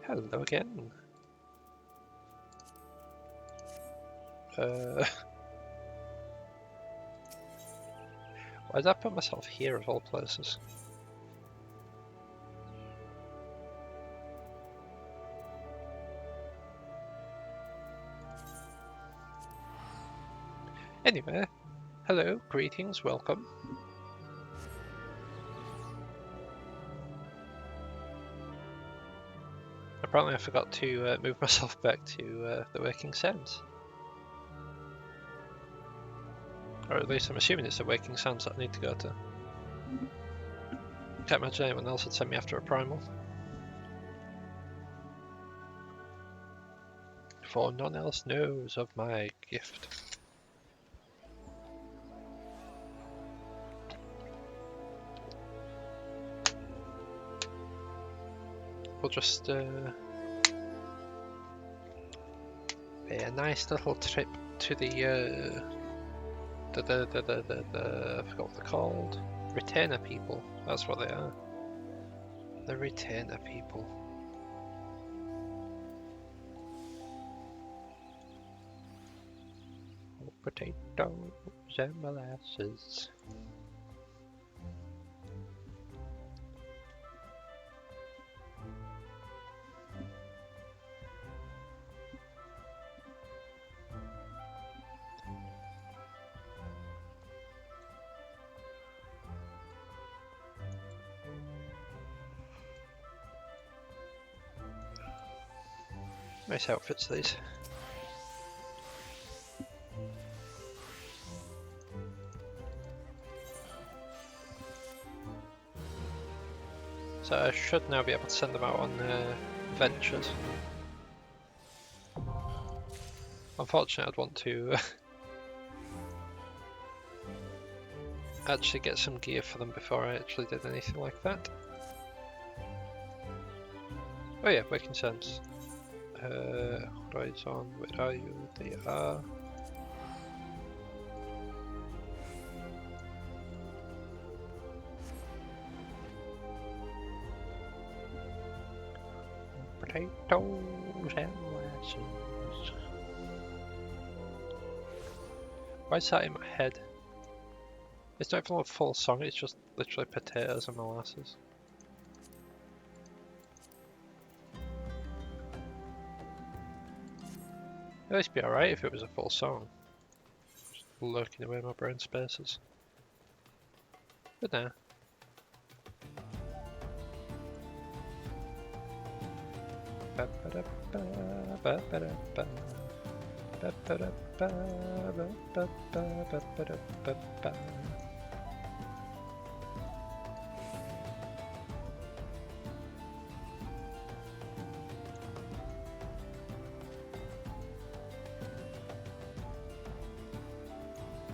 Hello again. Why did I put myself here of all places? Anyway, hello, greetings, welcome. Apparently I forgot to move myself back to the working sands. Or at least I'm assuming it's the working sands that I need to go to. Can't imagine anyone else would send me after a primal. For none else knows of my gift. We'll just be a nice little trip to the I forgot what they're called. Retainer people. That's what they are. The retainer people. Potatoes and molasses. Nice outfits, these. So I should now be able to send them out on ventures. Unfortunately, I'd want to actually get some gear for them before I actually did anything like that. Oh yeah, working sense. Horizon, where are you? They are. Potatoes and molasses. Why is that in my head? It's not even a full song, it's just literally potatoes and molasses. At least be alright if it was a full song. Just lurking away my brain spaces. But nah.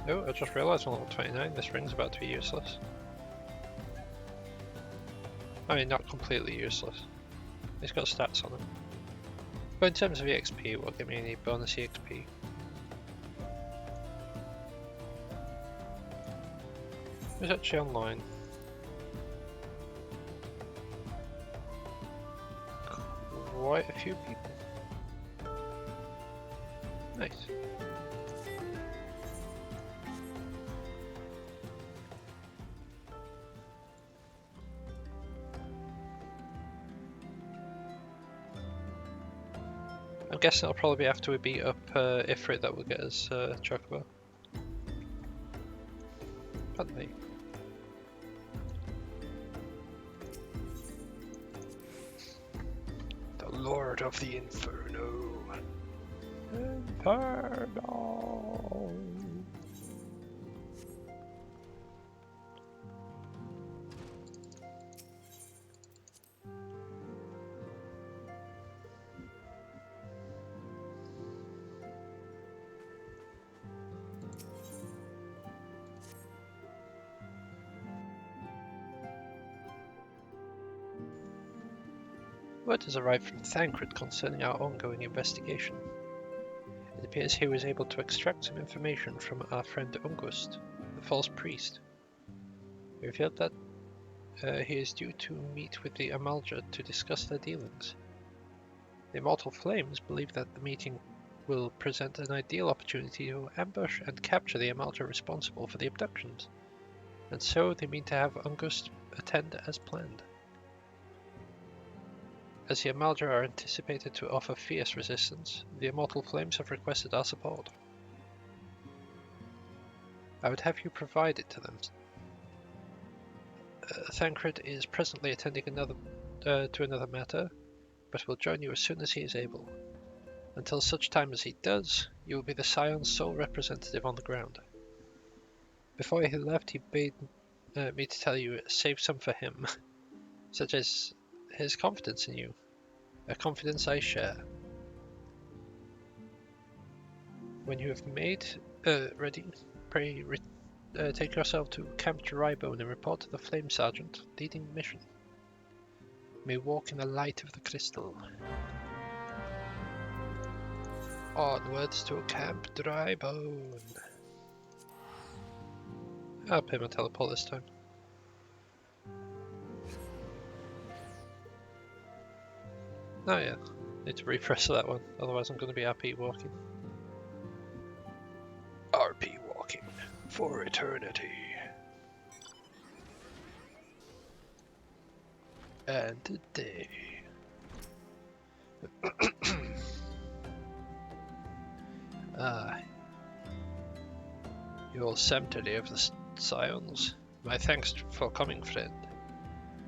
Oh, I just realised I'm level 29, this ring's about to be useless. I mean, not completely useless. It's got stats on it. But in terms of EXP, it will give me any bonus EXP. It's actually online. Quite a few people. Nice. I'm guessing it'll probably be after we beat up Ifrit that will get us Chocobo. Pardon me. The Lord of the Inferno. Inferno. Word has arrived from Thancred concerning our ongoing investigation. It appears he was able to extract some information from our friend Ungust, the false priest. He revealed that he is due to meet with the Amalja to discuss their dealings. The Immortal Flames believe that the meeting will present an ideal opportunity to ambush and capture the Amalja responsible for the abductions, and so they mean to have Ungust attend as planned. As the Amalja are anticipated to offer fierce resistance, the Immortal Flames have requested our support. I would have you provide it to them. Thancred is presently attending to another matter, but will join you as soon as he is able. Until such time as he does, you will be the Scion's sole representative on the ground. Before he left, he bade me to tell you, save some for him, such as his confidence in you, a confidence I share. When you have made ready, pray take yourself to Camp Drybone and report to the Flame Sergeant leading the mission. May walk in the light of the crystal. Onwards to Camp Drybone. I'll pay my teleport this time. Oh yeah, need to refresh that one, otherwise I'm going to be RP walking. RP walking for eternity. And today. Your cemetery of the Scions. My thanks for coming, friend.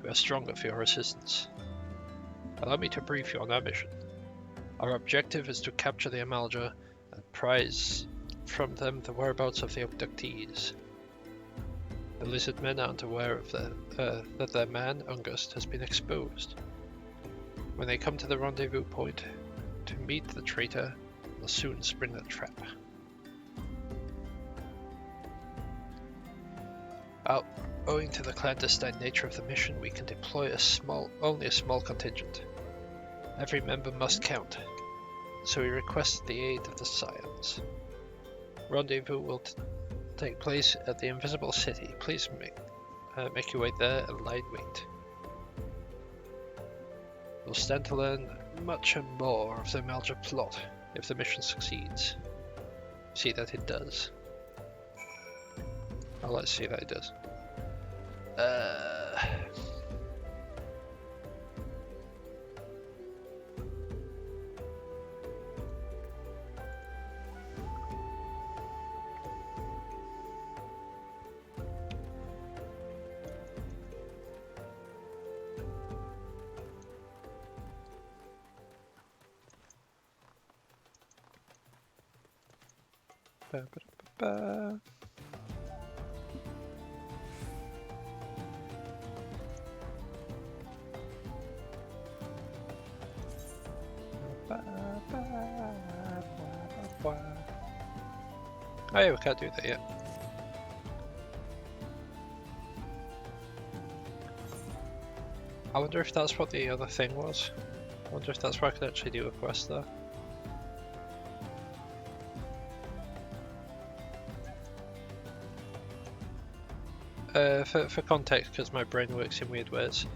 We are stronger for your assistance. Allow me to brief you on our mission. Our objective is to capture the Amalja and prize from them the whereabouts of the abductees. The lizard men aren't aware of that their man, Ungust, has been exposed. When they come to the rendezvous point to meet the traitor, they'll soon spring the trap. Owing to the clandestine nature of the mission, we can deploy only a small contingent. Every member must count, so we request the aid of the Scions. Rendezvous will take place at the Invisible City. Please make your way there and lie in wait. We'll stand to learn much more of the Amalja plot if the mission succeeds. See that it does. Oh, let's see that it does. Ba-ba-ba-ba. Oh yeah, we can't do that yet. I wonder if that's what the other thing was. I wonder if that's where I could actually do a quest there. For context, because my brain works in weird ways,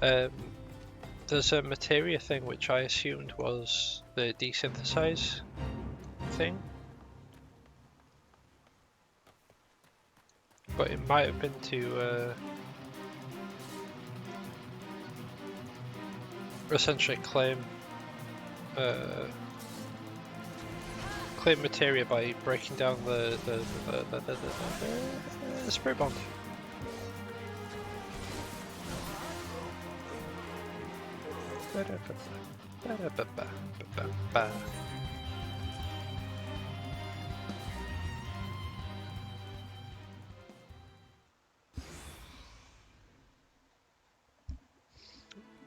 there's a materia thing which I assumed was the desynthesize thing, but it might have been to essentially claim materia by breaking down the spirit bond.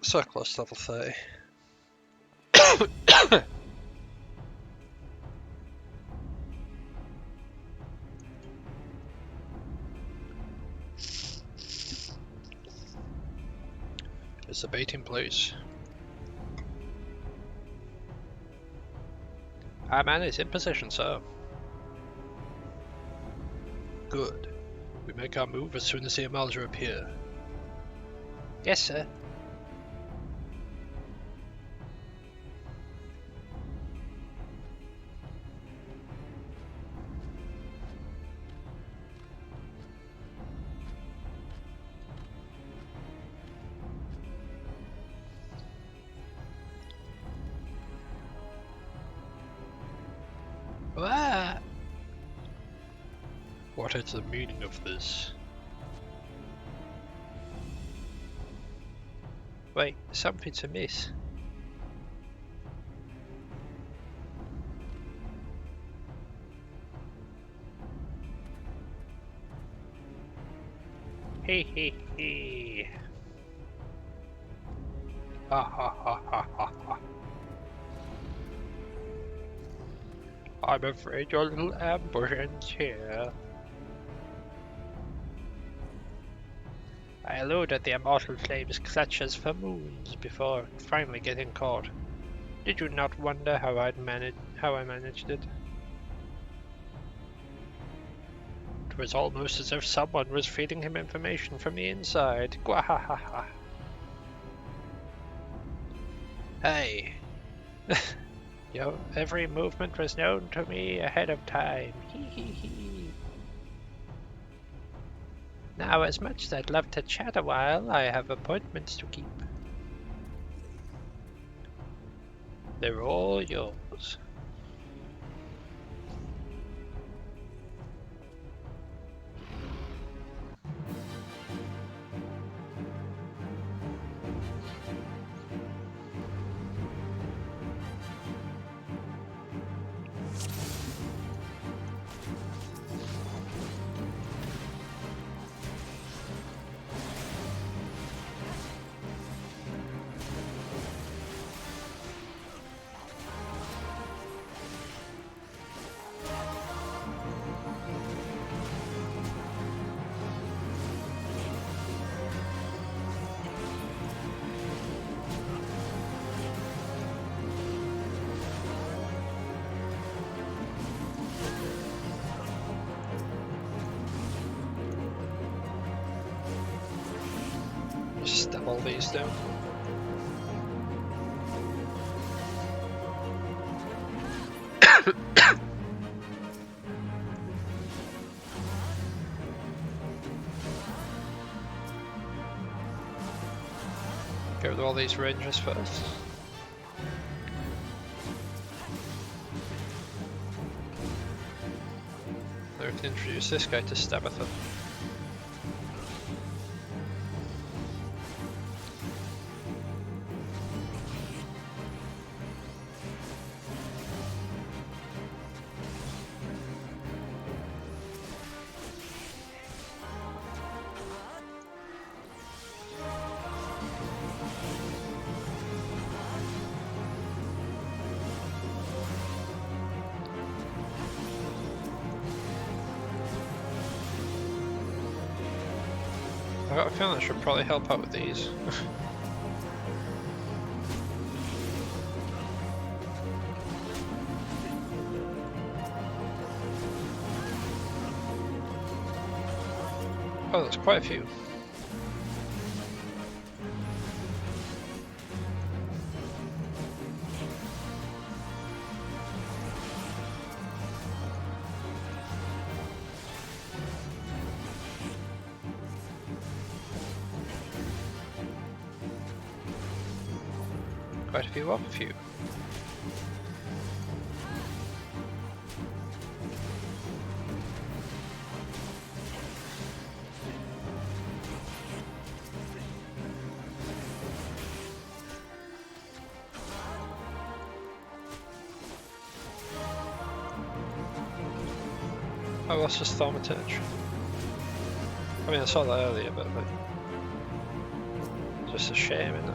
So close to level 30. Is the bait in place? Our man is in position, sir. Good. We make our move as soon as the Amalja appear. Yes, sir. What is the meaning of this? Wait, something's amiss. He he he. Ha ha ha ha ha ha. I'm afraid your little ambush ends here. I eluded the immortal flame's clutches for moons before finally getting caught. Did you not wonder how I managed it? It was almost as if someone was feeding him information from the inside. Gwahahaha. Hey. Yo, every movement was known to me ahead of time. Hee hee hee. Now, as much as I'd love to chat a while, I have appointments to keep. They're all yours. Stab all these down. Go with all these rangers first. I have to introduce this guy to Stabatha. I got a feeling I should probably help out with these. Oh, there's quite a few. Quite a few up a few. Oh, that's just Thaumaturge. I mean, I saw that earlier, but like, just a shame, isn't it?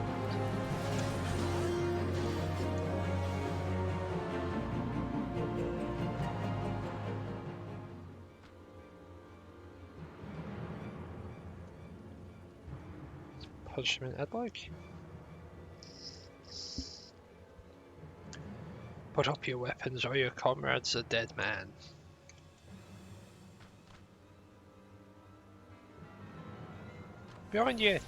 Punch him in the head like. Put up your weapons or your comrade's a dead man. Behind you!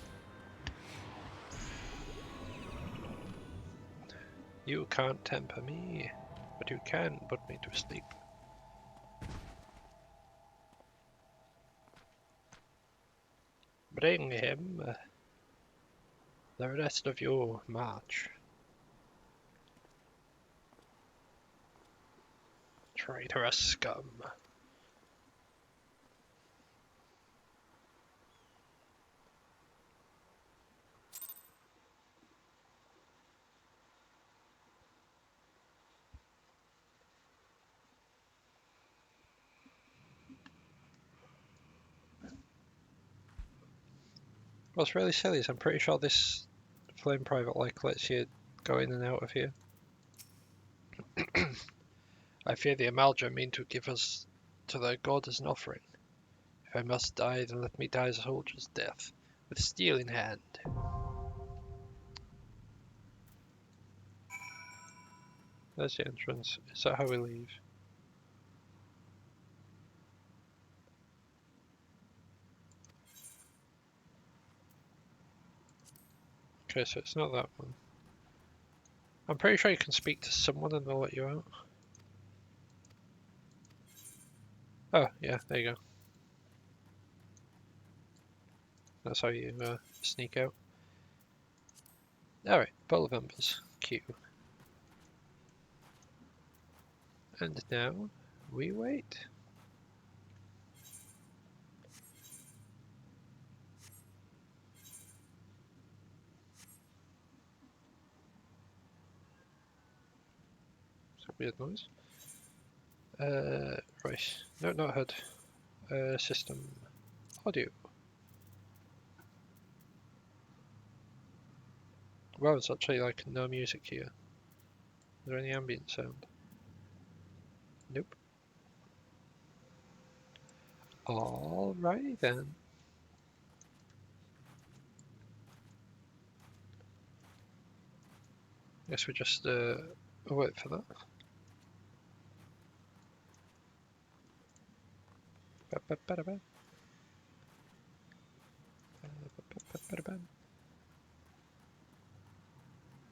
You can't temper me, but you can put me to sleep. Bring him the rest of your march. Traitorous scum. What's really silly is I'm pretty sure this flame private like lets you go in and out of here. I fear the Amalja mean to give us to their god as an offering. If I must die, then let me die as a soldier's death, with steel in hand. There's the entrance. Is that how we leave? Okay, so it's not that one. I'm pretty sure you can speak to someone and they'll let you out. Oh, yeah, there you go. That's how you sneak out. Alright, Bowl of Embers. Q. And now, we wait. It's a weird noise. Right. No, not HUD. System. Audio. Wow, it's actually like no music here. Is there any ambient sound? Nope. Alrighty then. Guess we just wait for that.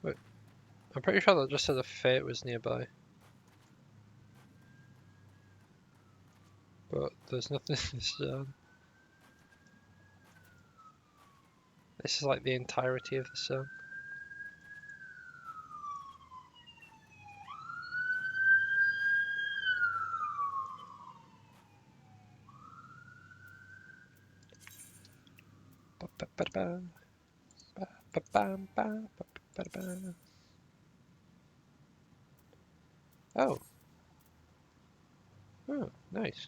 Wait, I'm pretty sure that just said a fate was nearby. But there's nothing in this zone. This is like the entirety of the zone. Oh. Oh, nice.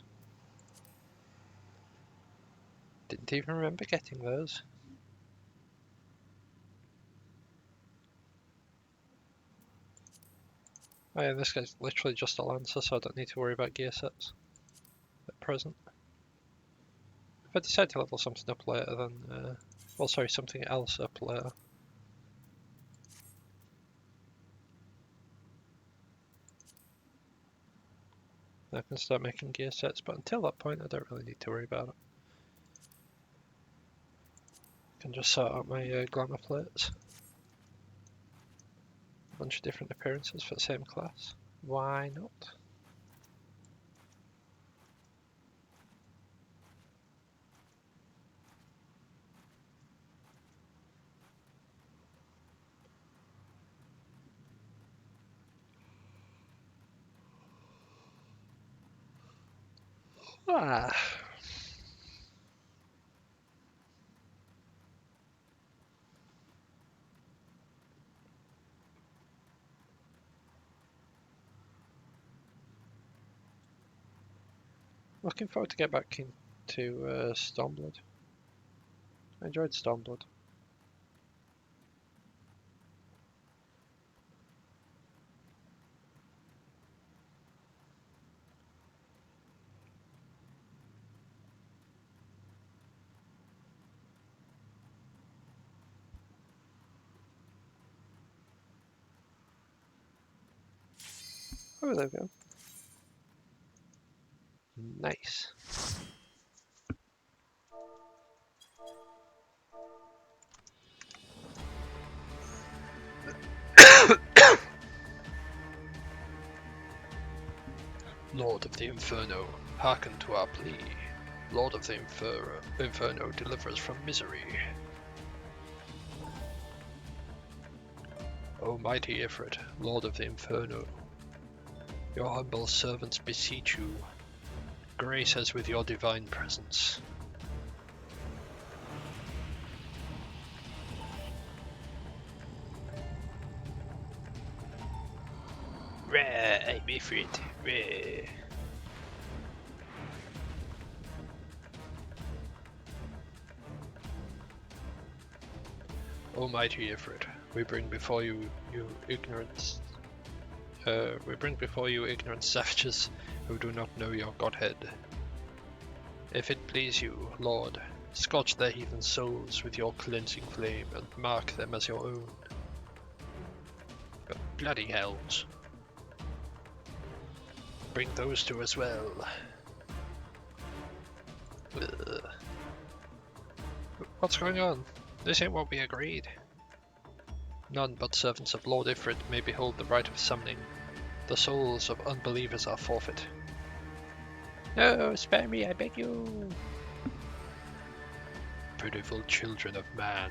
Didn't even remember getting those. Oh yeah, this guy's literally just a lancer, so I don't need to worry about gear sets at present. If I decide to level something up later, then well, sorry, something else up later. I can start making gear sets, but until that point, I don't really need to worry about it. I can just sort out my glamour plates. A bunch of different appearances for the same class. Why not? Ah. Looking forward to get back into Stormblood. I enjoyed Stormblood. Oh, there we go. Nice. Lord of the Inferno, hearken to our plea. Lord of the Inferno, deliver us from misery. O mighty Ifrit, Lord of the Inferno, your humble servants beseech you, grace us with your divine presence. Rare, I'm Ifrit, rare. O mighty Ifrit, we bring before you ignorant savages who do not know your godhead. If it please you, Lord, scorch their heathen souls with your cleansing flame and mark them as your own. But bloody hells. Bring those two as well. Ugh. What's going on? This ain't what we agreed. None but servants of Lord Ifrit may behold the rite of summoning. The souls of unbelievers are forfeit. No, spare me, I beg you. Pitiful children of man,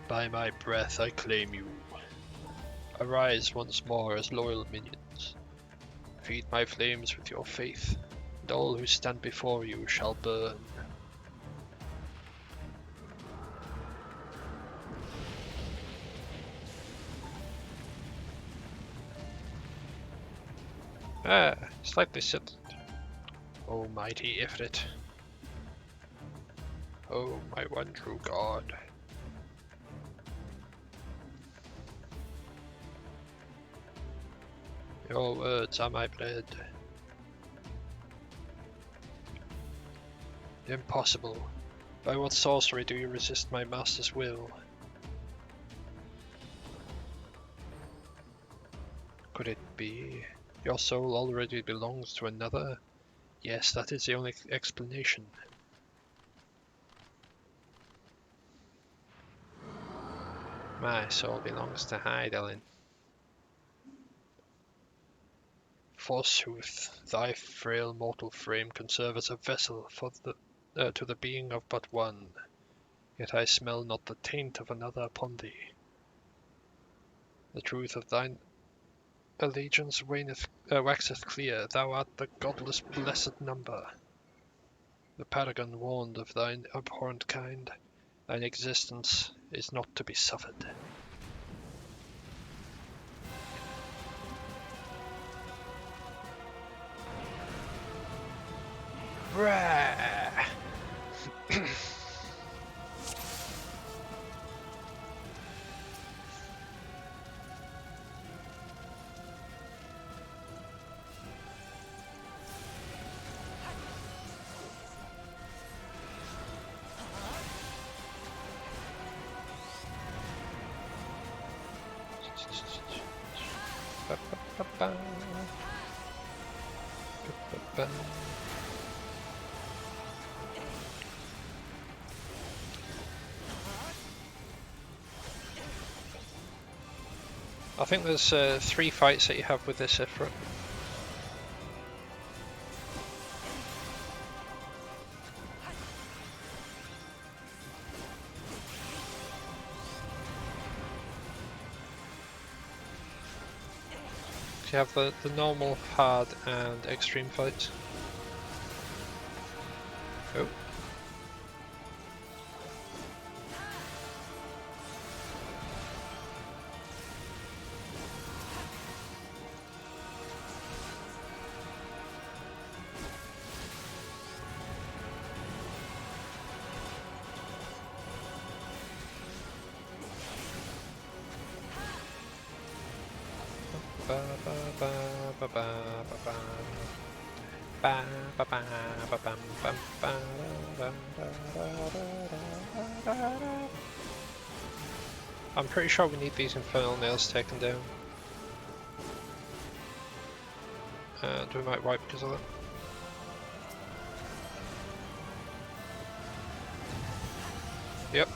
by my breath I claim you. Arise once more as loyal minions. Feed my flames with your faith, and all who stand before you shall burn. Ah, slightly settled. O mighty Ifrit. O my one true God. Your words are my bread. Impossible. By what sorcery do you resist my master's will? Could it be your soul already belongs to another? Yes, that is the only explanation. My soul belongs to Hydaelyn. Forsooth, thy frail mortal frame can serve as a vessel for to the being of but one. Yet I smell not the taint of another upon thee. The truth of thine allegiance waxeth clear. Thou art the godless blessed number. The paragon warned of thine abhorrent kind. Thine existence is not to be suffered. Rah! I think there's 3 fights that you have with this Ifrit. You have the normal, hard, and extreme fights. Oh. I'm pretty sure we need these infernal nails taken down. And we might wipe because of that. Yep.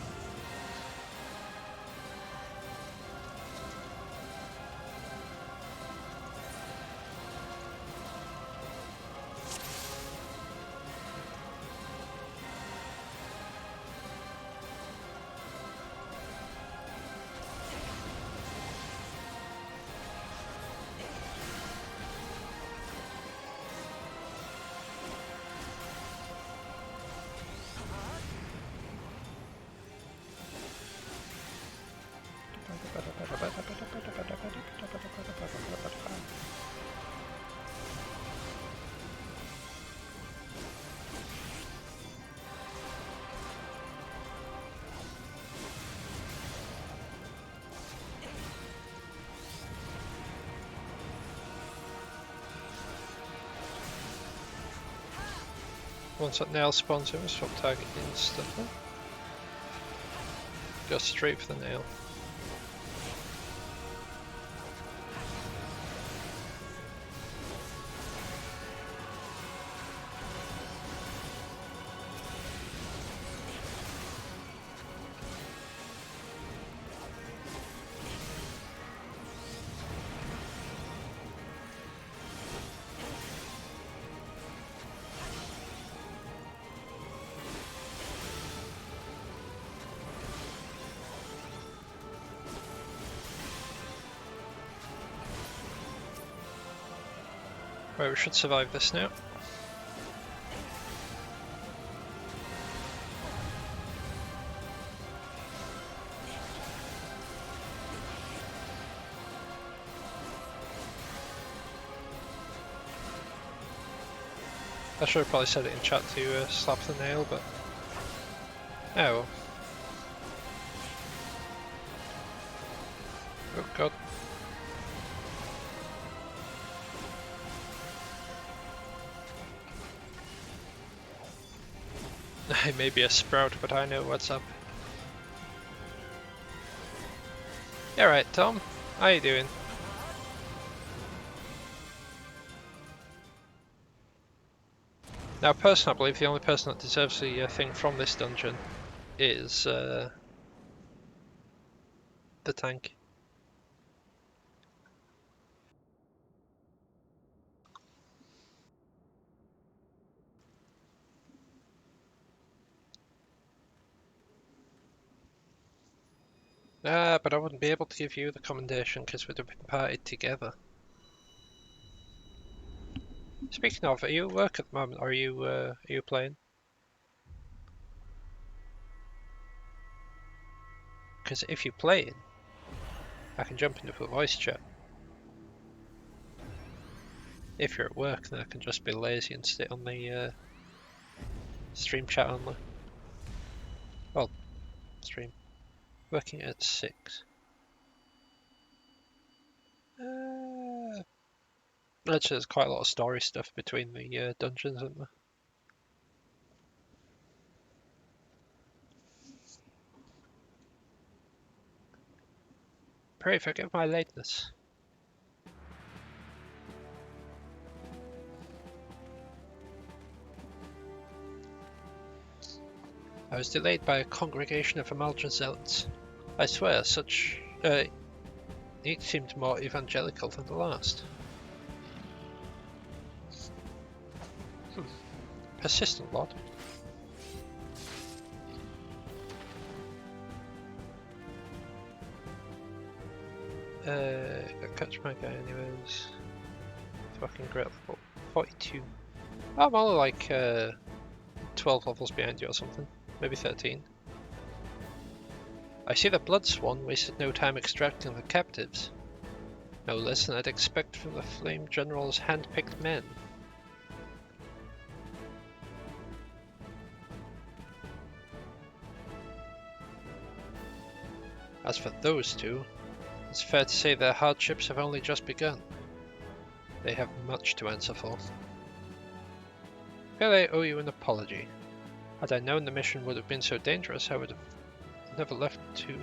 Once that nail spawns in, swap target instantly. Go straight for the nail. Right, we should survive this now. I should have probably said it in chat to slap the nail, but oh well. Oh god. I may be a sprout, but I know what's up. Alright, Tom. How you doing? Now, personally, I believe the only person that deserves the thing from this dungeon is the tank. But I wouldn't be able to give you the commendation because we'd have been partied together. Speaking of, are you at work at the moment, or are you playing? Because if you're playing, I can jump into a voice chat. If you're at work, then I can just be lazy and sit on the stream chat only. Well, stream. Working at 6. Actually, there's quite a lot of story stuff between the dungeons, isn't there? Pray forgive my lateness. I was delayed by a congregation of Amalgam zealots. I swear, each seemed more evangelical than the last. Persistent lot. Gotta catch my guy anyways. Fucking great level. 42. I'm only like 12 levels behind you or something. Maybe 13. I see the Blood Swan wasted no time extracting the captives. No less than I'd expect from the Flame General's hand-picked men. As for those two, it's fair to say their hardships have only just begun. They have much to answer for. I feel I owe you an apology. Had I known the mission would have been so dangerous, I would have never left you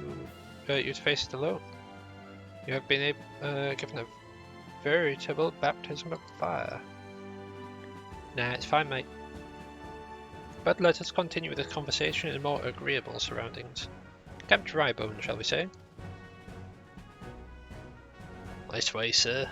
to face it alone. You have been given a veritable baptism of fire. Nah, it's fine, mate. But let us continue this conversation in more agreeable surroundings. Camp Drybone, shall we say? Nice way, sir.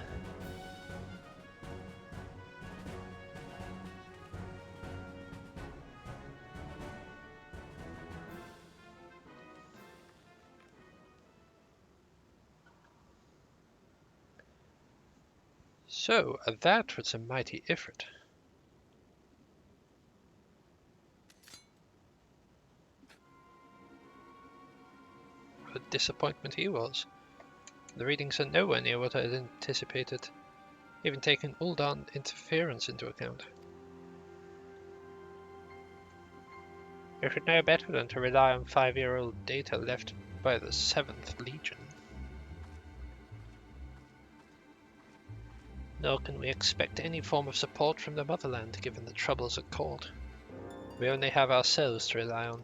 So, that was a mighty effort. What a disappointment he was. The readings are nowhere near what I had anticipated, even taking Uldan interference into account. You should know better than to rely on 5-year-old data left by the 7th Legion. Nor can we expect any form of support from the motherland given the troubles at court. We only have ourselves to rely on.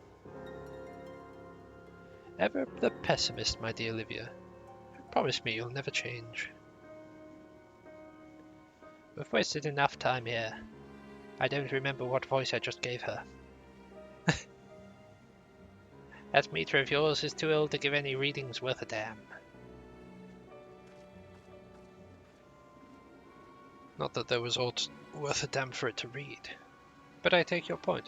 Ever the pessimist, my dear Livia. Promise me you'll never change. We've wasted enough time here. I don't remember what voice I just gave her. That meter of yours is too old to give any readings worth a damn. Not that there was aught worth a damn for it to read. But I take your point.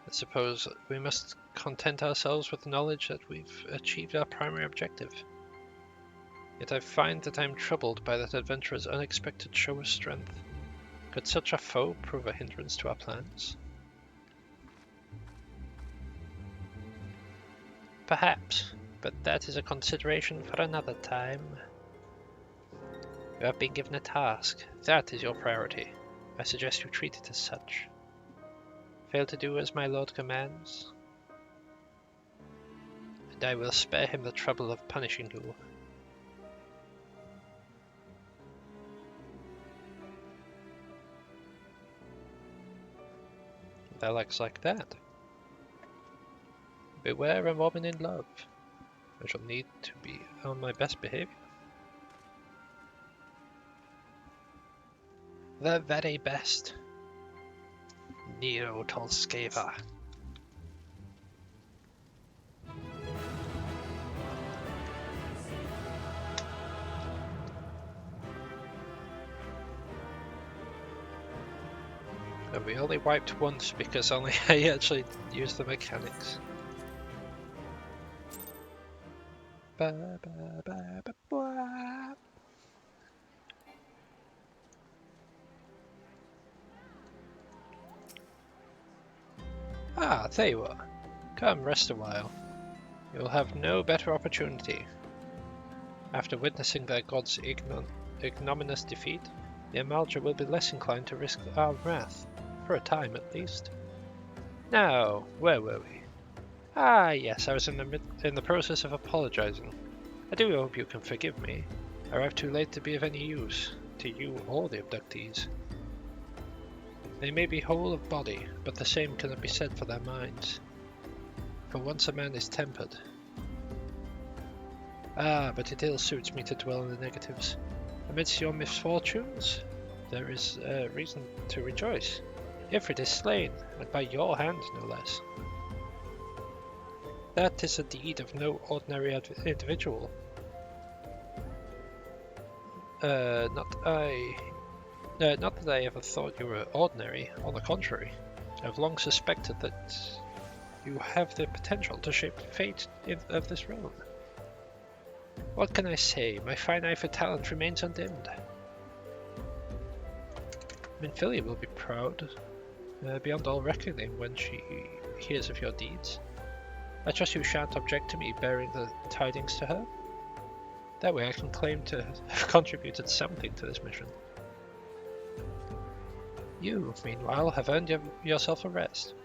I suppose we must content ourselves with the knowledge that we've achieved our primary objective. Yet I find that I am troubled by that adventurer's unexpected show of strength. Could such a foe prove a hindrance to our plans? Perhaps, but that is a consideration for another time. You have been given a task. That is your priority. I suggest you treat it as such. Fail to do as my lord commands, and I will spare him the trouble of punishing you. Dialects like that. Beware a woman in love. I shall need to be on my best behavior. The very best. Nero Tolskeva. And we only wiped once because only I actually used the mechanics. Ba, ba, ba, ba, ba. Ah, there you are. Come, rest a while. You'll have no better opportunity. After witnessing their god's ignominious defeat, the Amalja will be less inclined to risk our wrath, for a time at least. Now, where were we? Ah, yes, I was in the process of apologizing. I do hope you can forgive me. I arrived too late to be of any use, to you or the abductees. They may be whole of body, but the same cannot be said for their minds. For once a man is tempered. Ah, but it ill suits me to dwell on the negatives. Amidst your misfortunes, there is reason to rejoice. Ifrit is slain, and by your hand, no less. That is a deed of no ordinary individual. Not that I ever thought you were ordinary. On the contrary, I've long suspected that you have the potential to shape the fate of this realm. What can I say? My fine eye for talent remains undimmed. Minfilia will be proud, beyond all reckoning, when she hears of your deeds. I trust you shan't object to me bearing the tidings to her. That way I can claim to have contributed something to this mission. You, meanwhile, have earned yourself a rest.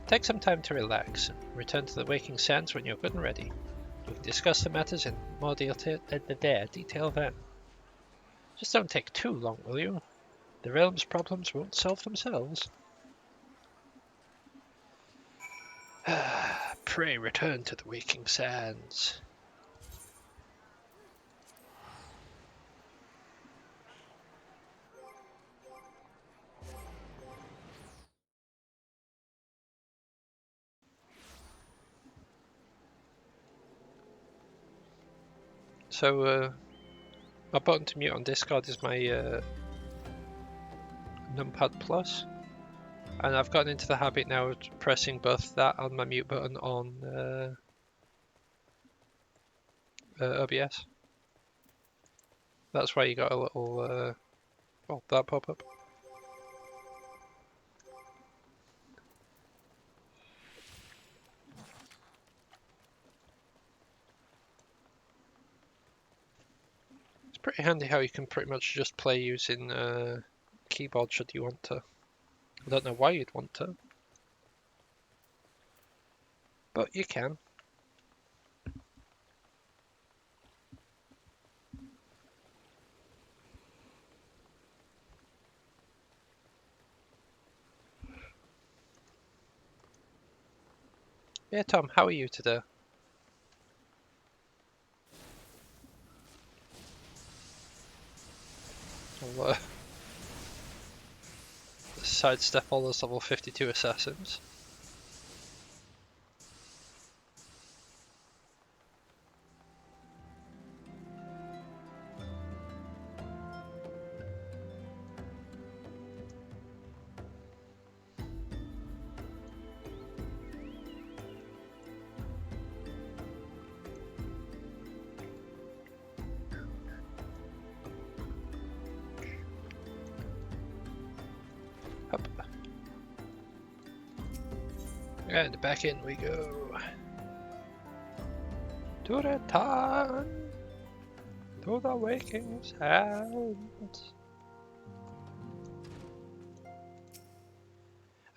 Take some time to relax and return to the Waking Sands when you're good and ready. We can discuss the matters in more detail then. Just don't take too long, will you? The realm's problems won't solve themselves. Pray return to the Waking Sands. So, my button to mute on Discord is my numpad plus, and I've gotten into the habit now of pressing both that and my mute button on OBS. That's why you got a little that pop up. It's pretty handy how you can pretty much just play using keyboard should you want to. I don't know why you'd want to, but you can. Yeah, Tom, how are you today? I'll sidestep all those level 52 assassins. Up. And back in we go. To the time, to the waking sound.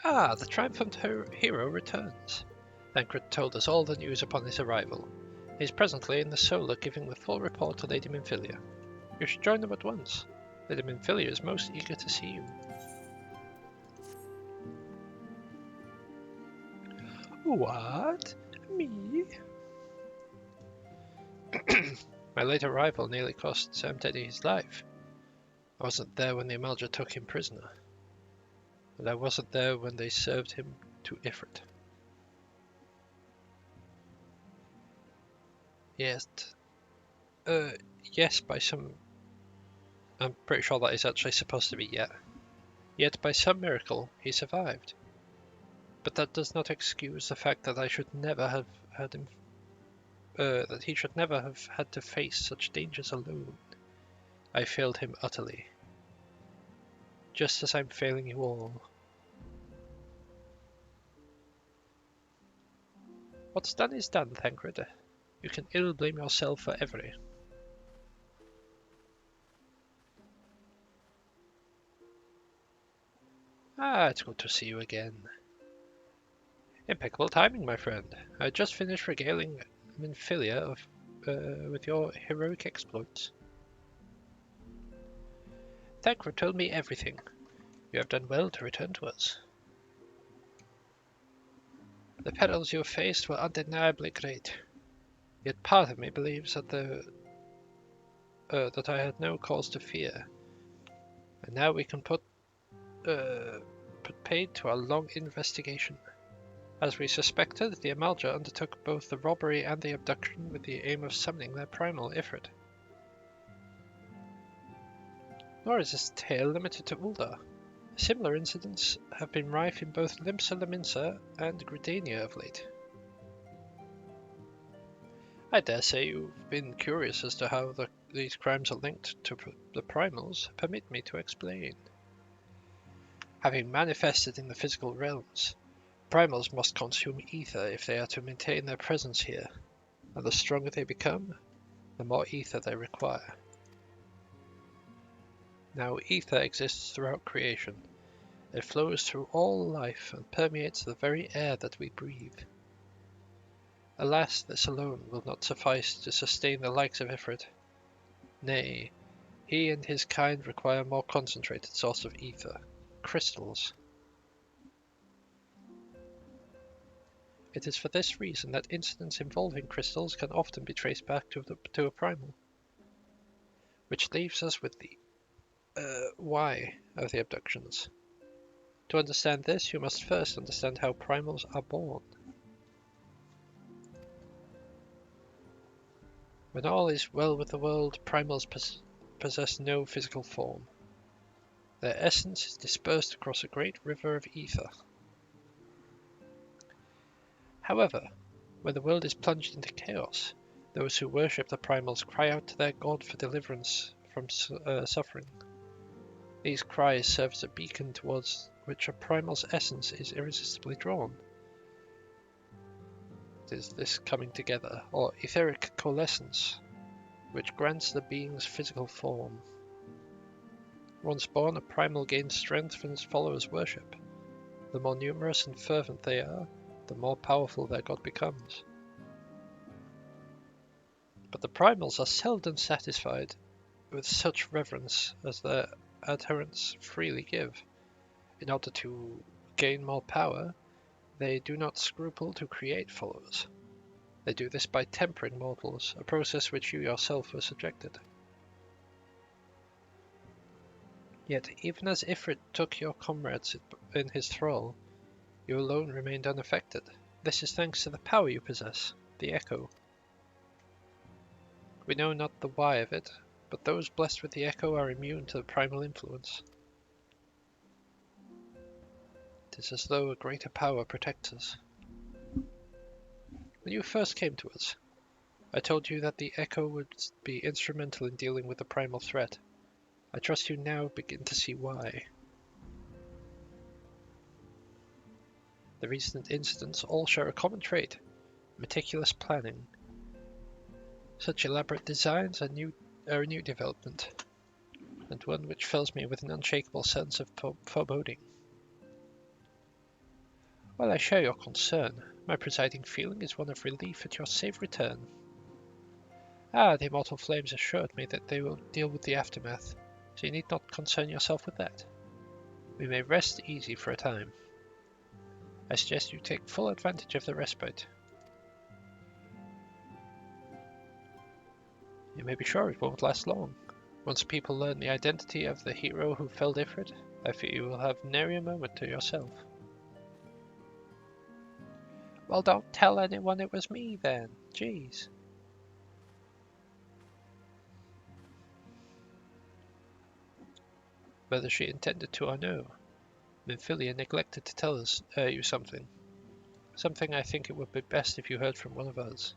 Ah, the triumphant hero returns. Thancred told us all the news upon his arrival. He is presently in the Solar giving the full report to Lady Minfilia. You should join them at once. Lady Minfilia is most eager to see you. What? Me? My late arrival nearly cost Sam Teddy his life. I wasn't there when the Amalja took him prisoner. And I wasn't there when they served him to Ifrit. Yes. Yes, by some... I'm pretty sure that is actually supposed to be yet. Yet by some miracle, he survived. But that does not excuse the fact that I should never have had him... that he should never have had to face such dangers alone. I failed him utterly. Just as I'm failing you all. What's done is done, Thancred. You can ill blame yourself for every. Ah, it's good to see you again. Impeccable timing, my friend. I just finished regaling Minfilia with your heroic exploits. Thancred told me everything. You have done well to return to us. The perils you faced were undeniably great. Yet part of me believes that that I had no cause to fear. And now we can put paid to our long investigation. As we suspected, the Amalja undertook both the robbery and the abduction with the aim of summoning their primal Ifrit. Nor is this tale limited to Uldar. Similar incidents have been rife in both Limsa Lominsa and Gridania of late. I dare say you've been curious as to how these crimes are linked to the primals. Permit me to explain. Having manifested in the physical realms, primals must consume ether if they are to maintain their presence here, and the stronger they become, the more ether they require. Now, ether exists throughout creation. It flows through all life and permeates the very air that we breathe. Alas, this alone will not suffice to sustain the likes of Ifrit. Nay, he and his kind require a more concentrated source of ether, crystals. It is for this reason that incidents involving crystals can often be traced back to a primal. Which leaves us with the why of the abductions. To understand this, you must first understand how primals are born. When all is well with the world, primals possess no physical form. Their essence is dispersed across a great river of ether. However, when the world is plunged into chaos, those who worship the primals cry out to their god for deliverance from suffering. These cries serve as a beacon towards which a primal's essence is irresistibly drawn. It is this coming together, or etheric coalescence, which grants the being's physical form. Once born, a primal gains strength from its followers' worship. The more numerous and fervent they are, the more powerful their god becomes. But the primals are seldom satisfied with such reverence as their adherents freely give. In order to gain more power, They do not scruple to create followers. They do this by tempering mortals, a process which you yourself were subjected. Yet, even as Ifrit took your comrades in his thrall, you alone remained unaffected. This is thanks to the power you possess, the Echo. We know not the why of it, but those blessed with the Echo are immune to the primal influence. It is as though a greater power protects us. When you first came to us, I told you that the Echo would be instrumental in dealing with the primal threat. I trust you now begin to see why. The recent incidents all share a common trait: meticulous planning. Such elaborate designs are a new development, and one which fills me with an unshakable sense of foreboding. While I share your concern, my presiding feeling is one of relief at your safe return. The immortal flames assured me that they will deal with the aftermath, so you need not concern yourself with that. We may rest easy for a time. I suggest you take full advantage of the respite. You may be sure it won't last long. Once people learn the identity of the hero who felled Ifrit, I fear you will have nary a moment to yourself. Well, don't tell anyone it was me then. Jeez. Whether she intended to or no, Minfilia neglected to tell you something. Something I think it would be best if you heard from one of us.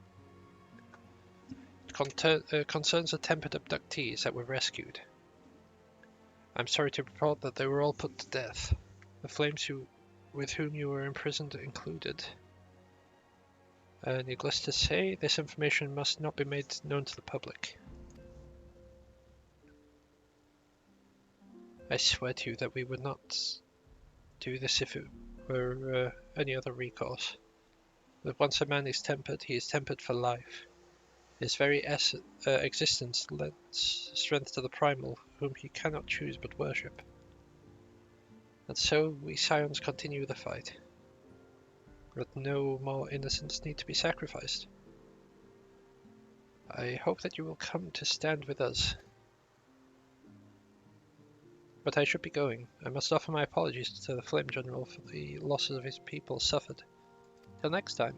It concerns the tempered abductees that were rescued. I'm sorry to report that they were all put to death. The flames with whom you were imprisoned included. Needless to say, this information must not be made known to the public. I swear to you that we would not do this if it were any other recourse. That once a man is tempered, he is tempered for life. His very existence lends strength to the Primal, whom he cannot choose but worship. And so we Scions continue the fight. But no more innocents need to be sacrificed. I hope that you will come to stand with us. But I should be going. I must offer my apologies to the Flame General for the losses of his people suffered. Till next time.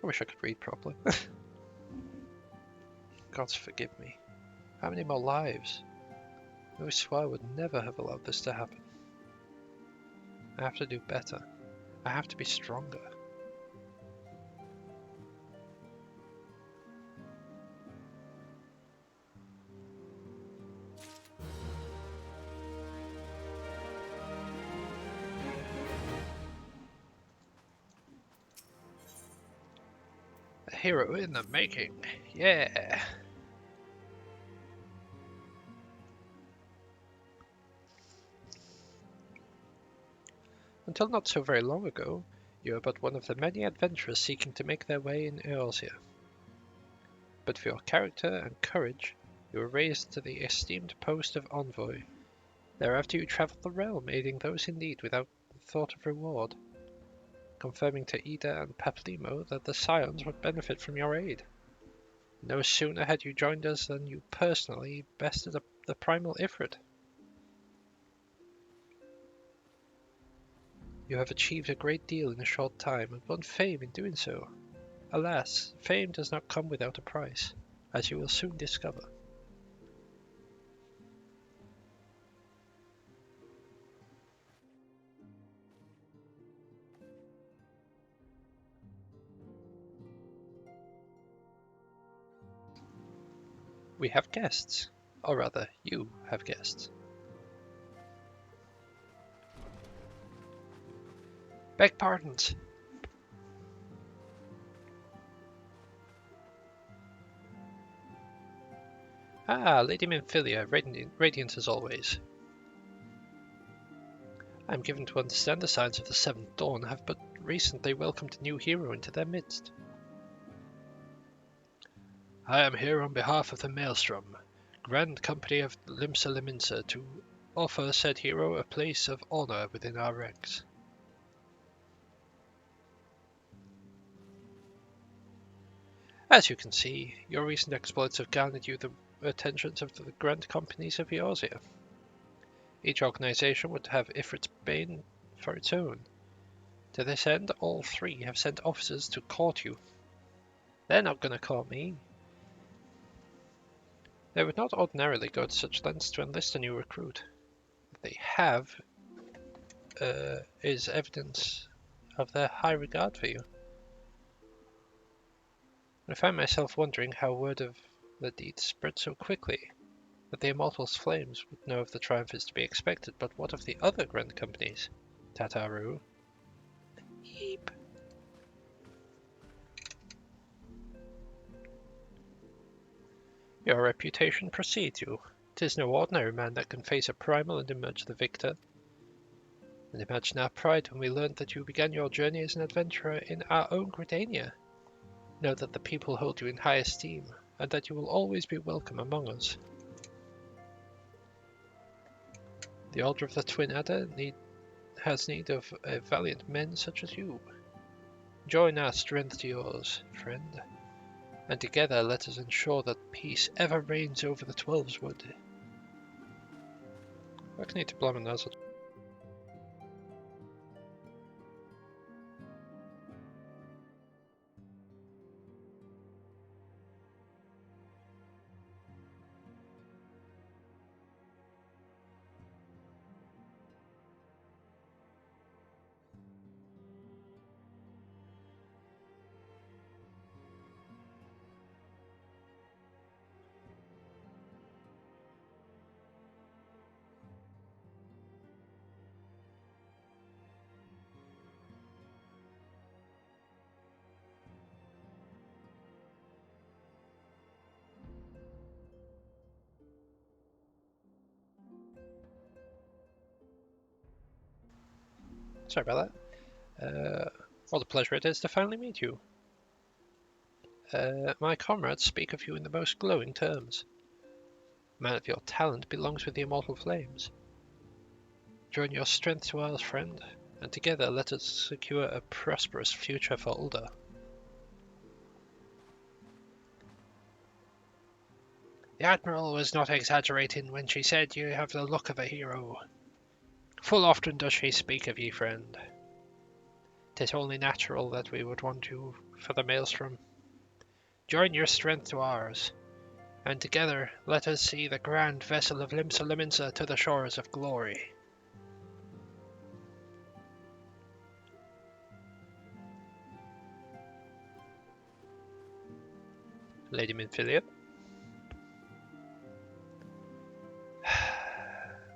I wish I could read properly. Gods forgive me. How many more lives? I swear I would never have allowed this to happen. I have to do better. I have to be stronger. A hero in the making. Yeah. Until not so very long ago, you were but one of the many adventurers seeking to make their way in Eorzea. But for your character and courage, you were raised to the esteemed post of envoy. Thereafter you travelled the realm, aiding those in need without thought of reward, confirming to Ida and Paplimo that the Scions would benefit from your aid. No sooner had you joined us than you personally bested the Primal Ifrit. You have achieved a great deal in a short time, and won fame in doing so. Alas, fame does not come without a price, as you will soon discover. We have guests. Or rather, you have guests. Beg pardons. Lady Minfilia, radiant as always. I am given to understand the Scions of the Seventh Dawn have but recently welcomed a new hero into their midst. I am here on behalf of the Maelstrom, Grand Company of Limsa Liminsa, to offer said hero a place of honor within our ranks. As you can see, your recent exploits have garnered you the attentions of the Grand Companies of Eorzea. Each organization would have Ifrit's Bane for its own. To this end, all three have sent officers to court you. They're not gonna court me. They would not ordinarily go to such lengths to enlist a new recruit. What they have is evidence of their high regard for you. I find myself wondering how word of the deed spread so quickly. That the Immortals' flames would know of the triumph is to be expected, but what of the other grand companies? Tataru? Eep. Your reputation precedes you. 'Tis no ordinary man that can face a primal and emerge the victor. And imagine our pride when we learned that you began your journey as an adventurer in our own Gridania. Know that the people hold you in high esteem, and that you will always be welcome among us. The Order of the Twin Adder has need of valiant men such as you. Join our strength to yours, friend, and together let us ensure that peace ever reigns over the Twelveswood. Ik niet te blammen als het. Sorry about that. What a pleasure it is to finally meet you. My comrades speak of you in the most glowing terms. A man of your talent belongs with the immortal flames. Join your strength to ours, friend, and together let us secure a prosperous future for Ulda. The Admiral was not exaggerating when she said you have the look of a hero. Full often does she speak of ye, friend. 'Tis only natural that we would want you for the Maelstrom. Join your strength to ours, and together let us see the grand vessel of Limsa Liminsa to the shores of glory. Lady Minfilia.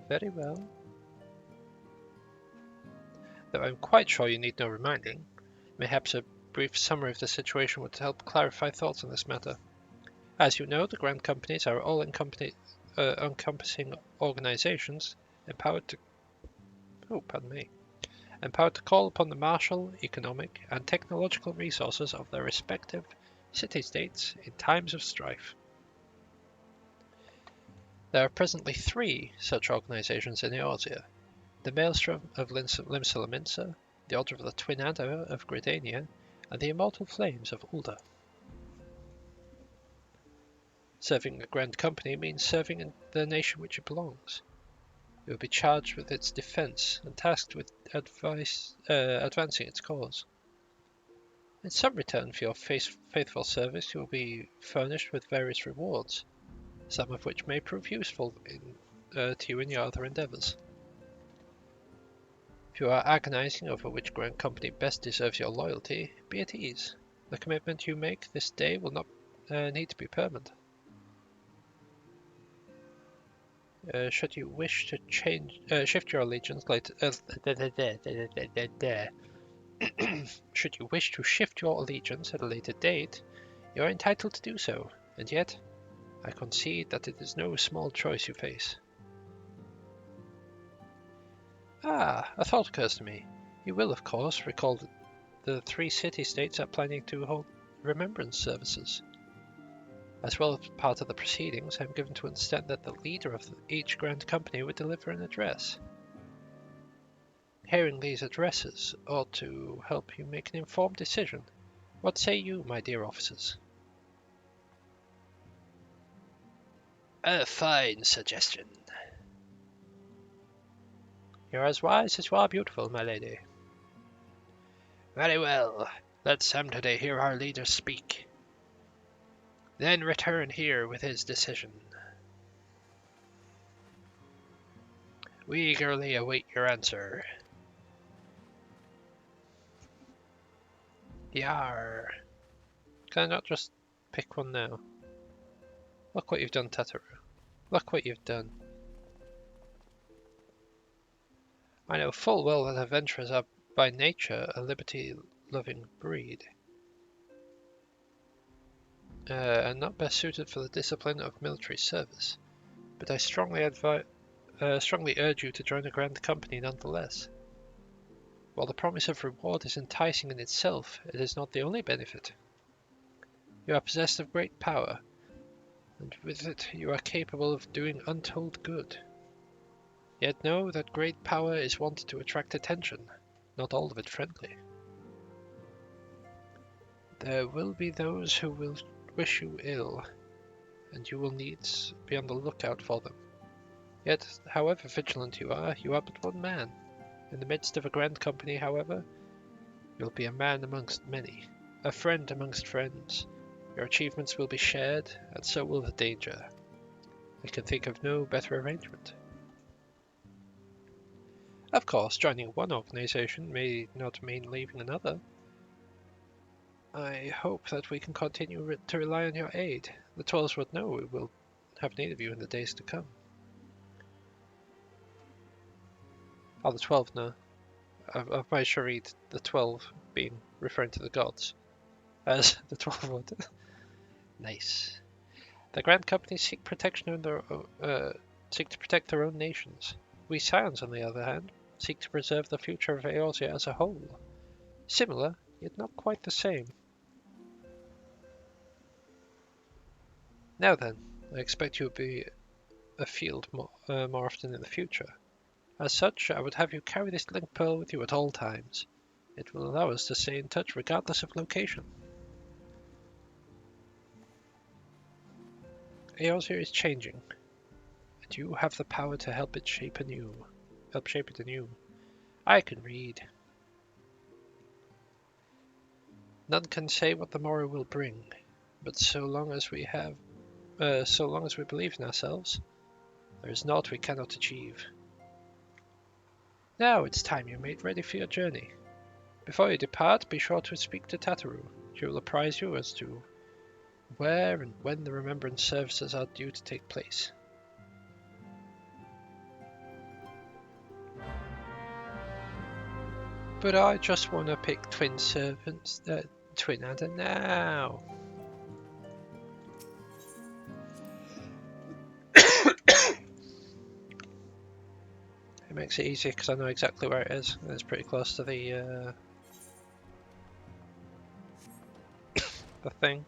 Very well. Though I'm quite sure you need no reminding, mayhaps a brief summary of the situation would help clarify thoughts on this matter. As you know, the Grand Companies are all encompassing organizations empowered to call upon the martial, economic, and technological resources of their respective city-states in times of strife. There are presently 3 such organizations in Eorzea: the Maelstrom of Limsa Liminsa, the Order of the Twin Adder of Gridania, and the Immortal Flames of Ulda. Serving a Grand Company means serving in the nation which it belongs. You will be charged with its defense and tasked with advancing its cause. In some return for your faithful service, you will be furnished with various rewards, some of which may prove useful to you in your other endeavors. If you are agonizing over which Grand Company best deserves your loyalty, be at ease. The commitment you make this day will not need to be permanent. Should you wish to shift your allegiance later, should you wish to shift your allegiance at a later date, you are entitled to do so, and yet I concede that it is no small choice you face. A thought occurs to me. You will, of course, recall that the 3 city-states are planning to hold remembrance services. As well as part of the proceedings, I am given to understand that the leader of each grand company would deliver an address. Hearing these addresses ought to help you make an informed decision. What say you, my dear officers? A fine suggestion. You're as wise as you are beautiful, my lady. Very well. Let Samtoday hear our leader speak. Then return here with his decision. We eagerly await your answer. Yar. Can I not just pick one now? Look what you've done, Tataru. Look what you've done. I know full well that adventurers are by nature a liberty-loving breed, and not best suited for the discipline of military service. But I strongly urge you to join a grand company nonetheless. While the promise of reward is enticing in itself, it is not the only benefit. You are possessed of great power, and with it you are capable of doing untold good. Yet know that great power is wont to attract attention, not all of it friendly. There will be those who will wish you ill, and you will needs be on the lookout for them. Yet, however vigilant you are but one man. In the midst of a grand company, however, you'll be a man amongst many, a friend amongst friends. Your achievements will be shared, and so will the danger. I can think of no better arrangement. Of course, joining one organization may not mean leaving another. I hope that we can continue to rely on your aid. The Twelves would know we will have need of you in the days to come. Oh, the 12 now. I've made sure read the 12 being referring to the gods as the 12 would. Nice. The Grand Companies seek protection in seek to protect their own nations. We Scions, on the other hand, seek to preserve the future of Eorzea as a whole. Similar, yet not quite the same. Now then, I expect you will be afield more often in the future. As such, I would have you carry this link pearl with you at all times. It will allow us to stay in touch regardless of location. Eorzea is changing, and you have the power to help shape it anew. I can read. None can say what the morrow will bring, but so long as we believe in ourselves, there is naught we cannot achieve. Now it's time you made ready for your journey. Before you depart, be sure to speak to Tataru. She will apprise you as to where and when the remembrance services are due to take place. But I just want to pick Twin Adder now. It makes it easier because I know exactly where it is. It's pretty close to the thing.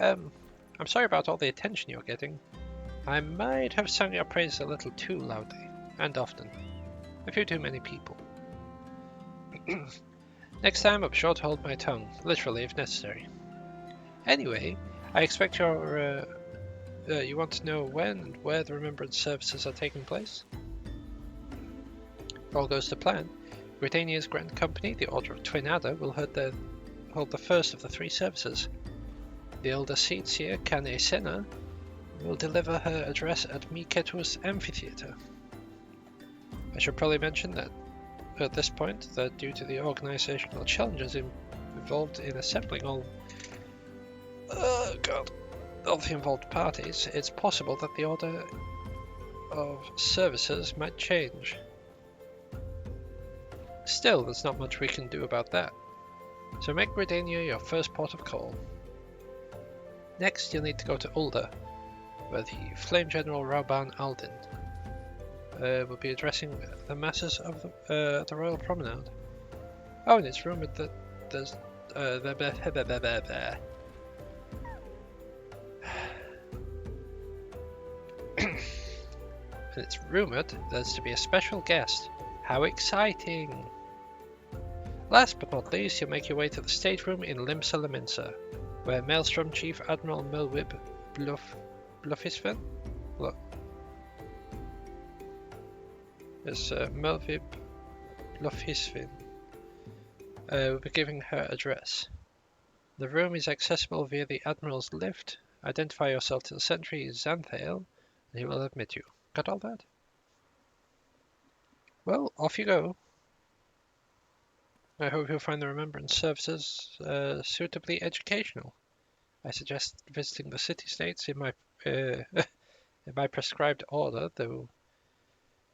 I'm sorry about all the attention you're getting. I might have sung your praises a little too loudly, and often. A few too many people. Next time, I'll be sure to hold my tongue, literally if necessary. Anyway, I expect you want to know when and where the remembrance services are taking place? If all goes to plan, Britannia's Grand Company, the Order of Twin Adder, will hold the first of the three services. The elder Seatsia Kane Sena will deliver her address at Miketu's Amphitheatre. I should probably mention that at this point that due to the organizational challenges involved in assembling all the involved parties, it's possible that the order of services might change. Still, there's not much we can do about that, so make Britannia your first port of call. Next, you'll need to go to Ulda. where the Flame General Rauban Aldin will be addressing the masses of the Royal Promenade. Oh, and it's rumoured that there's and it's rumoured there's to be a special guest. How exciting! Last but not least, you'll make your way to the stateroom in Limsa Laminsa, where Maelstrom Chief Admiral Milwib Bluffisfen? Look. It's Melvib Bluffisfen will be giving her address. The room is accessible via the Admiral's lift. Identify yourself to the sentry Xanthale, and he will admit you. Got all that? Well, off you go. I hope you'll find the Remembrance services suitably educational. I suggest visiting the city-states in my in my prescribed order, though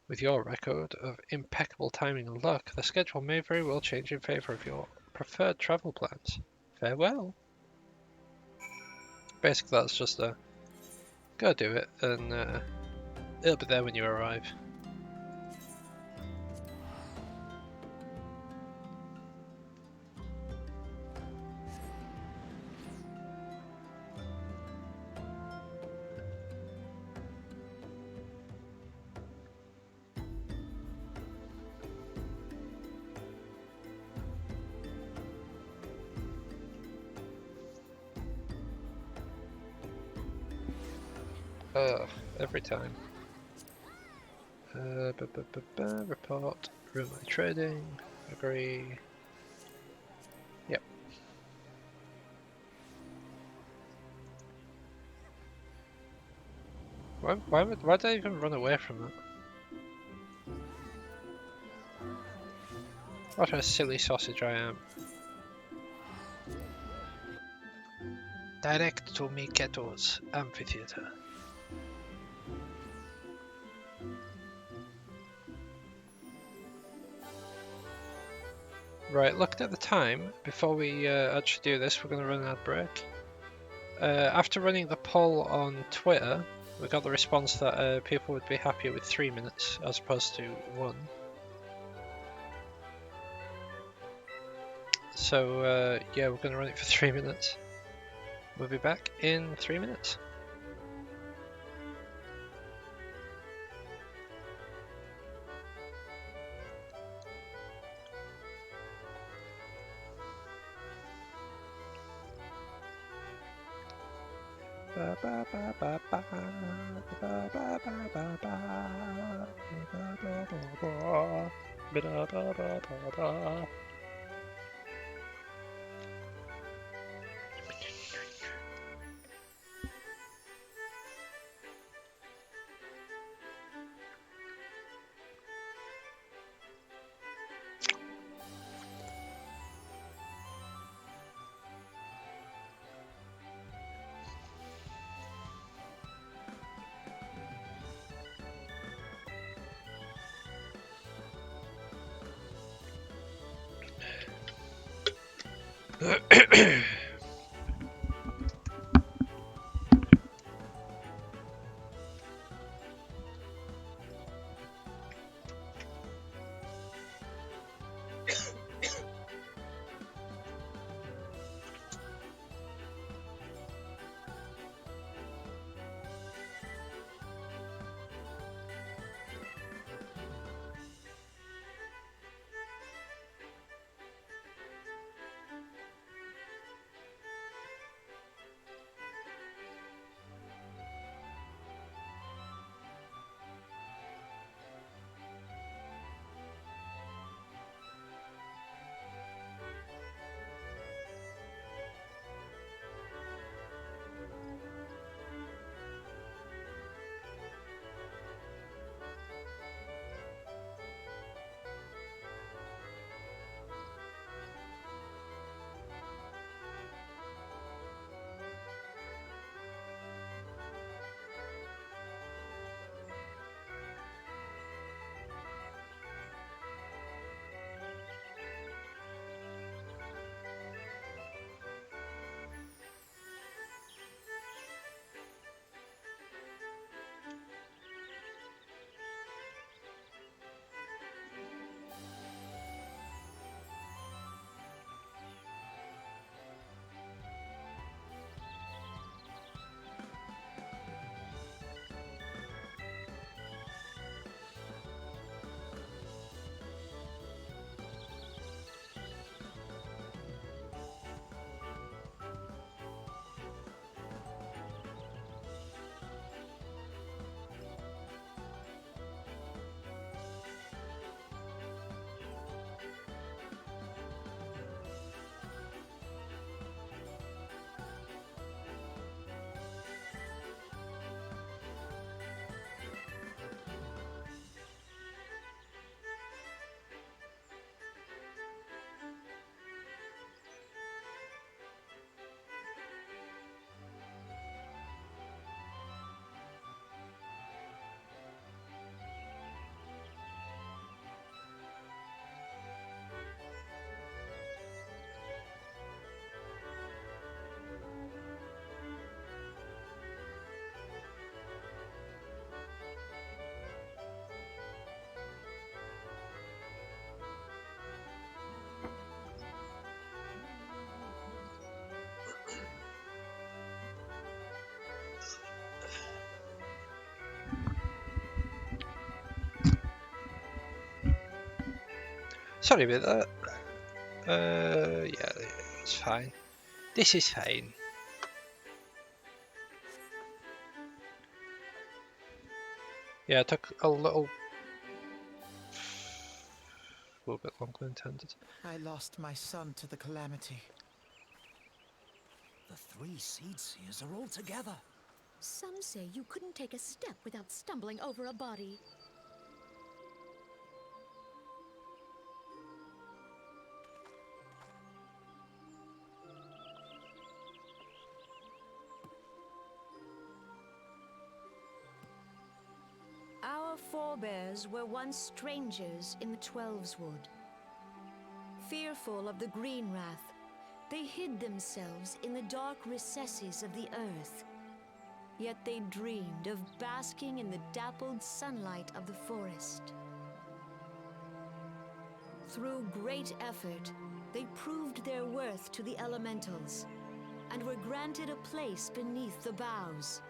with your record of impeccable timing and luck, the schedule may very well change in favour of your preferred travel plans. Farewell. Basically, that's just a go do it, and it'll be there when you arrive. Every time. Report. Room my trading. Agree. Yep. Why did I even run away from that? What a silly sausage I am. Direct to Miketo's amphitheater. Right, looking at the time, before we actually do this, we're going to run an ad break. After running the poll on Twitter, we got the response that people would be happier with 3 minutes as opposed to 1. So yeah, we're going to run it for 3 minutes. We'll be back in 3 minutes. Sorry about that. Yeah, it's fine. This is fine. Yeah, it took a little bit longer than intended. I lost my son to the calamity. The 3 seed seers are all together. Some say you couldn't take a step without stumbling over a body. Our forebears were once strangers in the Twelveswood. Fearful of the Green Wrath, they hid themselves in the dark recesses of the earth. Yet they dreamed of basking in the dappled sunlight of the forest. Through great effort, they proved their worth to the elementals, and were granted a place beneath the boughs.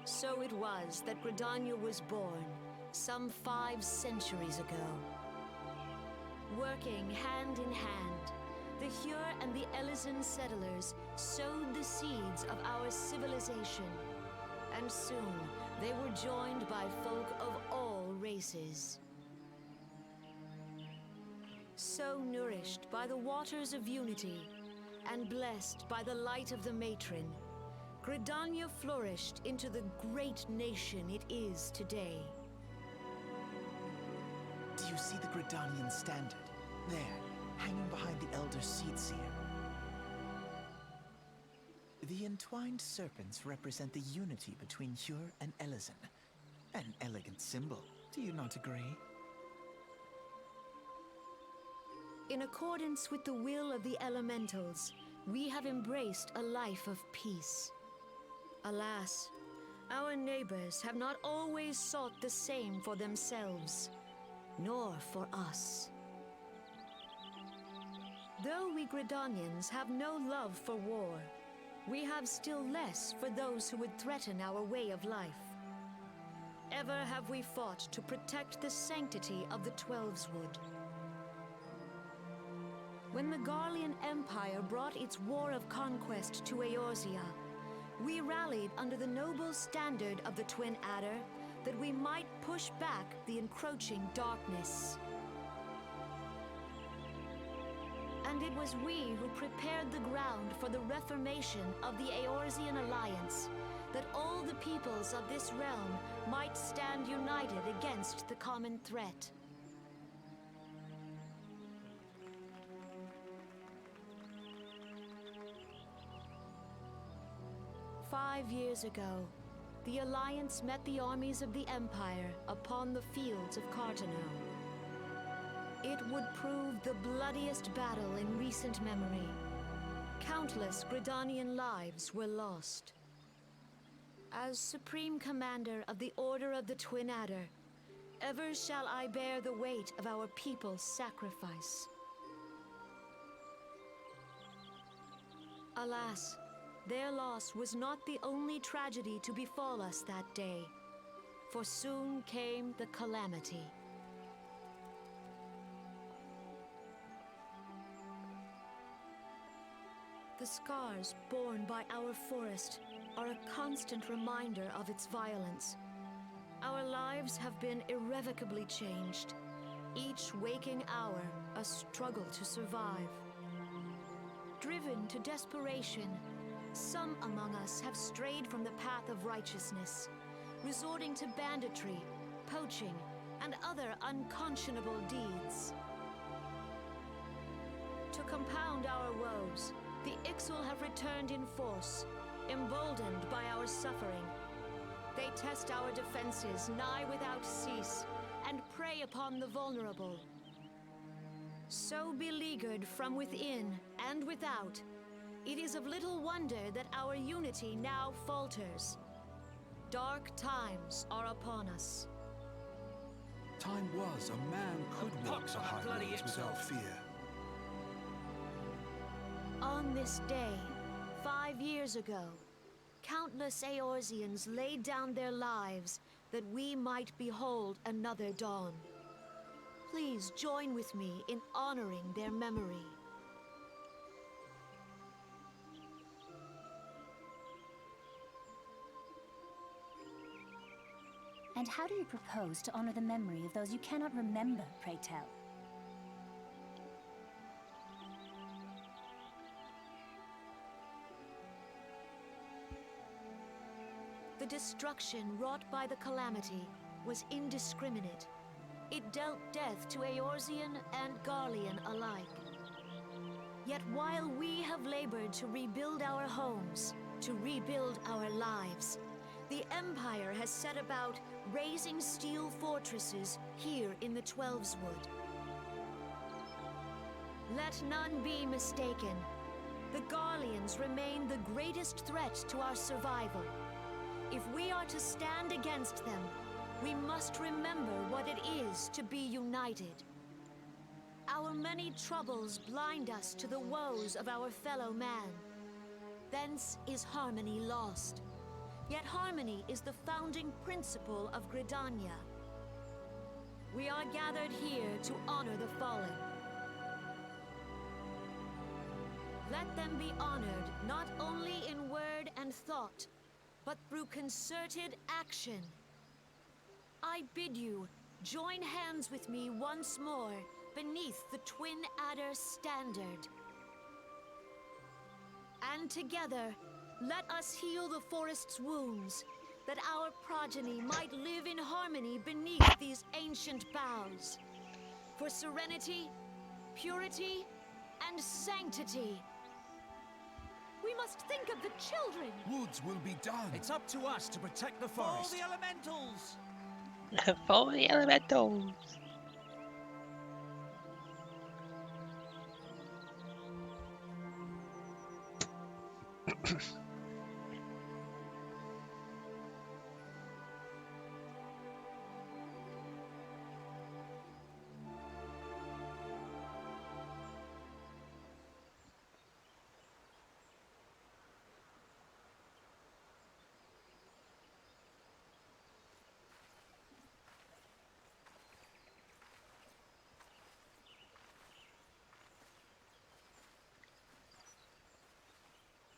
So it was that Gridania was born, some 5 centuries ago. Working hand in hand, the Hyur and the Elysian settlers sowed the seeds of our civilization, and soon they were joined by folk of all races. So nourished by the waters of unity, and blessed by the light of the matron, Gridania flourished into the great nation it is today. Do you see the Gridanian standard? There, hanging behind the Elder Seedseer. The entwined serpents represent the unity between Hyur and Elysian. An elegant symbol, do you not agree? In accordance with the will of the elementals, we have embraced a life of peace. Alas, our neighbors have not always sought the same for themselves, nor for us. Though we Gridanians have no love for war, we have still less for those who would threaten our way of life. Ever have we fought to protect the sanctity of the Twelveswood. When the Garlean Empire brought its war of conquest to Eorzea, we rallied under the noble standard of the Twin Adder that we might push back the encroaching darkness. And it was we who prepared the ground for the reformation of the Eorzean Alliance, that all the peoples of this realm might stand united against the common threat. "5 years ago, the Alliance met the armies of the Empire upon the fields of Cartano. It would prove the bloodiest battle in recent memory. Countless Gridanian lives were lost. As Supreme Commander of the Order of the Twin Adder, ever shall I bear the weight of our people's sacrifice. Alas, their loss was not the only tragedy to befall us that day, for soon came the calamity. The scars borne by our forest are a constant reminder of its violence. Our lives have been irrevocably changed, each waking hour a struggle to survive. Driven to desperation, some among us have strayed from the path of righteousness, resorting to banditry, poaching, and other unconscionable deeds. To compound our woes, the Ixal have returned in force, emboldened by our suffering. They test our defenses nigh without cease, and prey upon the vulnerable. So beleaguered from within and without, it is of little wonder that our unity now falters. Dark times are upon us. Time was a man could walk the high roads without fear. On this day, 5 years ago, countless Eorzeans laid down their lives that we might behold another dawn. please join with me in honoring their memory? And how do you propose to honor the memory of those you cannot remember, pray tell? The destruction wrought by the calamity was indiscriminate. It dealt death to Eorzean and Garlean alike. Yet while we have labored to rebuild our homes, to rebuild our lives, the Empire has set about raising steel fortresses here in the Twelveswood. Let none be mistaken. The Garleans remain the greatest threat to our survival. If we are to stand against them, we must remember what it is to be united. Our many troubles blind us to the woes of our fellow man. Thence is harmony lost. Yet harmony is the founding principle of Gridania. We are gathered here to honor the fallen. Let them be honored not only in word and thought, but through concerted action. I bid you join hands with me once more beneath the Twin Adder standard. And together, let us heal the forest's wounds, that our progeny might live in harmony beneath these ancient boughs. For serenity, purity, and sanctity. We must think of the children! Woods will be done. It's up to us to protect the Follow forest. the elementals! Follow the elementals!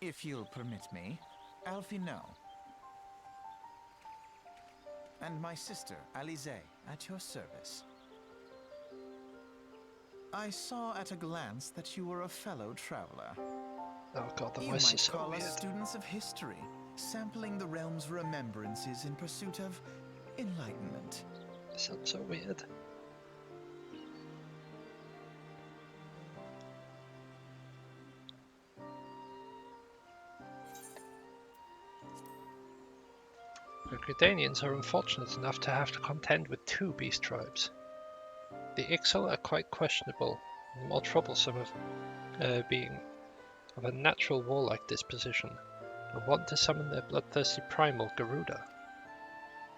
If you'll permit me, Alfie no. And my sister, Alize, at your service. I saw at a glance that you were a fellow traveler. Oh god, the You voice might is so call weird. us students of history, sampling the realm's remembrances in pursuit of enlightenment. It sounds so weird. The Gridanians are unfortunate enough to have to contend with two beast tribes. The Ixal are quite questionable, and more troublesome of being of a natural warlike disposition, and want to summon their bloodthirsty primal Garuda.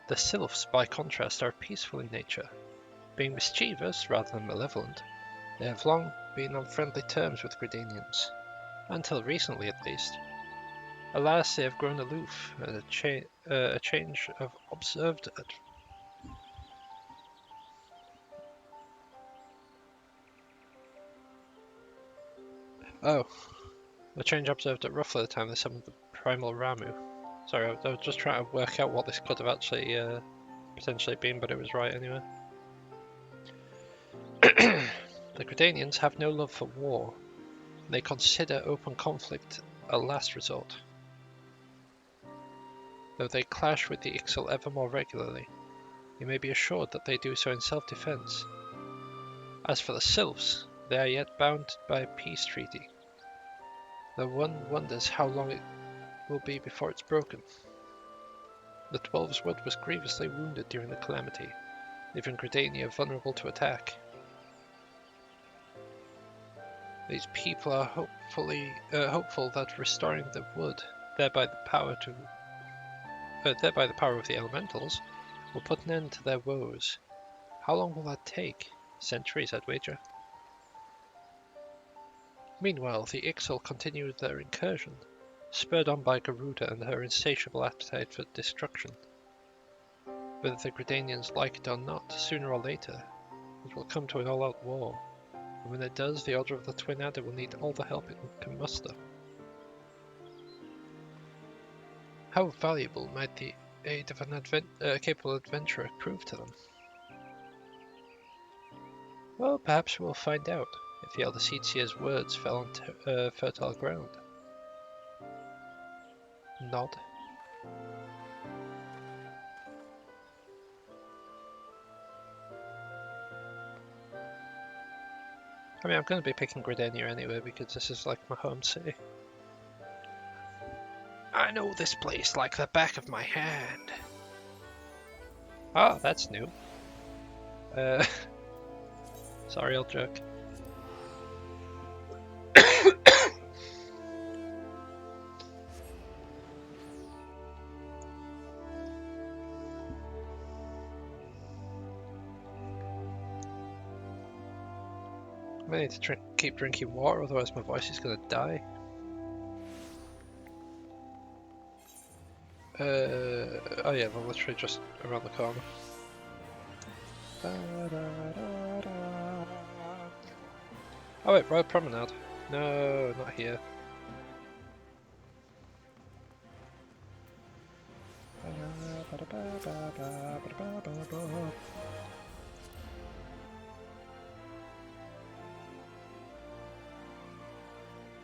The Sylphs, by contrast, are peaceful in nature. Being mischievous rather than malevolent, they have long been on friendly terms with Gridanians, until recently at least. Alas, they have grown aloof, and a change of observed a change observed at roughly the time they summoned the Primal Ramu. Sorry, I was just trying to work out what this could have actually potentially been, but it was right anyway. The Gridanians have no love for war. They consider open conflict a last resort. Though they clash with the Ixal ever more regularly, you may be assured that they do so in self-defense. As for the Sylphs, they are yet bound by a peace treaty, though one wonders how long it will be before it's broken. The Twelveswood was grievously wounded during the calamity, leaving Gridania vulnerable to attack. These people are hopeful that restoring the wood, thereby the power of the elementals, will put an end to their woes. How long will that take? Centuries, I'd wager. Meanwhile, the Ixal continue their incursion, spurred on by Garuda and her insatiable appetite for destruction. Whether the Gridanians like it or not, sooner or later, It will come to an all-out war. And when it does, the Order of the Twin Adder will need all the help it can muster. How valuable might the aid of an capable adventurer prove to them? Well, perhaps we'll find out, if the Elder Seedseer's words fell on fertile ground. Nod. I mean, I'm going to be picking Gridania anyway, because this is like my home city. I know this place like the back of my hand. Oh, that's new. Sorry, old joke. I need to keep drinking water, otherwise my voice is going to die. Oh yeah, we're literally just around the corner. Oh wait, Royal Promenade. No, not here.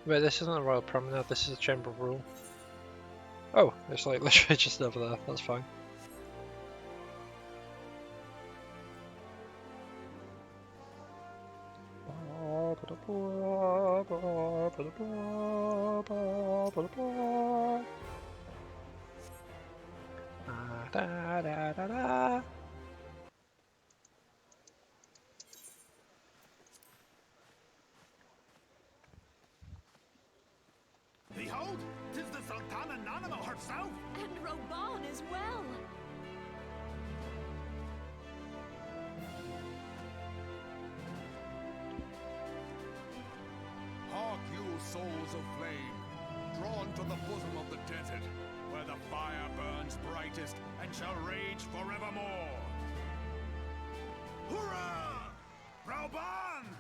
Wait, this isn't a Royal Promenade, this is a Chamber of Rule. Oh, it's like literally just over there, that's fine. Behold, 'tis the Sultana Nanamo herself! And Roban as well! Hark you, souls of flame, drawn to the bosom of the desert, where the fire burns brightest and shall rage forevermore. Hurrah! Rauban!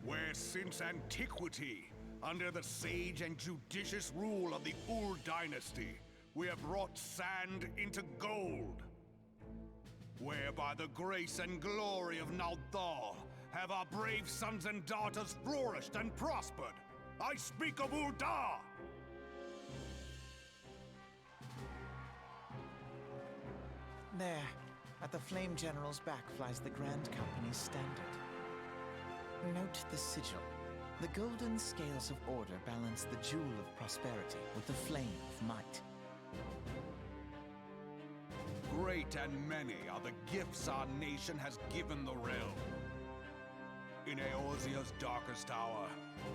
Where since antiquity, under the sage and judicious rule of the Ur dynasty, we have wrought sand into gold. Where by the grace and glory of Naldal have our brave sons and daughters flourished and prospered. I speak of Ul'dah! There, at the Flame General's back flies the Grand Company's standard. Note the sigil. The golden scales of order balance the jewel of prosperity with the flame of might. Great and many are the gifts our nation has given the realm. In Eorzea's darkest hour,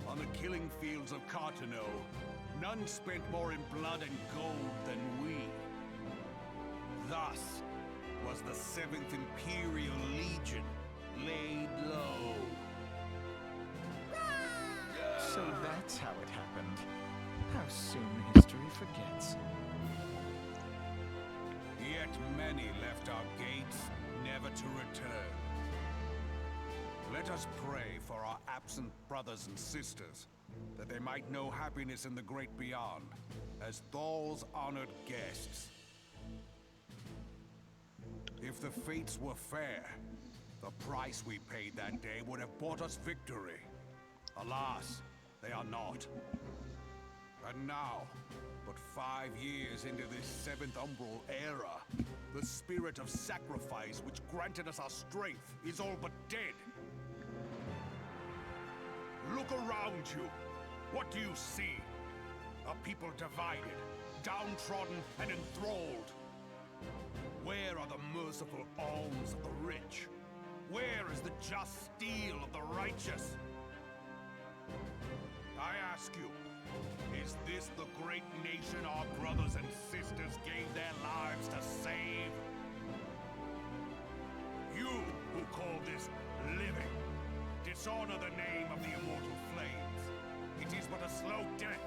on the killing fields of Cartano, none spent more in blood and gold than we. Thus was the 7th Imperial Legion laid low. So that's how it happened. How soon history forgets. Yet many left our gates, never to return. Let us pray for our absent brothers and sisters, that they might know happiness in the great beyond, as Thal's honored guests. If the fates were fair, the price we paid that day would have bought us victory. Alas, they are not. And now, but 5 years into this 7th Umbral era, the spirit of sacrifice which granted us our strength is all but dead. Look around you. What do you see? A people divided, downtrodden, and enthralled. Where are the merciful alms of the rich? Where is the just steel of the righteous? I ask you, is this the great nation our brothers and sisters gave their lives to save? You who call this living, dishonor the name of the immortal flames. It is but a slow death.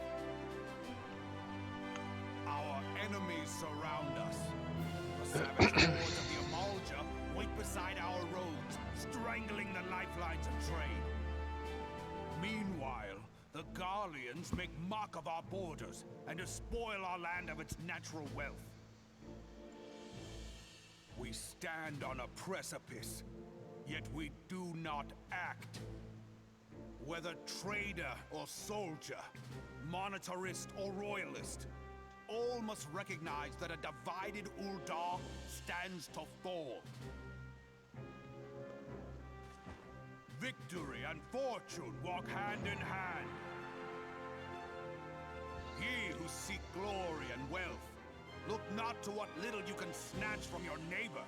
Our enemies surround us. The savage hordes of the Amalja wait beside our roads, striking strangling the lifelines of trade. Meanwhile, the Garleans make mock of our borders and despoil our land of its natural wealth. We stand on a precipice, yet we do not act. Whether trader or soldier, monetarist or royalist, all must recognize that a divided Uldar stands to fall. Victory and fortune walk hand in hand. Ye who seek glory and wealth, look not to what little you can snatch from your neighbor,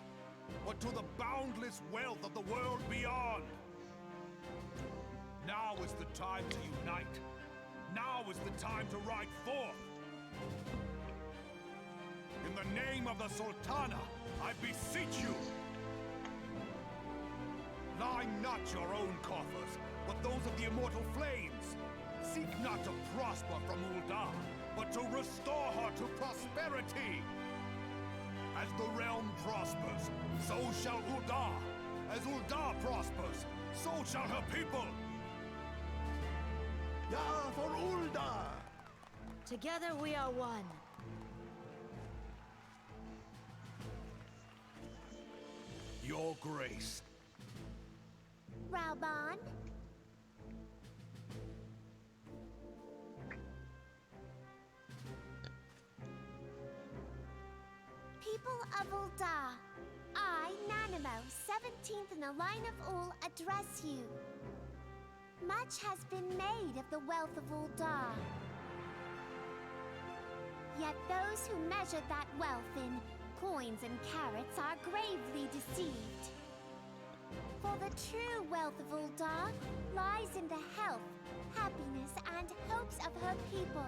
but to the boundless wealth of the world beyond. Now is the time to unite. Now is the time to ride forth. In the name of the Sultana, I beseech you. Line not your own coffers, but those of the immortal flames. Seek not to prosper from Uldar, but to restore her to prosperity. As the realm prospers, so shall Uldar. As Uldar prospers, so shall her people. Ja, for Uldar! Together we are one. Your grace. Raubon? People of Uldar, I, Nanimo, 17th in the line of Ul, address you. Much has been made of the wealth of Uldar. Yet those who measure that wealth in coins and carats are gravely deceived. For the true wealth of Uldar lies in the health, happiness, and hopes of her people.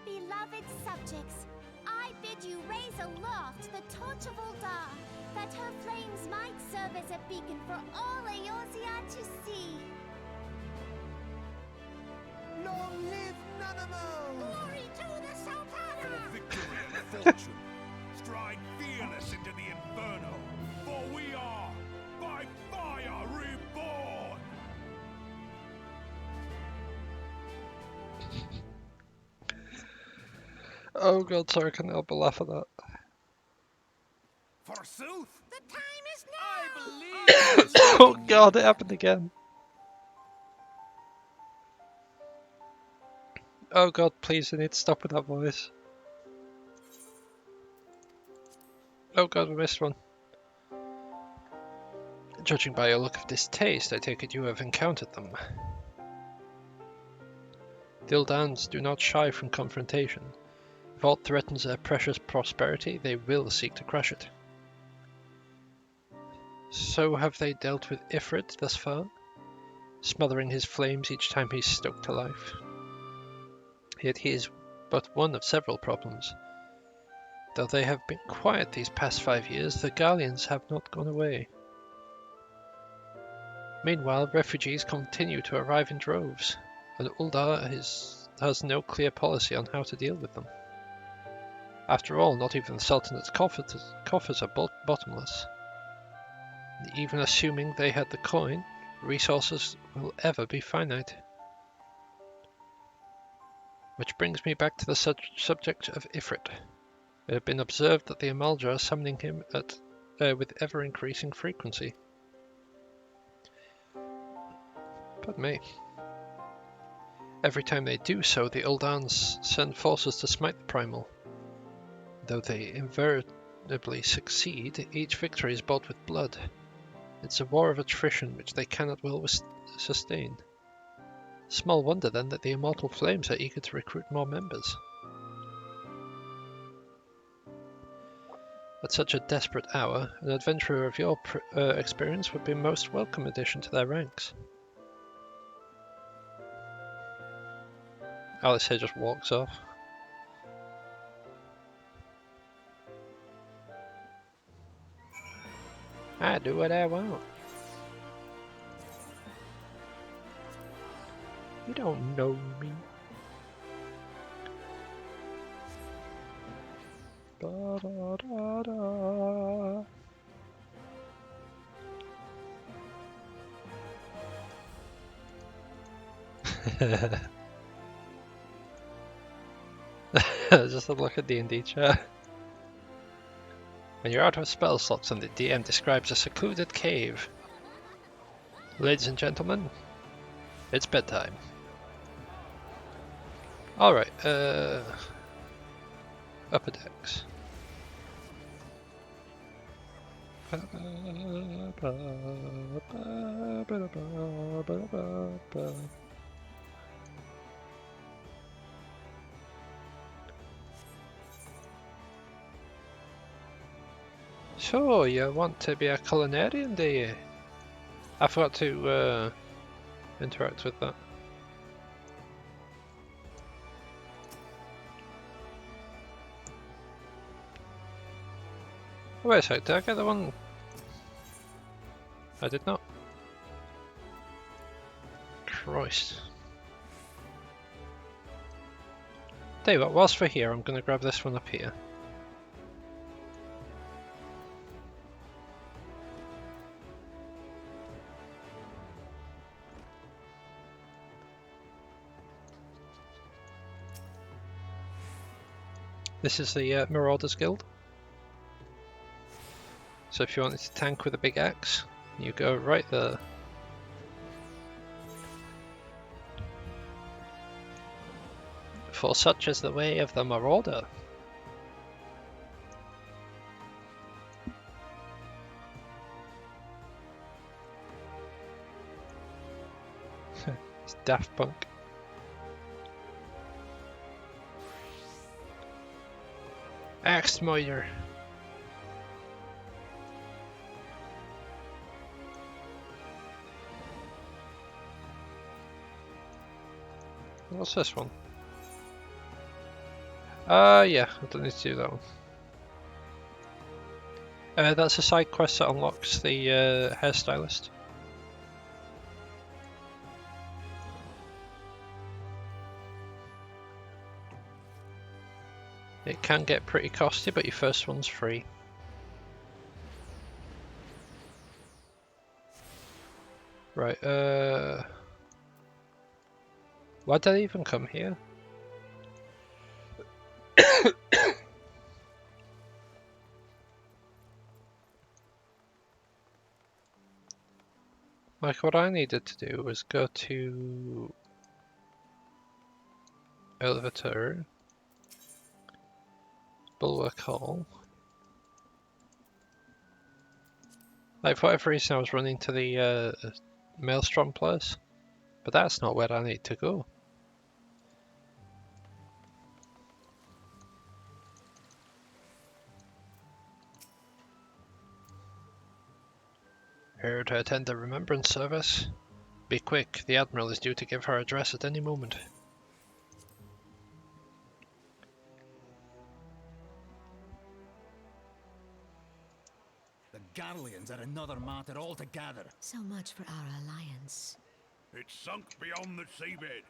Beloved subjects, I bid you raise aloft the torch of Uldar, that her flames might serve as a beacon for all Eorzea to see. Long live Nanamo! Glory to the Sultana! For victory and fortune, stride fearless into the inferno, for we are, by fire, reborn! Oh god, sorry, I can't help but laugh at that. Forsooth! The time is now! Oh god, it happened again. Oh god, please, I need to stop with that voice. Oh god, we missed one. Judging by your look of distaste, I take it you have encountered them. The Uldans do not shy from confrontation. If aught threatens their precious prosperity, they will seek to crush it. So have they dealt with Ifrit thus far, smothering his flames each time he's stoked to life. Yet he is but one of several problems. Though they have been quiet these past 5 years, the Garleans have not gone away. Meanwhile, refugees continue to arrive in droves, and Uldar has no clear policy on how to deal with them. After all, not even the Sultanate's coffers are bottomless. Even assuming they had the coin, resources will ever be finite. Which brings me back to the subject of Ifrit. It had been observed that the Amalja are summoning him with ever-increasing frequency. Pardon me. Every time they do so, the Uldans send forces to smite the Primal. Though they invariably succeed, each victory is bought with blood. It's a war of attrition which they cannot well sustain. Small wonder then that the Immortal Flames are eager to recruit more members. At such a desperate hour, an adventurer of your experience would be a most welcome addition to their ranks. Alice here just walks off. I do what I want. You don't know me. Da, da, da, da. Just a look at D&D chat. When you're out of spell slots and the DM describes a secluded cave. Ladies and gentlemen, it's bedtime. Alright, upper decks. So, you want to be a culinarian, do you? I forgot to interact with that. Oh, wait a sec, did I get the one? I did not. Christ. Tell you what, whilst we're here, I'm going to grab this one up here. This is the Marauders Guild. So if you wanted to tank with a big axe, you go right there. For such is the way of the Marauder. It's Daft Punk. Axe Moiter. What's this one? Yeah, I don't need to do that one. That's a side quest that unlocks the hairstylist. It can get pretty costly, but your first one's free. Right, why did I even come here? Like, what I needed to do was go to Elevator, Bulwark Hall. Like, for whatever reason I was running to the Maelstrom place, but that's not where I need to go. Here to attend the remembrance service. Be quick, the Admiral is due to give her address at any moment. The Garleans are another matter altogether. So much for our alliance. It's sunk beyond the seabed.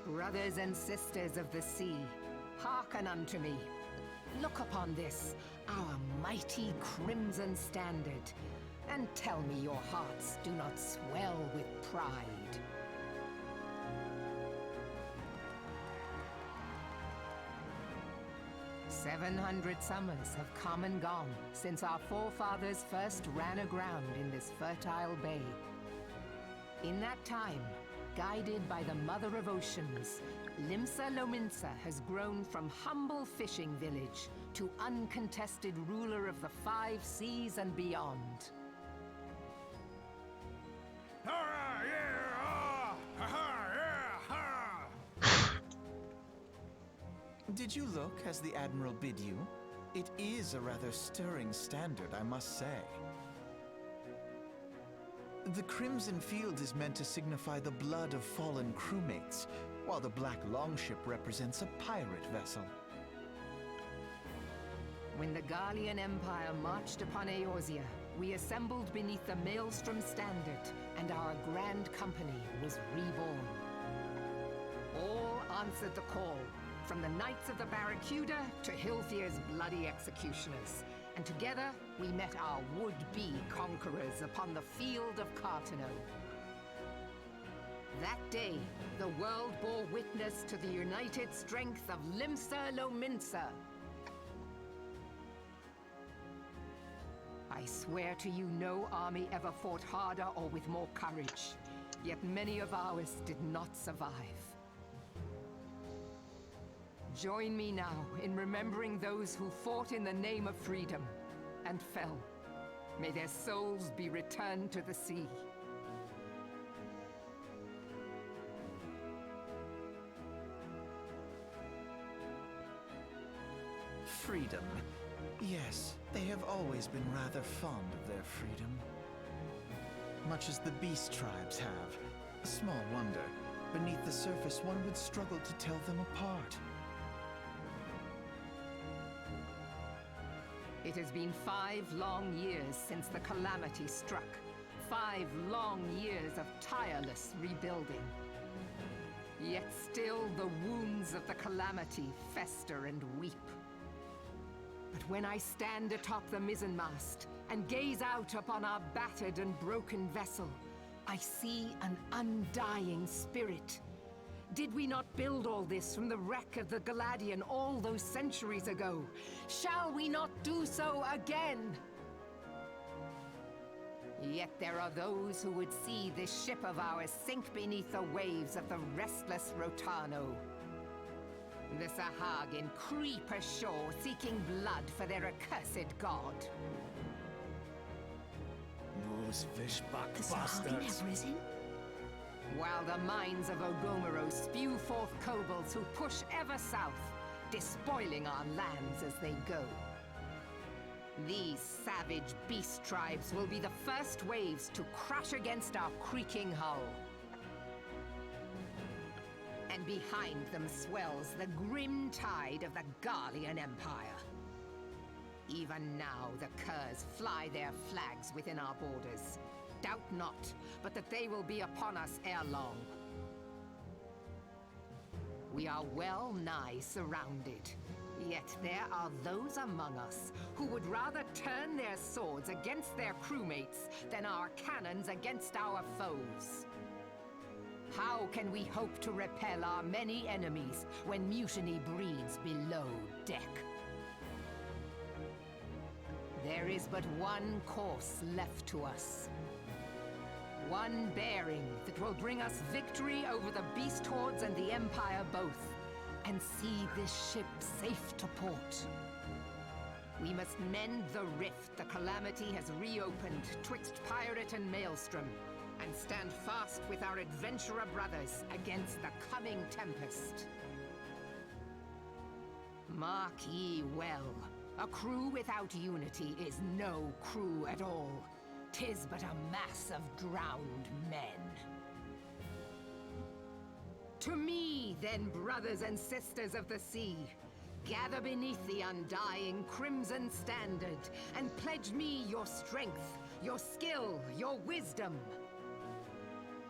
Brothers and sisters of the sea, hearken unto me. Look upon this, our mighty crimson standard, and tell me your hearts do not swell with pride. "700 summers have come and gone since our forefathers first ran aground in this fertile bay. In that time, guided by the Mother of Oceans, Limsa Lominsa has grown from humble fishing village to uncontested ruler of the 5 seas and beyond. Did you look as the Admiral bid you? It is a rather stirring standard, I must say. The Crimson Field is meant to signify the blood of fallen crewmates, while the Black Longship represents a pirate vessel. When the Garlean Empire marched upon Eorzea, we assembled beneath the Maelstrom standard, and our grand company was reborn. All answered the call, from the Knights of the Barracuda to Hilfir's bloody executioners, and together we met our would-be conquerors upon the field of Cartano. That day, the world bore witness to the united strength of Limsa Lominsa. I swear to you, no army ever fought harder or with more courage, yet many of ours did not survive. Join me now in remembering those who fought in the name of freedom and fell. May their souls be returned to the sea. Freedom. Yes, they have always been rather fond of their freedom. Much as the beast tribes have. Small wonder. Beneath the surface, one would struggle to tell them apart. It has been 5 long years since the calamity struck. 5 long years of tireless rebuilding. Yet still the wounds of the calamity fester and weep. But when I stand atop the mizzenmast and gaze out upon our battered and broken vessel, I see an undying spirit. Did we not build all this from the wreck of the Galadian all those centuries ago? Shall we not do so again? Yet there are those who would see this ship of ours sink beneath the waves of the restless Rotano. The Sahagin creep ashore seeking blood for their accursed god. Those fishbuck The Sahagin have risen? While the mines of Ogomoro spew forth kobolds who push ever south, despoiling our lands as they go. These savage beast tribes will be the first waves to crash against our creaking hull. And behind them swells the grim tide of the Garlean Empire. Even now the Curs fly their flags within our borders. Doubt not, but that they will be upon us ere long. We are well nigh surrounded. Yet there are those among us who would rather turn their swords against their crewmates than our cannons against our foes. How can we hope to repel our many enemies when mutiny breeds below deck? There is but one course left to us. One bearing that will bring us victory over the beast hordes and the Empire both, and see this ship safe to port. We must mend the rift the Calamity has reopened twixt Pirate and Maelstrom, and stand fast with our adventurer brothers against the coming tempest. Mark ye well, a crew without unity is no crew at all. 'Tis but a mass of drowned men. To me, then, brothers and sisters of the sea, gather beneath the undying crimson standard, and pledge me your strength, your skill, your wisdom.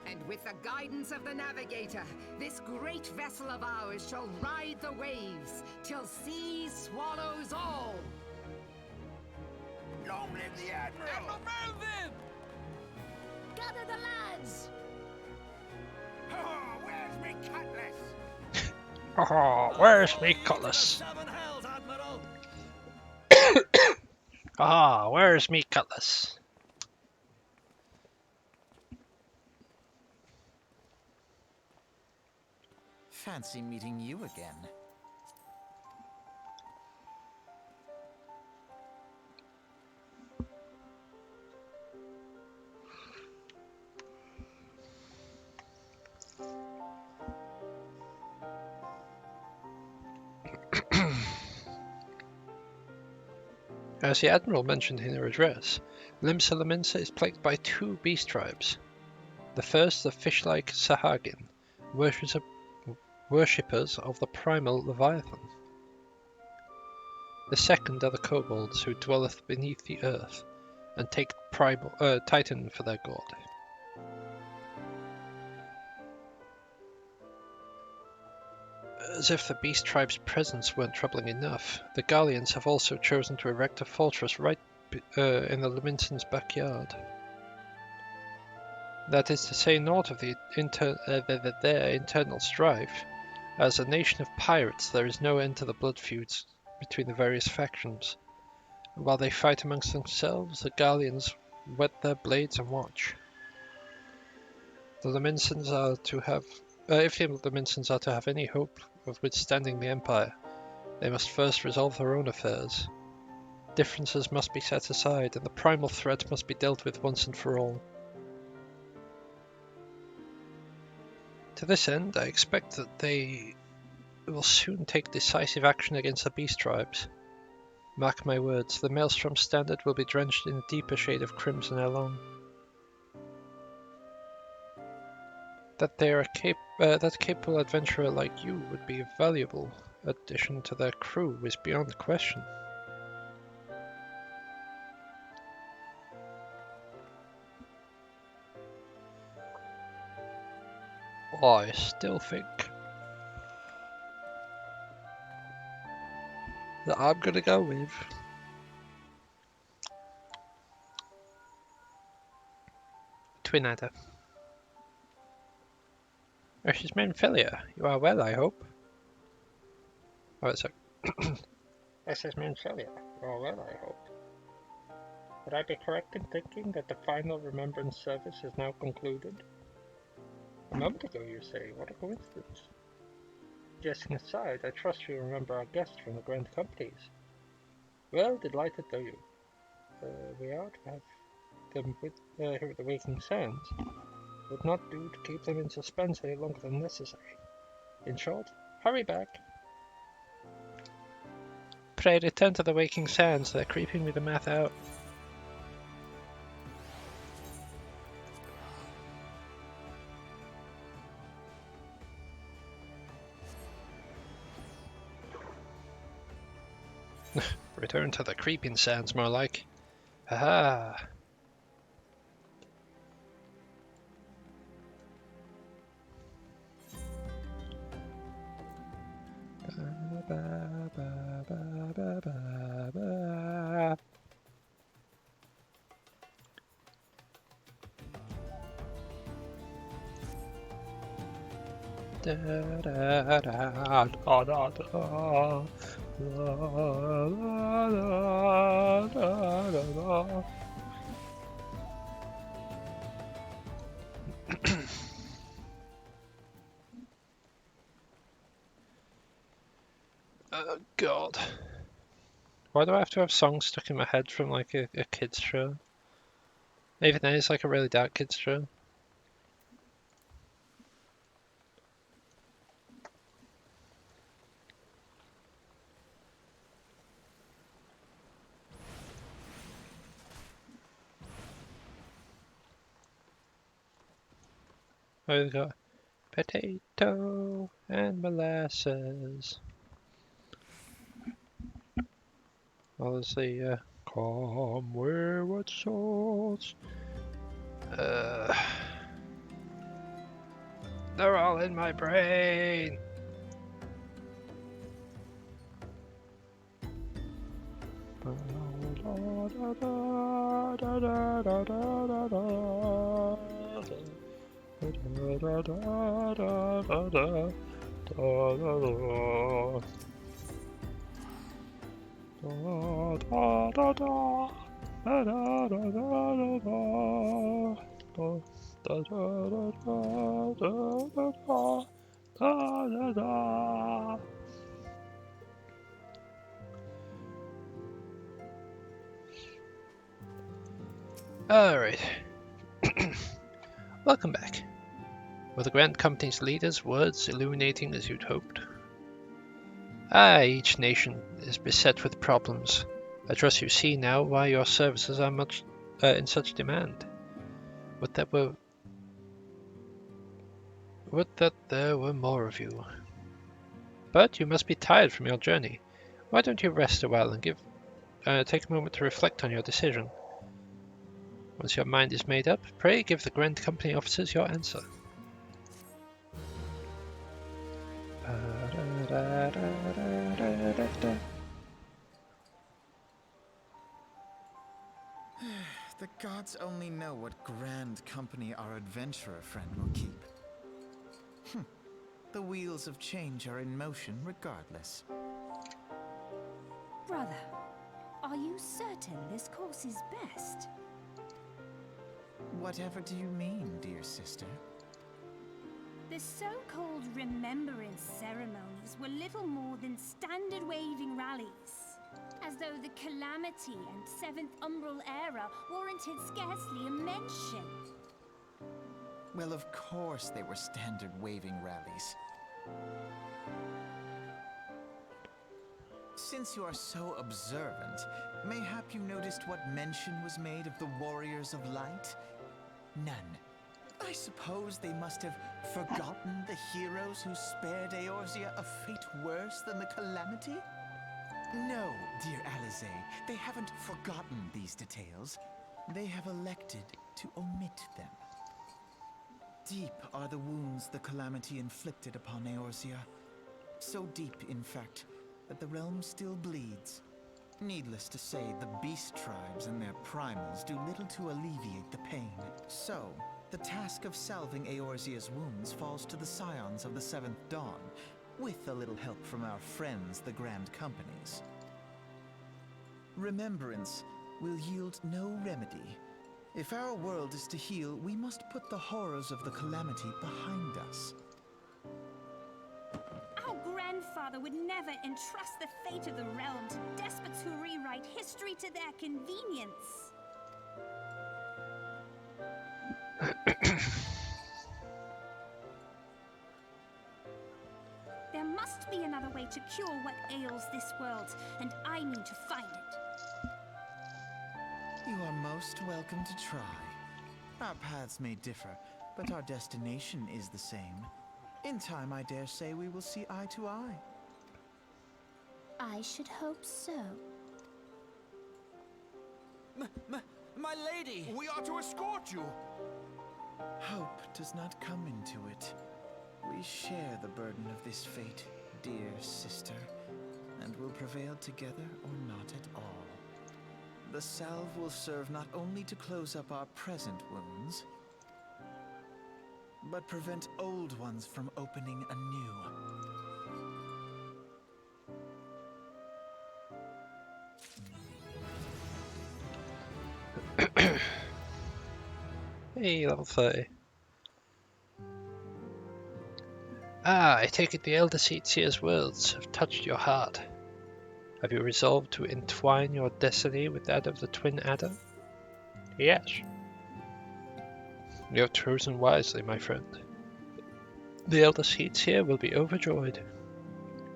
And with the guidance of the navigator, this great vessel of ours shall ride the waves, till sea swallows all. Long live the Admiral! Admiral Melvin! Gather the lads! Oh, where's me cutlass? Oh, where's me cutlass? Seven hells, Admiral! Ah, where's me cutlass? Fancy meeting you again. As the Admiral mentioned in her address, Limsa Lominsa is plagued by 2 beast tribes. The first, the fish-like Sahagin, worshippers of the Primal Leviathan. The second are the kobolds who dwelleth beneath the earth, and take Primal, Titan for their god. As if the beast tribe's presence weren't troubling enough, the Garleans have also chosen to erect a fortress right in the Laminson's backyard. That is to say naught of their internal strife. As a nation of pirates, there is no end to the blood feuds between the various factions. And while they fight amongst themselves, the Garleans whet their blades and watch. The Laminsons are to have, if the Laminsons are to have any hope of withstanding the Empire, they must first resolve their own affairs. Differences must be set aside, and the primal threat must be dealt with once and for all. To this end, I expect that they will soon take decisive action against the beast tribes. Mark my words, the Maelstrom Standard will be drenched in a deeper shade of crimson ere long. That they are that a capable adventurer like you would be a valuable addition to their crew is beyond question. I still think that I'm gonna go with Twin Adder. Mrs. Menfilia, you are well, I hope. Oh, it's a Mrs. Menfilia, you are well, I hope. Would I be correct in thinking that the final remembrance service is now concluded? A moment ago, you say. What a coincidence. Jesting aside, I trust you remember our guests from the Grand Companies. Well, delighted though you. We are to have them with here at the Waking Sands. It would not do to keep them in suspense any longer than necessary. In short, hurry back. Pray return to the Waking Sands. They're creeping me the math out. Return to the creeping sands, more like. Haha. Da da da da da da da. La, la, la, da, da, da. Oh god. Why do I have to have songs stuck in my head from like a kid's show? Even then it's like a really dark kid's show. We've got potato and molasses. Well, there's the come wayward souls. They're all in my brain. Alright. Welcome back. Were the Grand Company's leaders' words illuminating as you'd hoped? Each nation is beset with problems. I trust you see now why your services are much in such demand. Would that there were more of you. But you must be tired from your journey. Why don't you rest a while and take a moment to reflect on your decision? Once your mind is made up, pray give the Grand Company officers your answer. The gods only know what grand company our adventurer friend will keep. The wheels of change are in motion regardless. Brother, are you certain this course is best? Whatever do you mean, dear sister? The so-called remembrance ceremonies were little more than standard waving rallies. As though the Calamity and Seventh Umbral era warranted scarcely a mention. Well, of course they were standard waving rallies. Since you are so observant, mayhap you noticed what mention was made of the Warriors of Light? None. I suppose they must have forgotten the heroes who spared Eorzea a fate worse than the Calamity? No, dear Alize, they haven't forgotten these details. They have elected to omit them. Deep are the wounds the Calamity inflicted upon Eorzea. So deep, in fact, that the realm still bleeds. Needless to say, the beast tribes and their primals do little to alleviate the pain. So, the task of salving Eorzea's wounds falls to the scions of the Seventh Dawn, with a little help from our friends, the Grand Companies. Remembrance will yield no remedy. If our world is to heal, we must put the horrors of the Calamity behind us. Our grandfather would never entrust the fate of the realm to despots who rewrite history to their convenience. There must be another way to cure what ails this world, and I mean to find it. You are most welcome to try. Our paths may differ, but our destination is the same. In time, I dare say we will see eye to eye. I should hope so. My lady! We are to escort you. Hope does not come into it. We share the burden of this fate, dear sister, and will prevail together or not at all. The salve will serve not only to close up our present wounds, but prevent old ones from opening anew. Hey, level 30. Ah, I take it the Elder Seatseer's words have touched your heart. Have you resolved to entwine your destiny with that of the Twin Adder? Yes. You have chosen wisely, my friend. The Elder Seatseer will be overjoyed.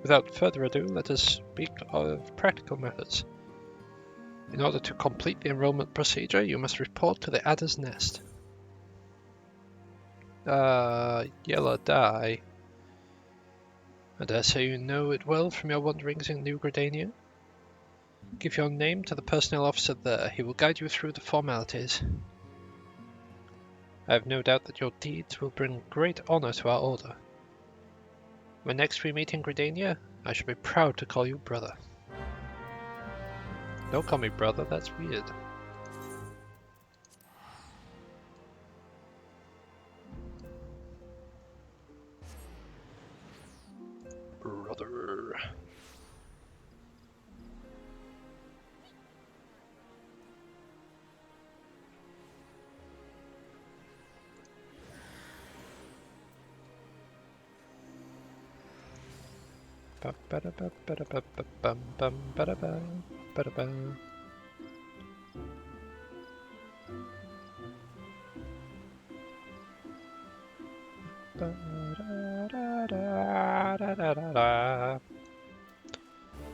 Without further ado, let us speak of practical matters. In order to complete the enrollment procedure, you must report to the Adder's Nest. Yellow dye. I dare say you know it well from your wanderings in New Gridania. Give your name to the personnel officer there. He will guide you through the formalities. I have no doubt that your deeds will bring great honor to our order. When next we meet in Gridania, I shall be proud to call you brother. Don't call me brother, that's weird. Brother.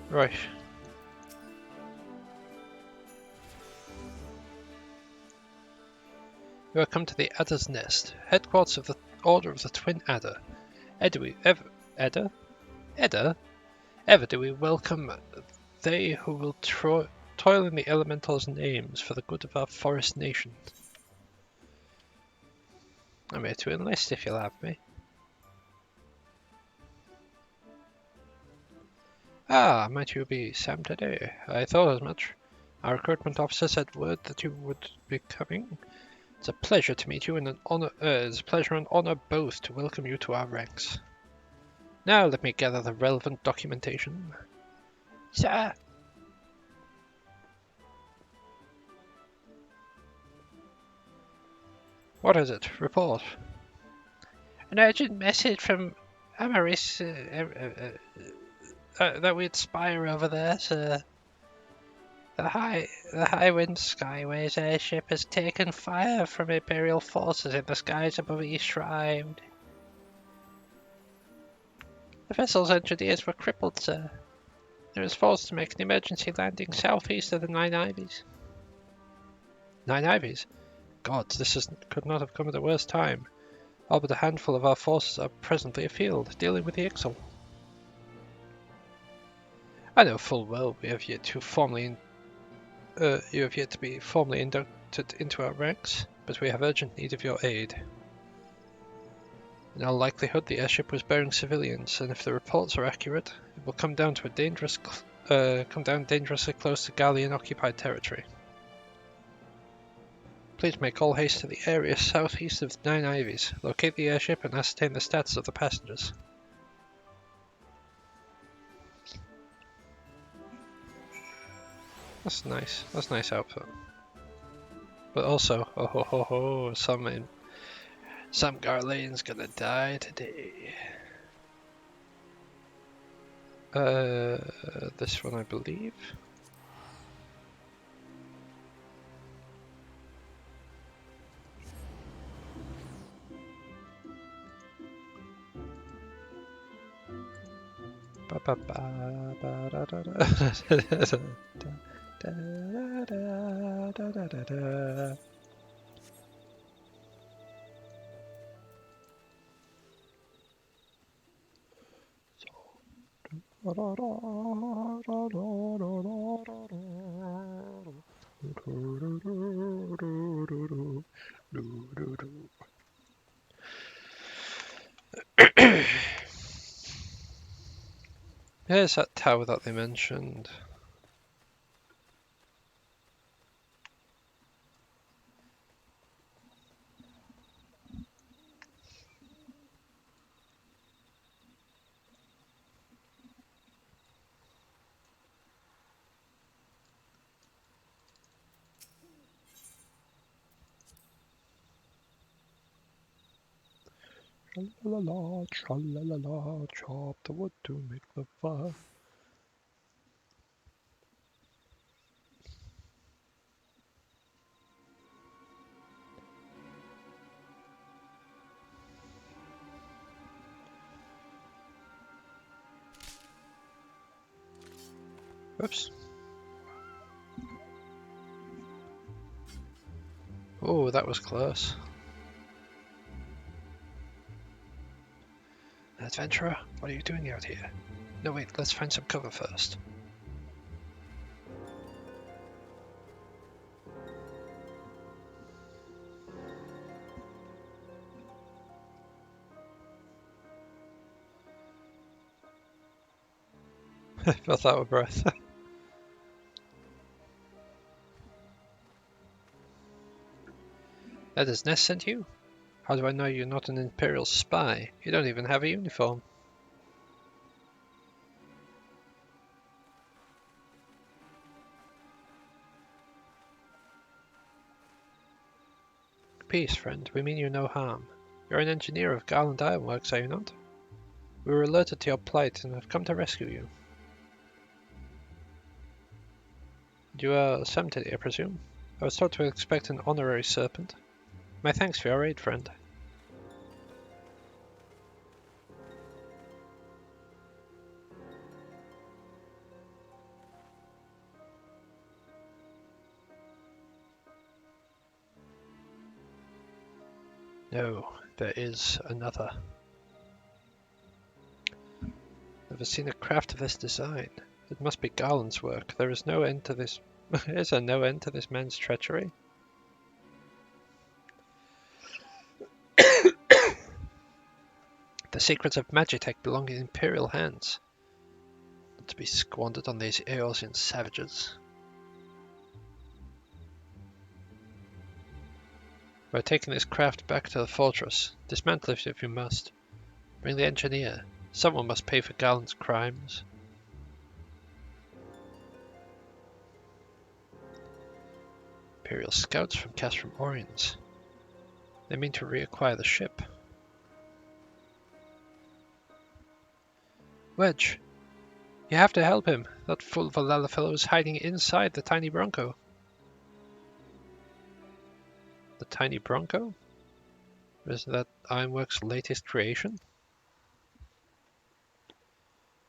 Right. You are come to the Adder's Nest, headquarters of the Order of the Twin Adder. Ever do we welcome they who will toil toil in the elementals' names for the good of our forest nation. I'm here to enlist if you'll have me. Ah, might you be Sam today? I thought as much. Our recruitment officer said word that you would be coming. It's a pleasure to meet you and an honor. It's a pleasure and honor both to welcome you to our ranks. Now let me gather the relevant documentation. Sir! What is it? Report. An urgent message from Amaris that we'd spire over there, sir. The High Wind Skyways airship has taken fire from Imperial forces in the skies above East Rhyme. The vessel's engineers were crippled, sir. They was forced to make an emergency landing southeast of the Nine Ivies. Nine Ivies? God, could not have come at a worse time. All but a handful of our forces are presently afield, dealing with the Ixal. I know full well we have yet to you have yet to be formally inducted into our ranks, but we have urgent need of your aid. In all likelihood, the airship was bearing civilians, and if the reports are accurate, it will come down dangerously close to Galleon-occupied territory. Please make all haste to the area southeast of Nine Ivies. Locate the airship and ascertain the status of the passengers. That's nice. That's a nice outfit. But also, some Garlean's gonna die today. This one I believe. Ba ba ba ba da da da da da da da da. Here's that tower that they mentioned. Tra-la-la-la, tra-la-la-la, chop the wood to make the fire. Whoops. Oh, that was close. Adventurer, what are you doing out here? No, wait, let's find some cover first. I felt out of breath. That is Ness sent you? How do I know you're not an Imperial spy? You don't even have a uniform. Peace, friend. We mean you no harm. You're an engineer of Garland Ironworks, are you not? We were alerted to your plight and have come to rescue you. You are Sam today, I presume? I was told to expect an honorary serpent. My thanks for your aid, friend. No, there is another. Never seen a craft of this design. It must be Garland's work. There is no end to this. Is there no end to this man's treachery? The secrets of Magitech belong in Imperial hands, not to be squandered on these Eorzean savages. We're taking this craft back to the fortress. Dismantle it if you must. Bring the engineer. Someone must pay for Garland's crimes. Imperial scouts from Castrum Oriens. They mean to reacquire the ship. Wedge, you have to help him. That fool Valhalla fellow is hiding inside the tiny Bronco. The tiny Bronco? Isn't that Ironworks' latest creation?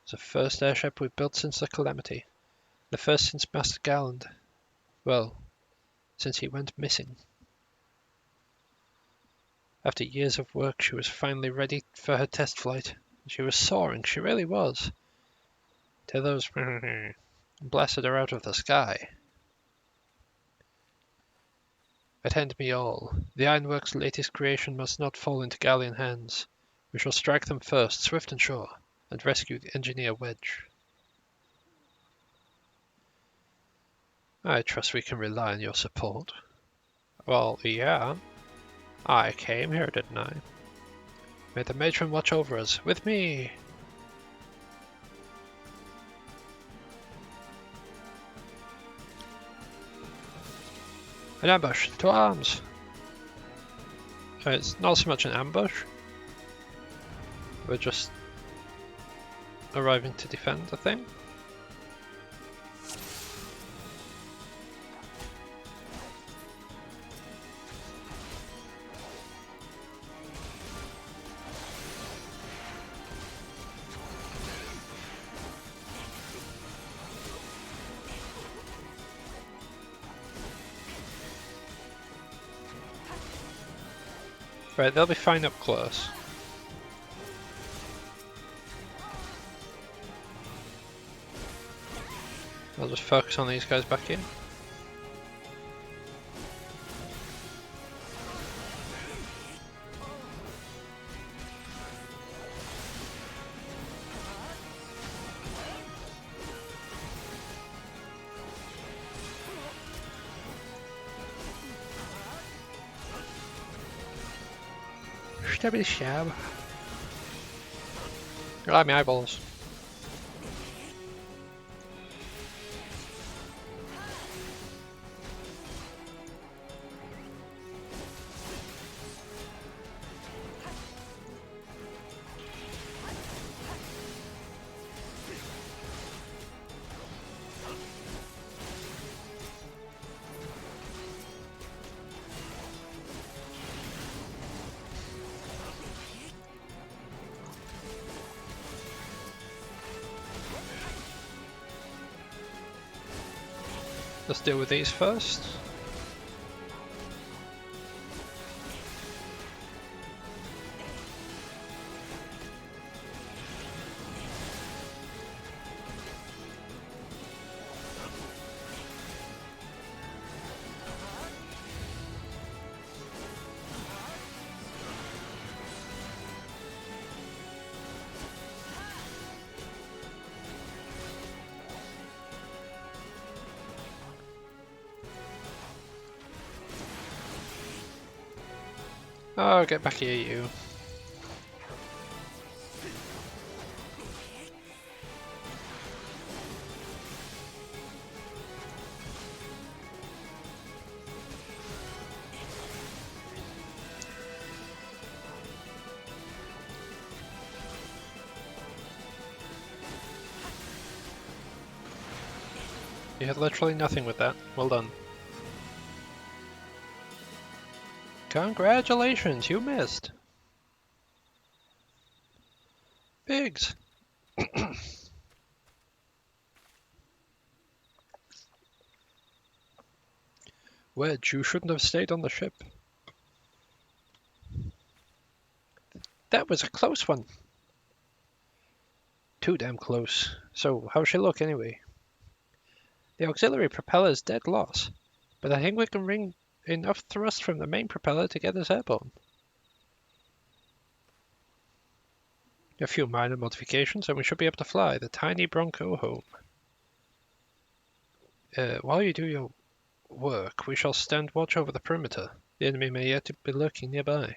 It's the first airship we've built since the Calamity. The first since Master Garland. Well, since he went missing. After years of work, she was finally ready for her test flight. She was soaring, she really was. Till those blasted her out of the sky. Attend me all. The Ironworks' latest creation must not fall into Gallian hands. We shall strike them first, swift and sure, and rescue the engineer Wedge. I trust we can rely on your support. Well, yeah. I came here, didn't I? May the matron watch over us. With me! An ambush! To arms! It's not so much an ambush. We're just arriving to defend the thing. Right, they'll be fine up close. I'll just focus on these guys back here. Stabby shab. Ah, my eyeballs. Let's deal with these first. Oh, get back here, you. You had literally nothing with that. Well done. Congratulations, you missed. Pigs. Wedge, you shouldn't have stayed on the ship. That was a close one. Too damn close. So, how's she look anyway? The auxiliary propeller is dead loss, but I think we can wring enough thrust from the main propeller to get us airborne. A few minor modifications and we should be able to fly the tiny Bronco home. While you do your work, we shall stand watch over the perimeter. The enemy may yet be lurking nearby.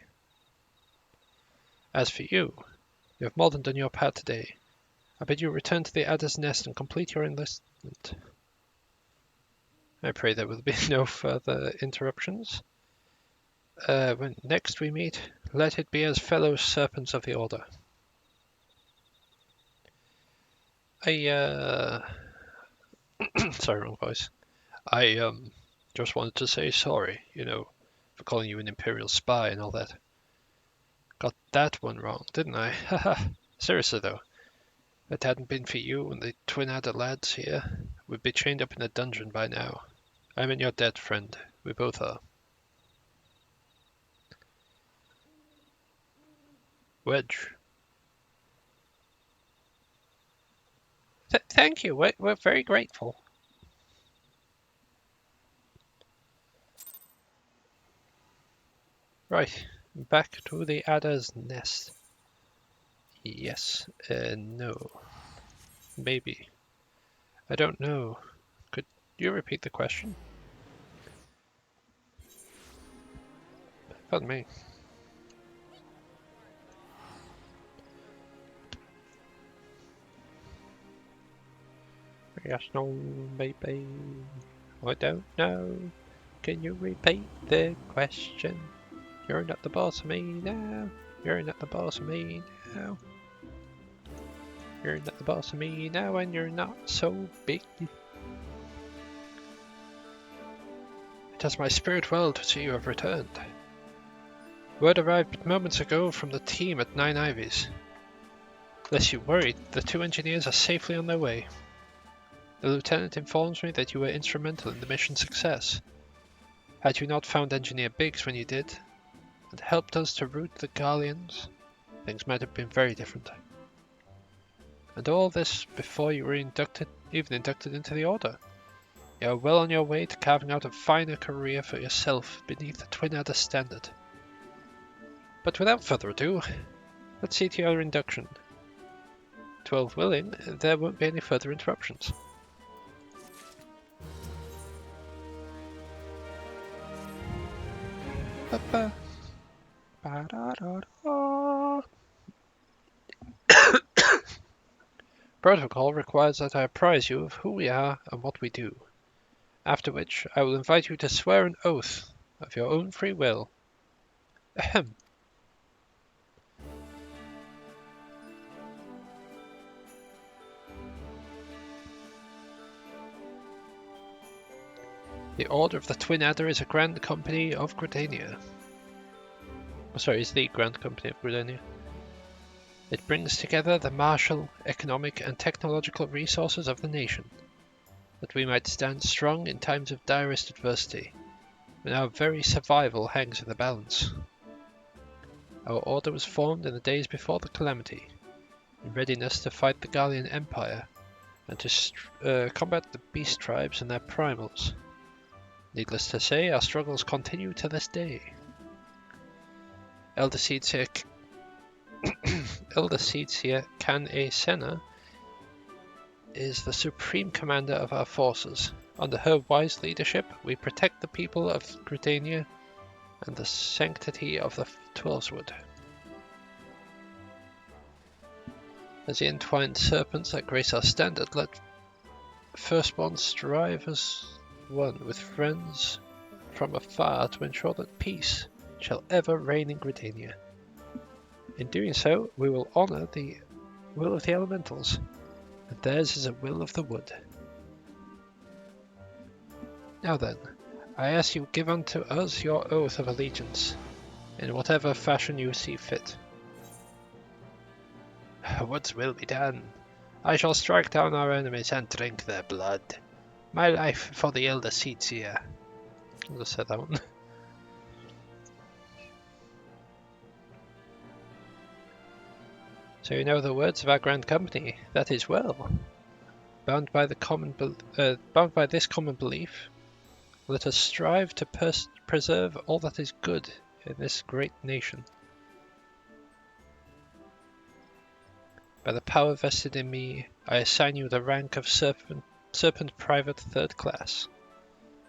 As for you, you have more than done your part today. I bid you return to the Adder's Nest and complete your enlistment. I pray there will be no further interruptions. When next we meet, let it be as fellow serpents of the Order. Sorry, wrong voice. I just wanted to say sorry, for calling you an Imperial spy and all that. Got that one wrong, didn't I? Haha. Seriously though, if it hadn't been for you and the Twin Adder lads here, we'd be chained up in a dungeon by now. I'm in your debt, friend. We both are. Wedge. Thank you. We're very grateful. Right, back to the Adder's Nest. Yes, no. Maybe. I don't know. Could you repeat the question? Pardon me. Yes, no, maybe. I don't know. Can you repeat the question? You're not the boss of me now. You're not the boss of me now. You're not the boss of me now, and you're not so big. It does my spirit well to see you have returned. Word arrived moments ago from the team at Nine Ivies. Lest you worried, the 2 engineers are safely on their way. The lieutenant informs me that you were instrumental in the mission's success. Had you not found Engineer Biggs when you did, and helped us to rout the Garleans, things might have been very different. And all this before you were even inducted into the Order. You are well on your way to carving out a finer career for yourself beneath the Twin Adder standard. But without further ado, let's see to your induction. 12 willing, there won't be any further interruptions. Ba-ba. Ba-da-da-da. Protocol requires that I apprise you of who we are and what we do, after which I will invite you to swear an oath of your own free will. Ahem. The Order of the Twin Adder is a Grand Company of Gridania. Sorry, is the Grand Company of Gridania. It brings together the martial, economic, and technological resources of the nation, that we might stand strong in times of direst adversity, when our very survival hangs in the balance. Our order was formed in the days before the Calamity, in readiness to fight the Garlean Empire, and to combat the beast tribes and their primals. Needless to say, our struggles continue to this day. Elder Seedseer Kan A. Senna is the supreme commander of our forces. Under her wise leadership, we protect the people of Gridania and the sanctity of the Twelveswood. As the entwined serpents that grace our standard, let firstborn strive as one with friends from afar to ensure that peace shall ever reign in Gridania. In doing so, we will honour the will of the elementals, and theirs is a will of the wood. Now then, I ask you give unto us your oath of allegiance, in whatever fashion you see fit. What's will be done? I shall strike down our enemies and drink their blood. My life for the Elder Seedseer. I'll just say that one. So you know the words of our grand company. That is well. Bound by this common belief, let us strive to preserve all that is good in this great nation. By the power vested in me, I assign you the rank of Serpent Private 3rd Class.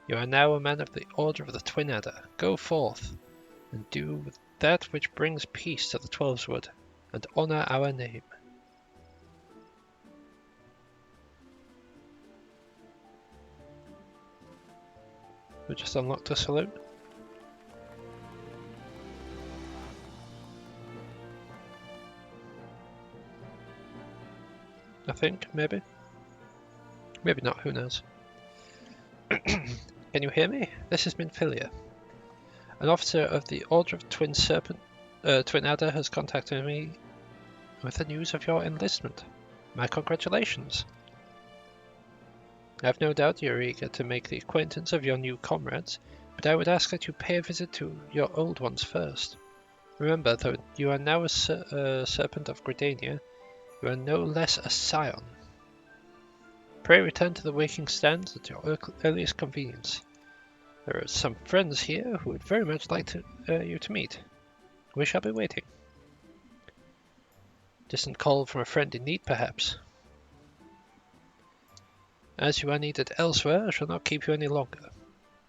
You are now a man of the Order of the Twin Adder. Go forth and do that which brings peace to the Twelveswood and honor our name. We just unlocked a salute. I think, maybe. Maybe not, who knows. Can you hear me? This is Minfilia. An officer of the Order of Twin Adder has contacted me with the news of your enlistment. My congratulations. I have no doubt you are eager to make the acquaintance of your new comrades, but I would ask that you pay a visit to your old ones first. Remember, though you are now a Serpent of Gridania, you are no less a Scion. Pray return to the waking stands at your earliest convenience. There are some friends here who would very much like you to meet. We shall be waiting. Distant call from a friend in need, perhaps. As you are needed elsewhere, I shall not keep you any longer.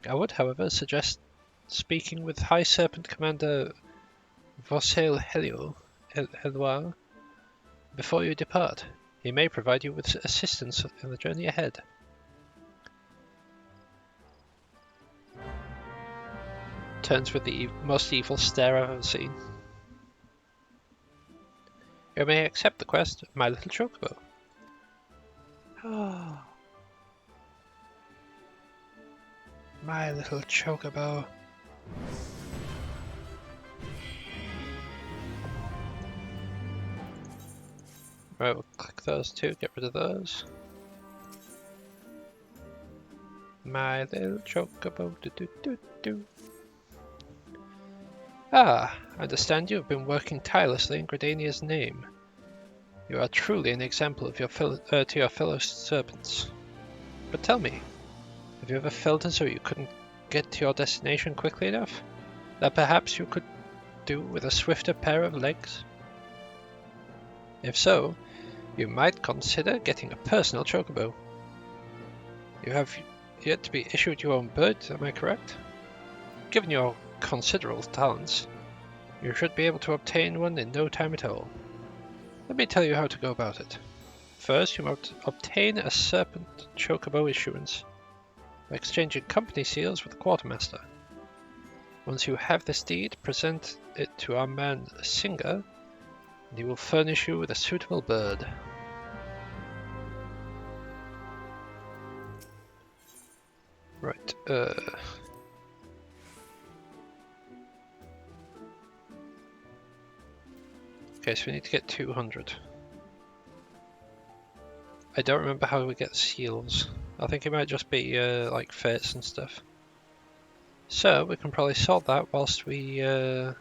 I would, however, suggest speaking with High Serpent Commander Vossail Heloir before you depart. He may provide you with assistance in the journey ahead. Turns with the most evil stare I've ever seen. You may accept the quest, my little chocobo. Oh. My little chocobo. Right, we'll click those two, get rid of those. My little chocobo. Ah, I understand you have been working tirelessly in Gridania's name. You are truly an example of to your fellow serpents. But tell me, have you ever felt as though you couldn't get to your destination quickly enough? That perhaps you could do with a swifter pair of legs? If so, you might consider getting a personal chocobo. You have yet to be issued your own bird, am I correct? Given your considerable talents, you should be able to obtain one in no time at all. Let me tell you how to go about it. First, you must obtain a Serpent Chocobo issuance by exchanging company seals with the Quartermaster. Once you have this deed, present it to our man Singer, and he will furnish you with a suitable bird. Right, okay, so we need to get 200. I don't remember how we get seals. I think it might just be like fates and stuff. So we can probably sort that whilst we... Oh,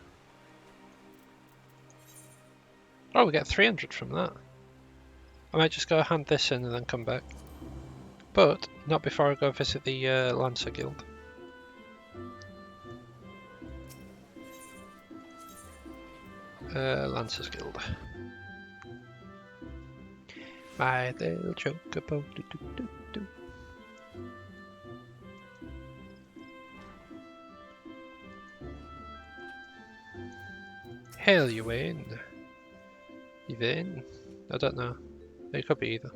we get 300 from that. I might just go hand this in and then come back. But not before I go visit the Lancer Guild. Lancers Guild. My little chocobo. Hail you in. Even? I don't know. It could be either.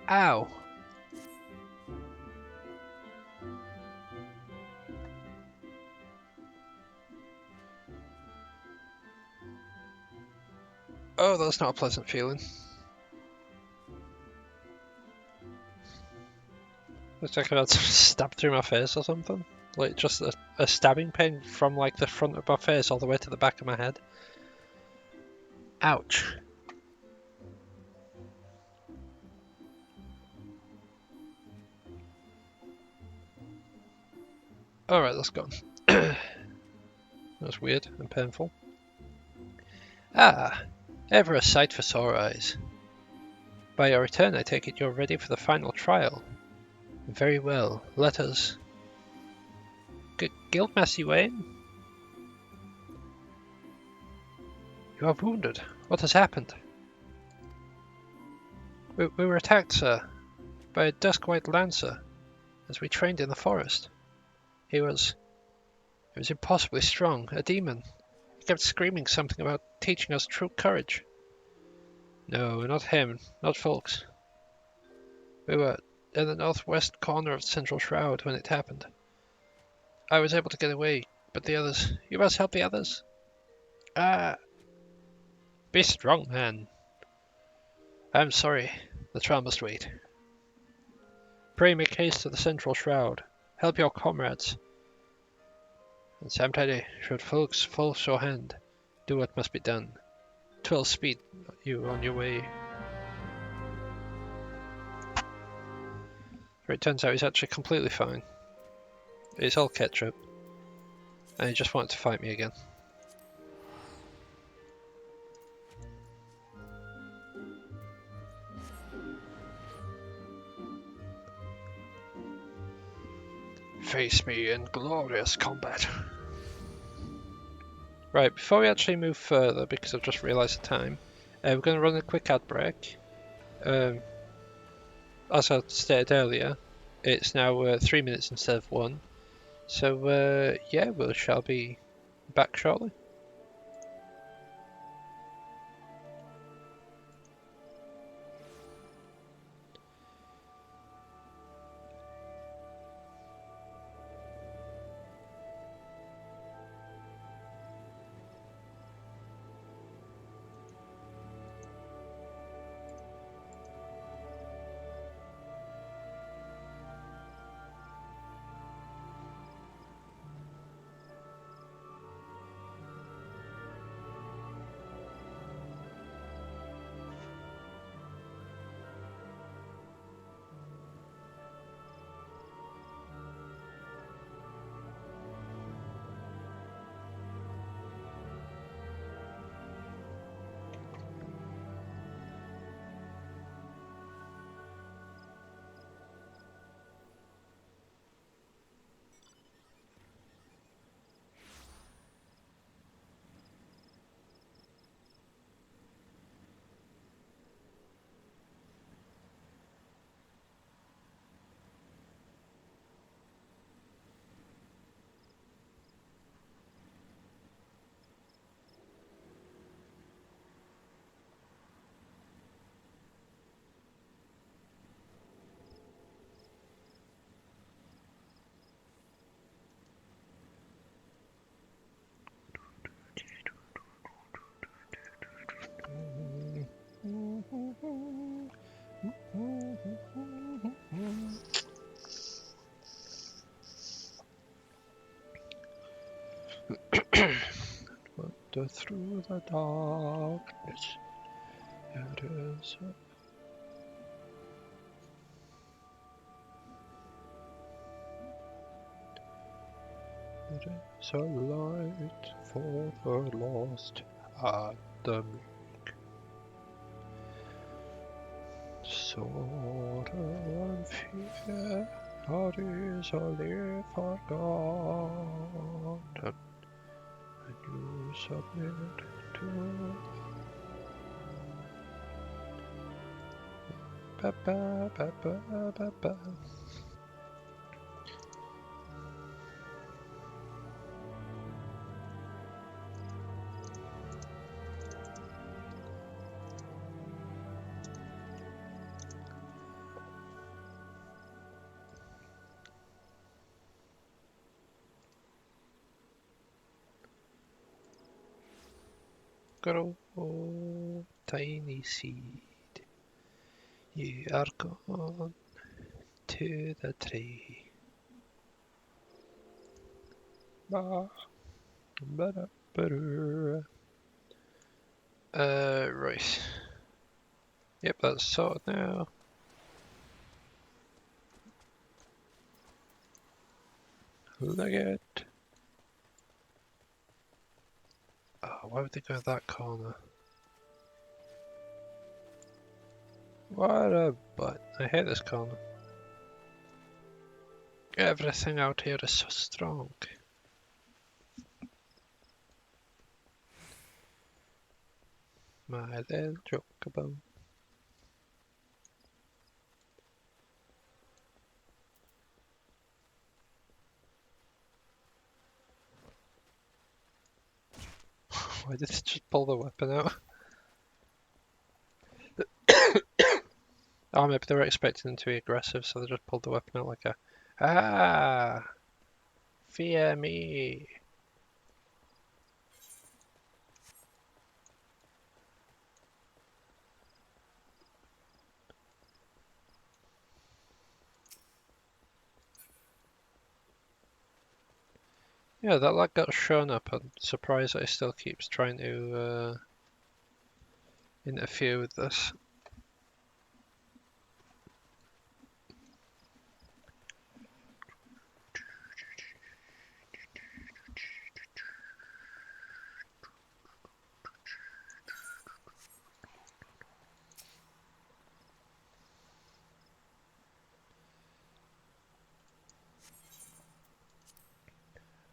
Ow! Oh, that's not a pleasant feeling. Looks like I had some stabbed through my face or something. Like just a stabbing pain from like the front of my face all the way to the back of my head. Ouch. Alright, let's go. That's weird and painful. Ah, ever a sight for sore eyes. By your return, I take it you're ready for the final trial. Very well, let us... Guildmaster Wayne? You are wounded. What has happened? We were attacked, sir, by a dusk-white lancer as we trained in the forest. He was impossibly strong, a demon. He kept screaming something about teaching us true courage. No, not him, not Folks. We were in the northwest corner of Central Shroud when it happened. I was able to get away, but the others... You must help the others. Be strong, man. I'm sorry. The trial must wait. Pray make haste to the Central Shroud. Help your comrades. And Sam Teddy, should folks force your hand, do what must be done. 'Twill speed you on your way. For it turns out he's actually completely fine. It's all ketchup. And he just wanted to fight me again. Face me in glorious combat. Right, before we actually move further, because I've just realised the time, we're going to run a quick ad break. As I stated earlier, it's now 3 minutes instead of 1. So, yeah, we shall be back shortly. Wander through the darkness. It is a light for the lost and the meek. Sorrow and fear are easily forgotten when you submit to ba ba ba ba ba ba. Grow, tiny seed, you are gone to the tree. Ba, ba, da, ba, da. Right. Yep, that's sorted now. Look at. Why would they go that corner? What a butt. I hate this corner. Everything out here is so strong. My little chocobo. Why did it just pull the weapon out? Oh, maybe they were expecting them to be aggressive, so they just pulled the weapon out like a... Ah! Fear me! Yeah, that lad got shown up. I'm surprised that he still keeps trying to interfere with this.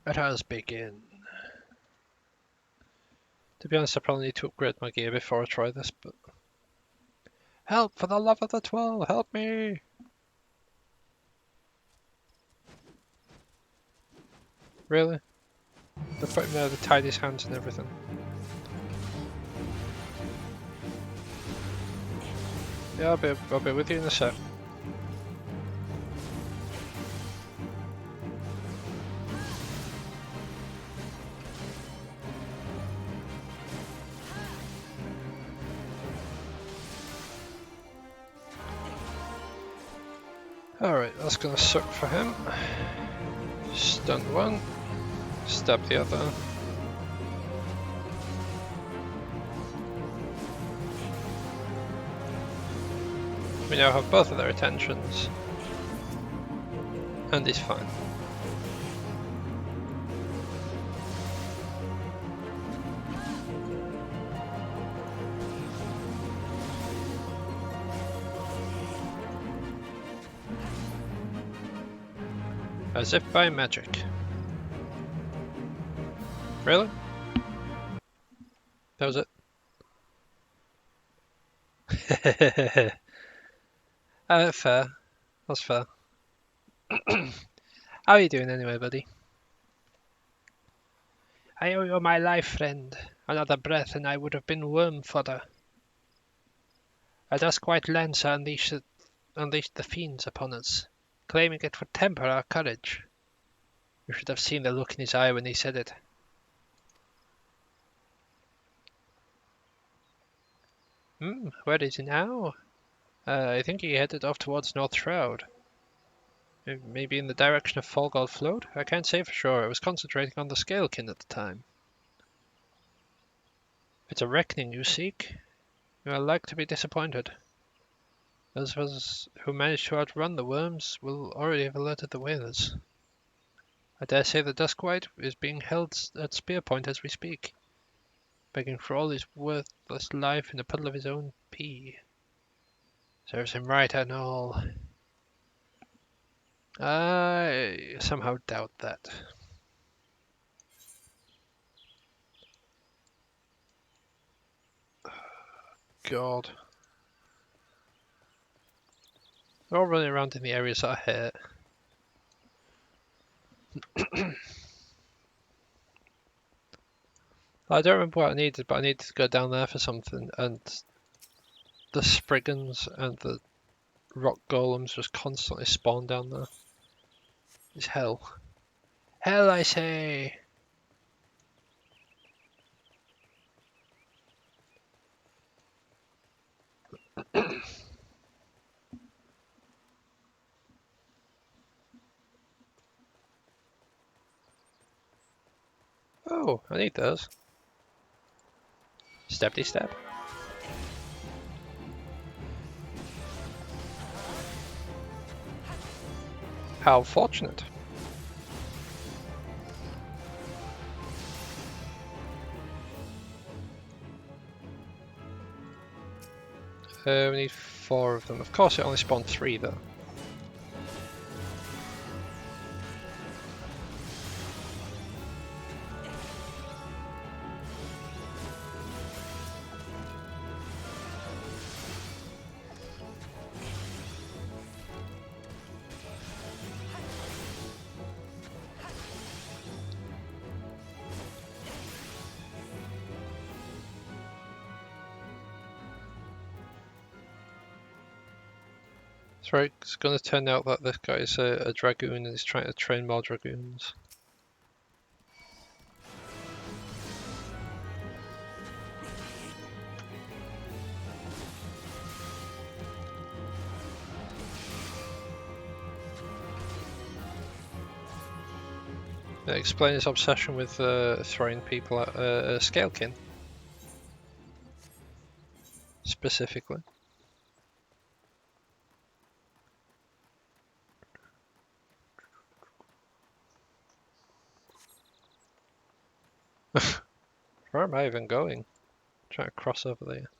It has begun. To be honest, I probably need to upgrade my gear before I try this, but... Help! For the love of the 12! Help me! Really? They put him there, they tied his hands and everything. Yeah, I'll be with you in a sec. Alright, that's gonna suck for him. Stun one. Stab the other. We now have both of their attentions. And he's fine. As if by magic. Really? That was it? Fair. That's fair. How are you doing anyway, buddy? I owe you my life, friend. Another breath and I would have been worm fodder. A dusk-white lancer unleashed the fiends upon us, claiming it would temper our courage. You should have seen the look in his eye when he said it. Where is he now? I think he headed off towards North Shroud. Maybe in the direction of Folgold Float? I can't say for sure. I was concentrating on the Scalekin at the time. If it's a reckoning you seek, you are like to be disappointed. Those of us who managed to outrun the worms will already have alerted the whalers. I dare say the Duskwhite is being held at spear point as we speak, begging for all his worthless life in a puddle of his own pee. Serves him right and all. I somehow doubt that. God. They're all running around in the areas that I hate. I don't remember what I needed, but I needed to go down there for something, and the Spriggans and the rock golems just constantly spawn down there. It's hell. Hell, I say! Oh, I need those. Stabby stab. How fortunate. We need 4 of them. Of course, it only spawned 3 though. So it's going to turn out that this guy is a dragoon and he's trying to train more dragoons. Explain his obsession with throwing people at Scalekin. Specifically. Where am I even going? Trying to cross over there.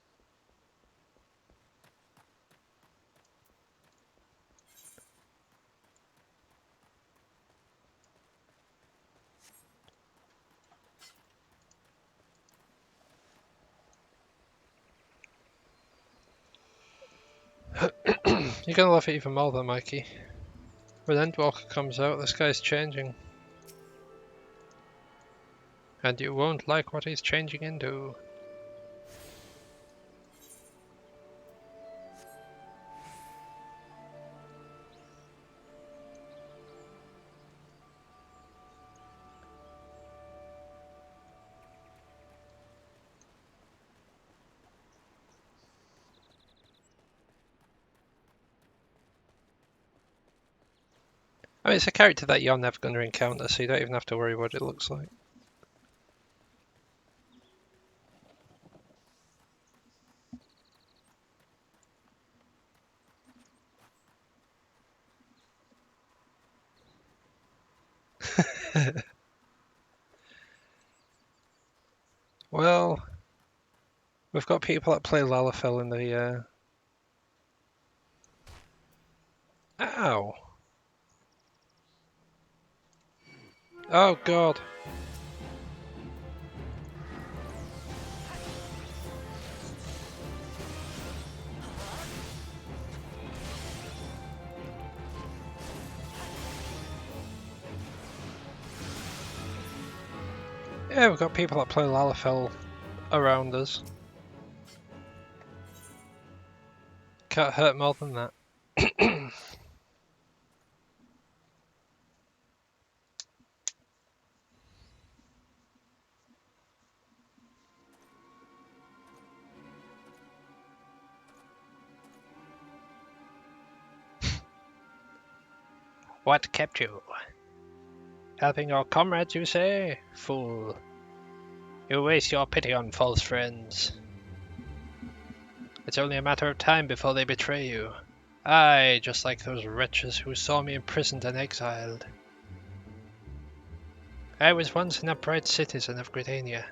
You're gonna love it even more though, Mikey. When Endwalker comes out, this guy's changing. And you won't like what he's changing into. I mean, it's a character that you're never going to encounter, so you don't even have to worry what it looks like. Well, we've got people that play Lalafell in the... Ow! Oh god! Yeah, we've got people that play Lalafell around us. Can't hurt more than that. What kept you? Helping your comrades, you say? Fool. You waste your pity on false friends. It's only a matter of time before they betray you. Aye, just like those wretches who saw me imprisoned and exiled. I was once an upright citizen of Gridania,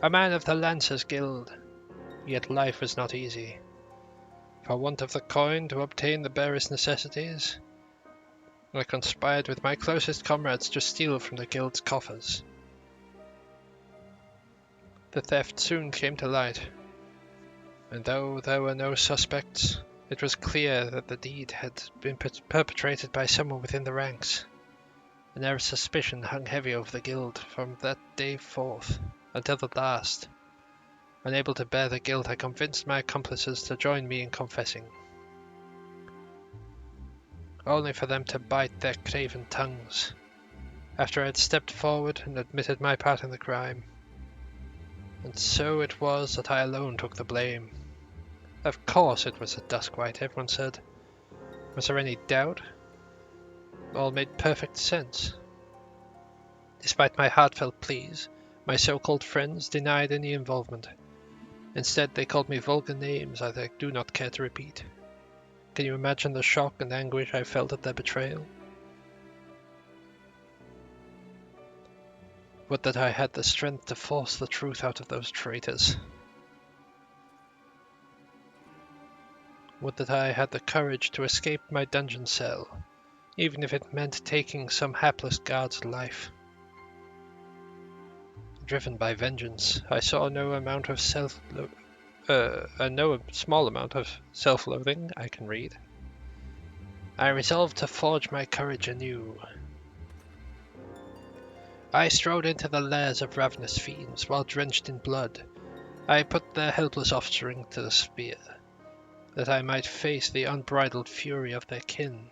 a man of the Lancers Guild, yet life was not easy. For want of the coin to obtain the barest necessities, I conspired with my closest comrades to steal from the guild's coffers. The theft soon came to light, and though there were no suspects, it was clear that the deed had been perpetrated by someone within the ranks. An air of suspicion hung heavy over the guild from that day forth until the last. Unable to bear the guilt, I convinced my accomplices to join me in confessing, only for them to bite their craven tongues after I had stepped forward and admitted my part in the crime. And so it was that I alone took the blame. Of course it was a Duskwhite, everyone said. Was there any doubt? All made perfect sense. Despite my heartfelt pleas, my so-called friends denied any involvement. Instead, they called me vulgar names I do not care to repeat. Can you imagine the shock and anguish I felt at their betrayal? Would that I had the strength to force the truth out of those traitors. Would that I had the courage to escape my dungeon cell, even if it meant taking some hapless guard's life. Driven by vengeance, I saw no amount of no small amount of self-loathing I can read. I resolved to forge my courage anew. I strode into the lairs of ravenous fiends while drenched in blood. I put their helpless offspring to the spear, that I might face the unbridled fury of their kin.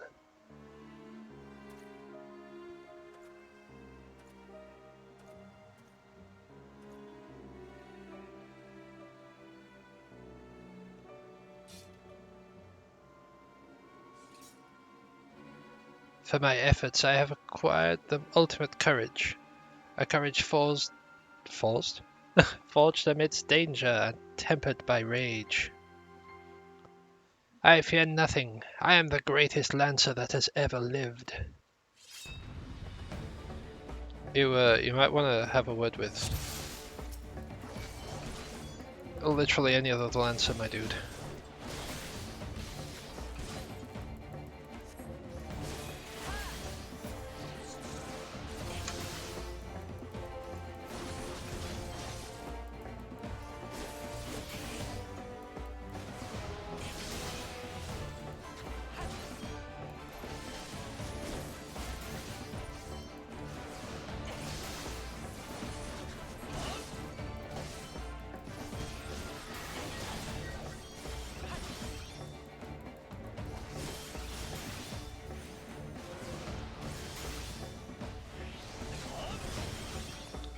For my efforts, I have acquired the ultimate courage, a courage forged amidst danger and tempered by rage. I fear nothing. I am the greatest lancer that has ever lived. You might want to have a word with literally any other lancer, my dude.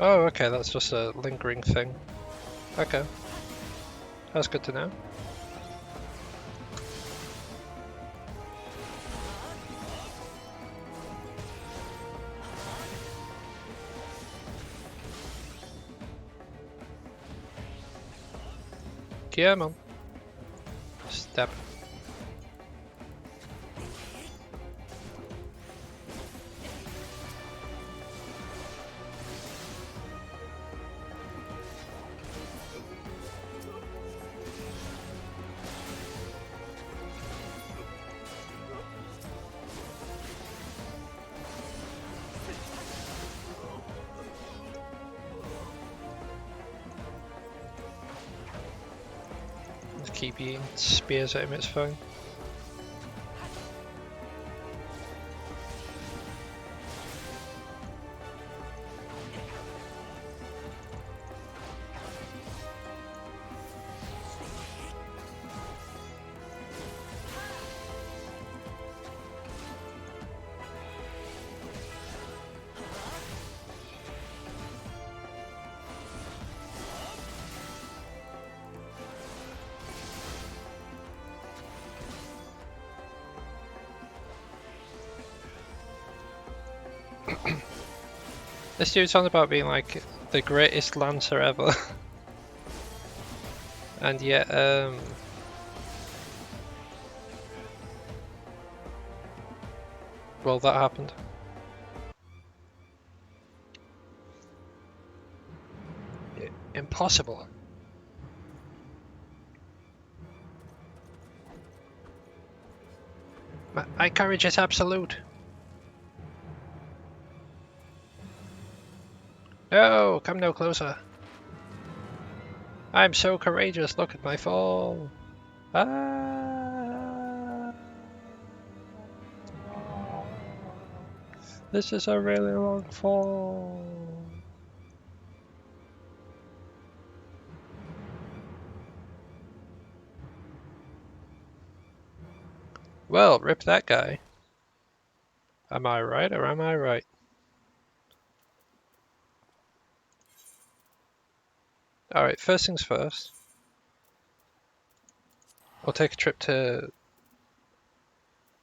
Oh, okay, that's just a lingering thing. Okay. That's good to know. Come on. Stab. Just keep eating spears at him, it's fine. This dude's on about being like the greatest lancer ever. And yet, well, that happened. Impossible. My courage is absolute. No, come no closer. I'm so courageous, look at my fall. Ah. This is a really long fall. Well, rip that guy. Am I right or am I right? Alright, first things first. We'll take a trip to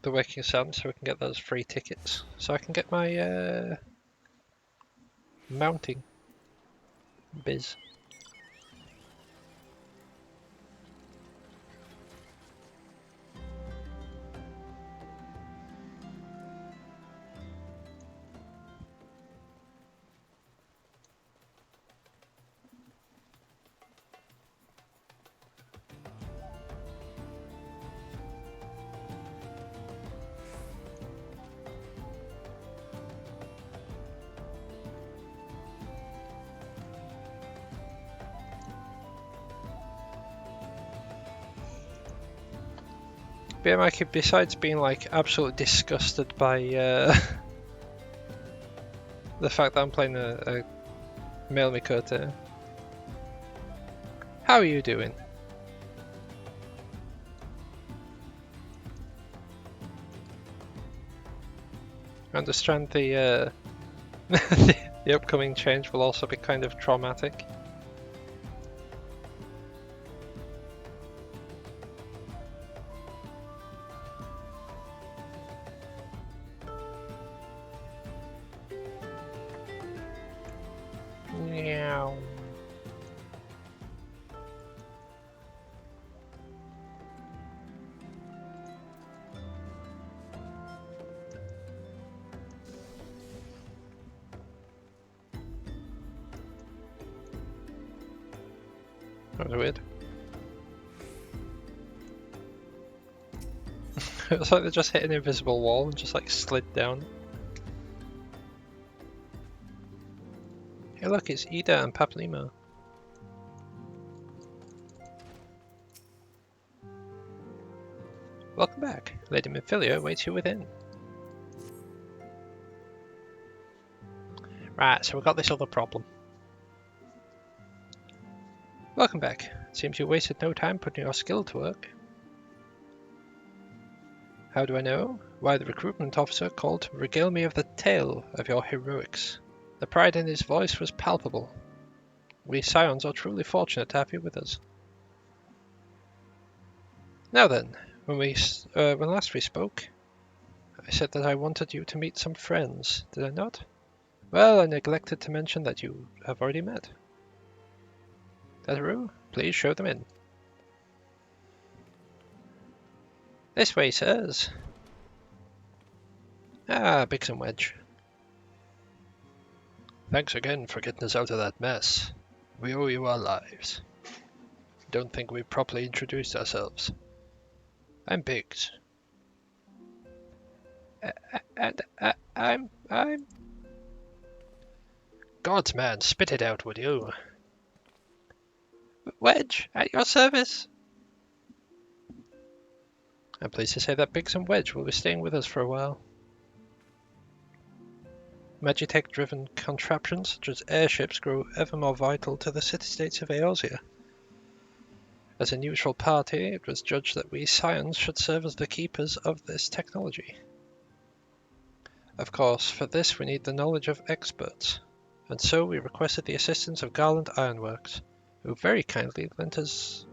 the Waking Sun so we can get those free tickets. So I can get my mounting biz. BMI, besides being like absolutely disgusted by the fact that I'm playing a male Miqo'te, how are you doing? I understand the the upcoming change will also be kind of traumatic. Meow. That was weird. It was like they just hit an invisible wall and just like slid down. Hey look, it's Ida and Paplima. Welcome back. Lady Minfilia awaits you within. Right, so we've got this other problem. Welcome back. It seems you wasted no time putting your skill to work. How do I know? Why, the recruitment officer called to regale me of the tale of your heroics. The pride in his voice was palpable. We Scions are truly fortunate to have you with us. Now then, when last we spoke, I said that I wanted you to meet some friends, did I not? Well, I neglected to mention that you have already met. Detheru, please show them in. This way, sirs. Ah, Biggs and Wedge. Thanks again for getting us out of that mess. We owe you our lives. Don't think we've properly introduced ourselves. I'm Biggs. And I'm... God's man, spit it out, would you? Wedge, at your service. I'm pleased to say that Biggs and Wedge will be staying with us for a while. Magitech-driven contraptions such as airships grow ever more vital to the city-states of Eorzea. As a neutral party, it was judged that we Scions should serve as the keepers of this technology. Of course, for this we need the knowledge of experts, and so we requested the assistance of Garland Ironworks, who very kindly sent us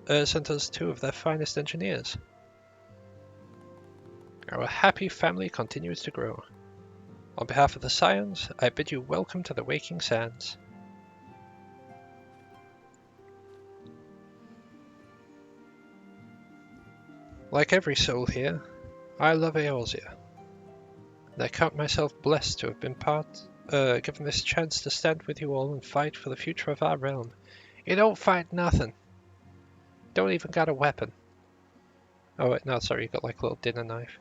2 of their finest engineers. Our happy family continues to grow. On behalf of the Scions, I bid you welcome to the Waking Sands. Like every soul here, I love Eorzea. And I count myself blessed to have been given this chance to stand with you all and fight for the future of our realm. You don't fight nothing. Don't even got a weapon. Oh wait, no, sorry, you got like a little dinner knife.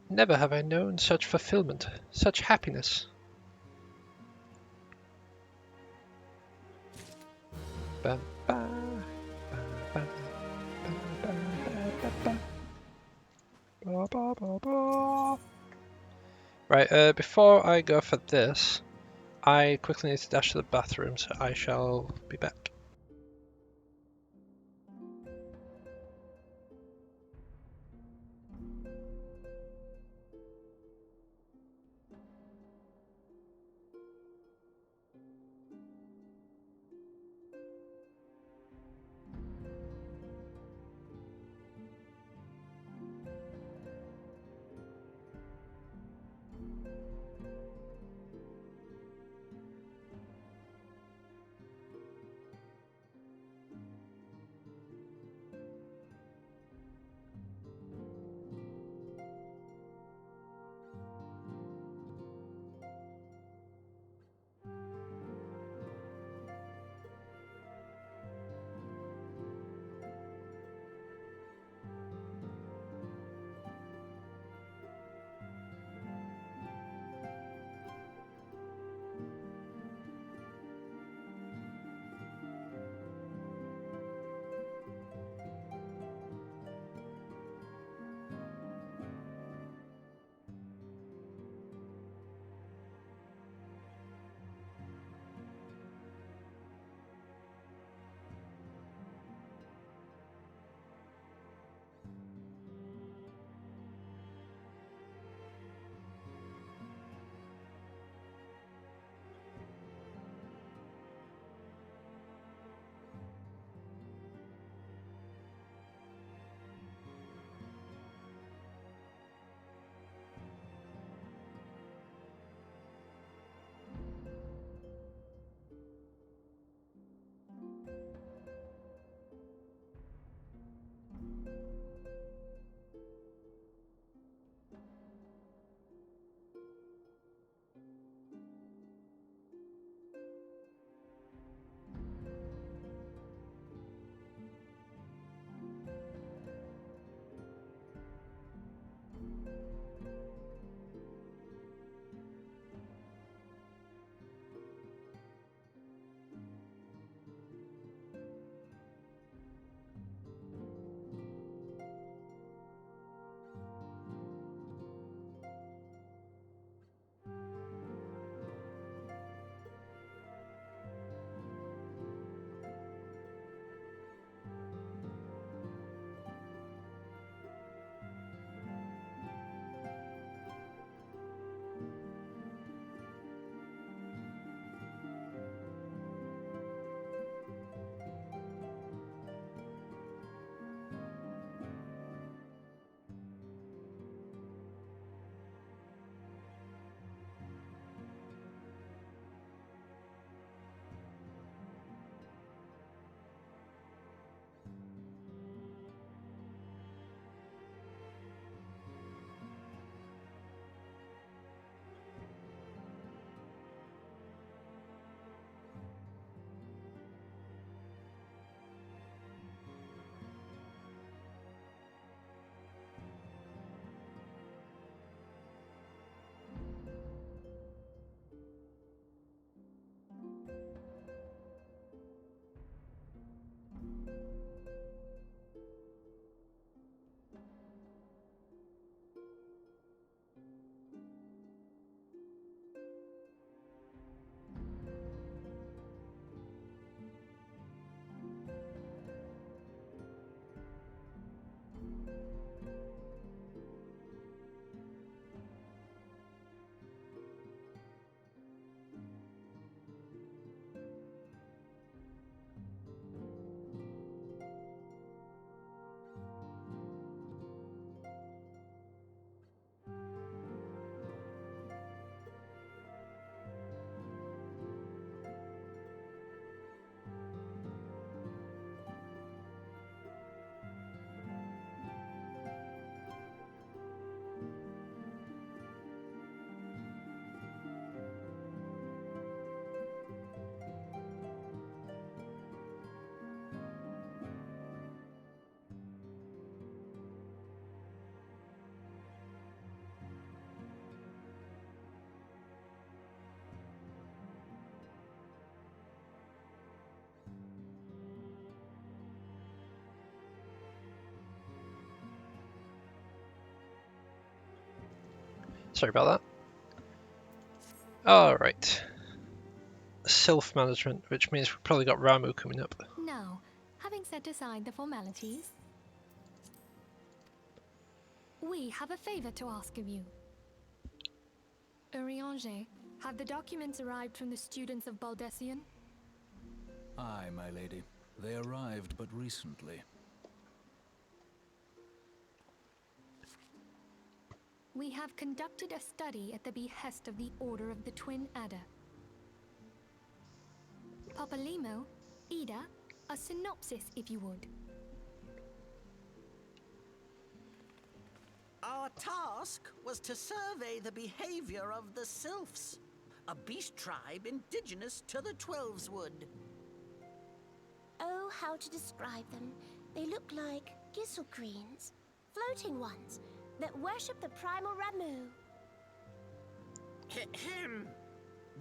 Never have I known such fulfillment, such happiness. Ba, ba, ba, ba, ba, ba, ba, ba, ba, ba. Right, before I go for this, I quickly need to dash to the bathroom, so I shall be back. Sorry about that. Alright. Self-management, which means we've probably got Ramu coming up. Now, having set aside the formalities, we have a favor to ask of you. Urianger, have the documents arrived from the students of Baldessian? Aye, my lady. They arrived but recently. We have conducted a study at the behest of the Order of the Twin Adder. Papalimo, Ida, a synopsis if you would. Our task was to survey the behavior of the Sylphs, a beast tribe indigenous to the Twelveswood. Oh, how to describe them. They look like Gisselgreens, floating ones, that worship the Primal Ramu. Ahem.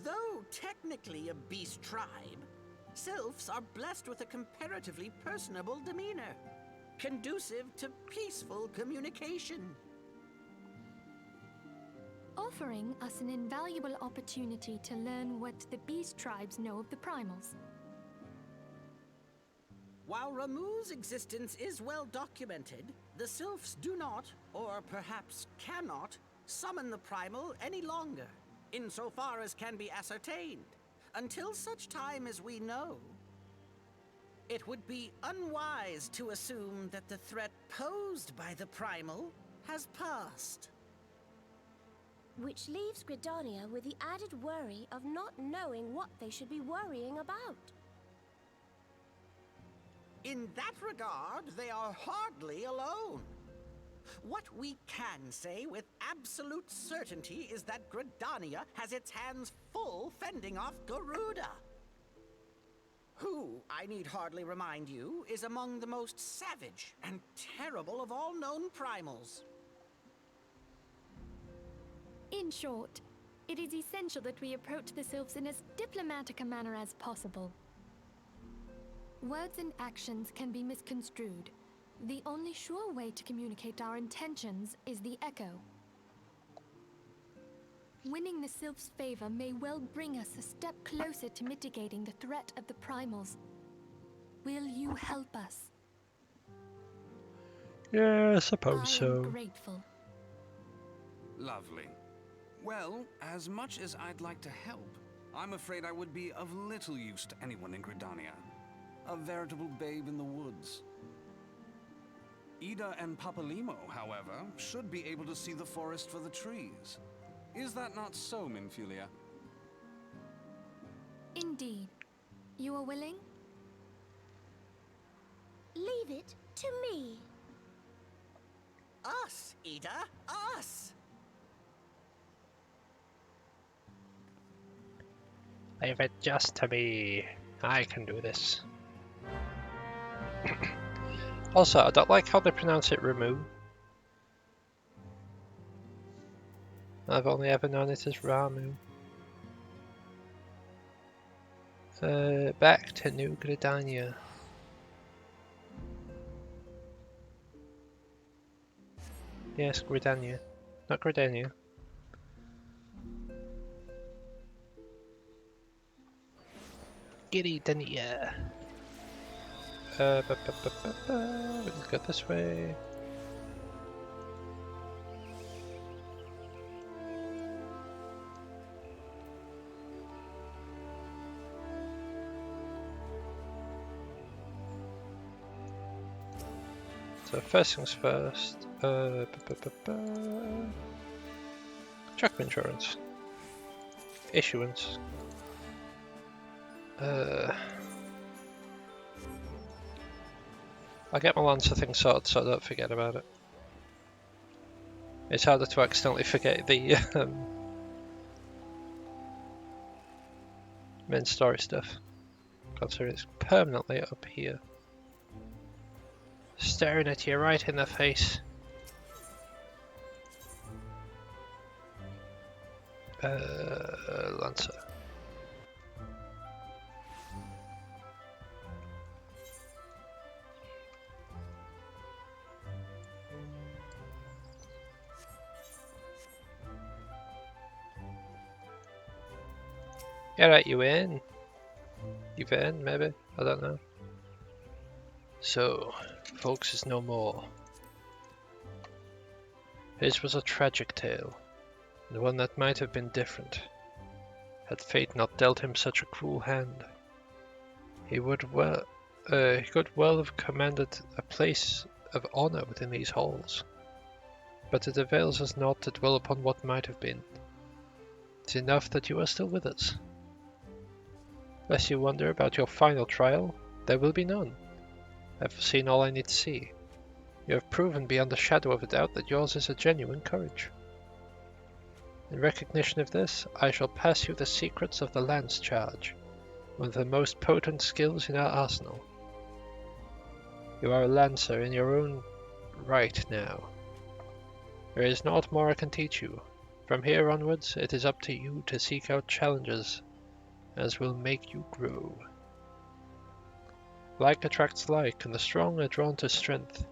Though technically a beast tribe, Sylphs are blessed with a comparatively personable demeanor, conducive to peaceful communication. Offering us an invaluable opportunity to learn what the beast tribes know of the primals. While Ramu's existence is well documented, the Sylphs do not, or perhaps cannot, summon the Primal any longer, insofar as can be ascertained, until such time as we know. It would be unwise to assume that the threat posed by the Primal has passed. Which leaves Gridania with the added worry of not knowing what they should be worrying about. In that regard, they are hardly alone. What we can say with absolute certainty is that Gridania has its hands full fending off Garuda, who, I need hardly remind you, is among the most savage and terrible of all known primals. In short, it is essential that we approach the Sylphs in as diplomatic a manner as possible. Words and actions can be misconstrued. The only sure way to communicate our intentions is the echo. Winning the Sylphs' favor may well bring us a step closer to mitigating the threat of the Primals. Will you help us? Yeah, I suppose I so. am grateful. Lovely. Well, as much as I'd like to help, I'm afraid I would be of little use to anyone in Gridania. A veritable babe in the woods. Ida and Papalimo, however, should be able to see the forest for the trees. Is that not so, Minfulia? Indeed. You are willing? Leave it to me. Us, Ida, us! Leave it just to me. I can do this. Also, I don't like how they pronounce it Ramu. I've only ever known it as Ramu. Back to New Gridania. Yes, Gridania. Not Gridania. Gridania. Let's go this way. So first things first. Check insurance. Issuance. I'll get my Lancer thing sorted so I don't forget about it. It's harder to accidentally forget the main story stuff, considering it's permanently up here. Staring at you right in the face. Lancer. Yeah, right, you win. You win, maybe? I don't know. So, folks is no more. His was a tragic tale, and one that might have been different, had fate not dealt him such a cruel hand. He could well have commanded a place of honor within these halls, but it avails us not to dwell upon what might have been. It's enough that you are still with us. Lest you wonder about your final trial, there will be none. I've seen all I need to see. You have proven beyond a shadow of a doubt that yours is a genuine courage. In recognition of this, I shall pass you the secrets of the lance charge, one of the most potent skills in our arsenal. You are a lancer in your own right now. There is naught more I can teach you. From here onwards, it is up to you to seek out challenges as will make you grow. Like attracts like, and the strong are drawn to strength.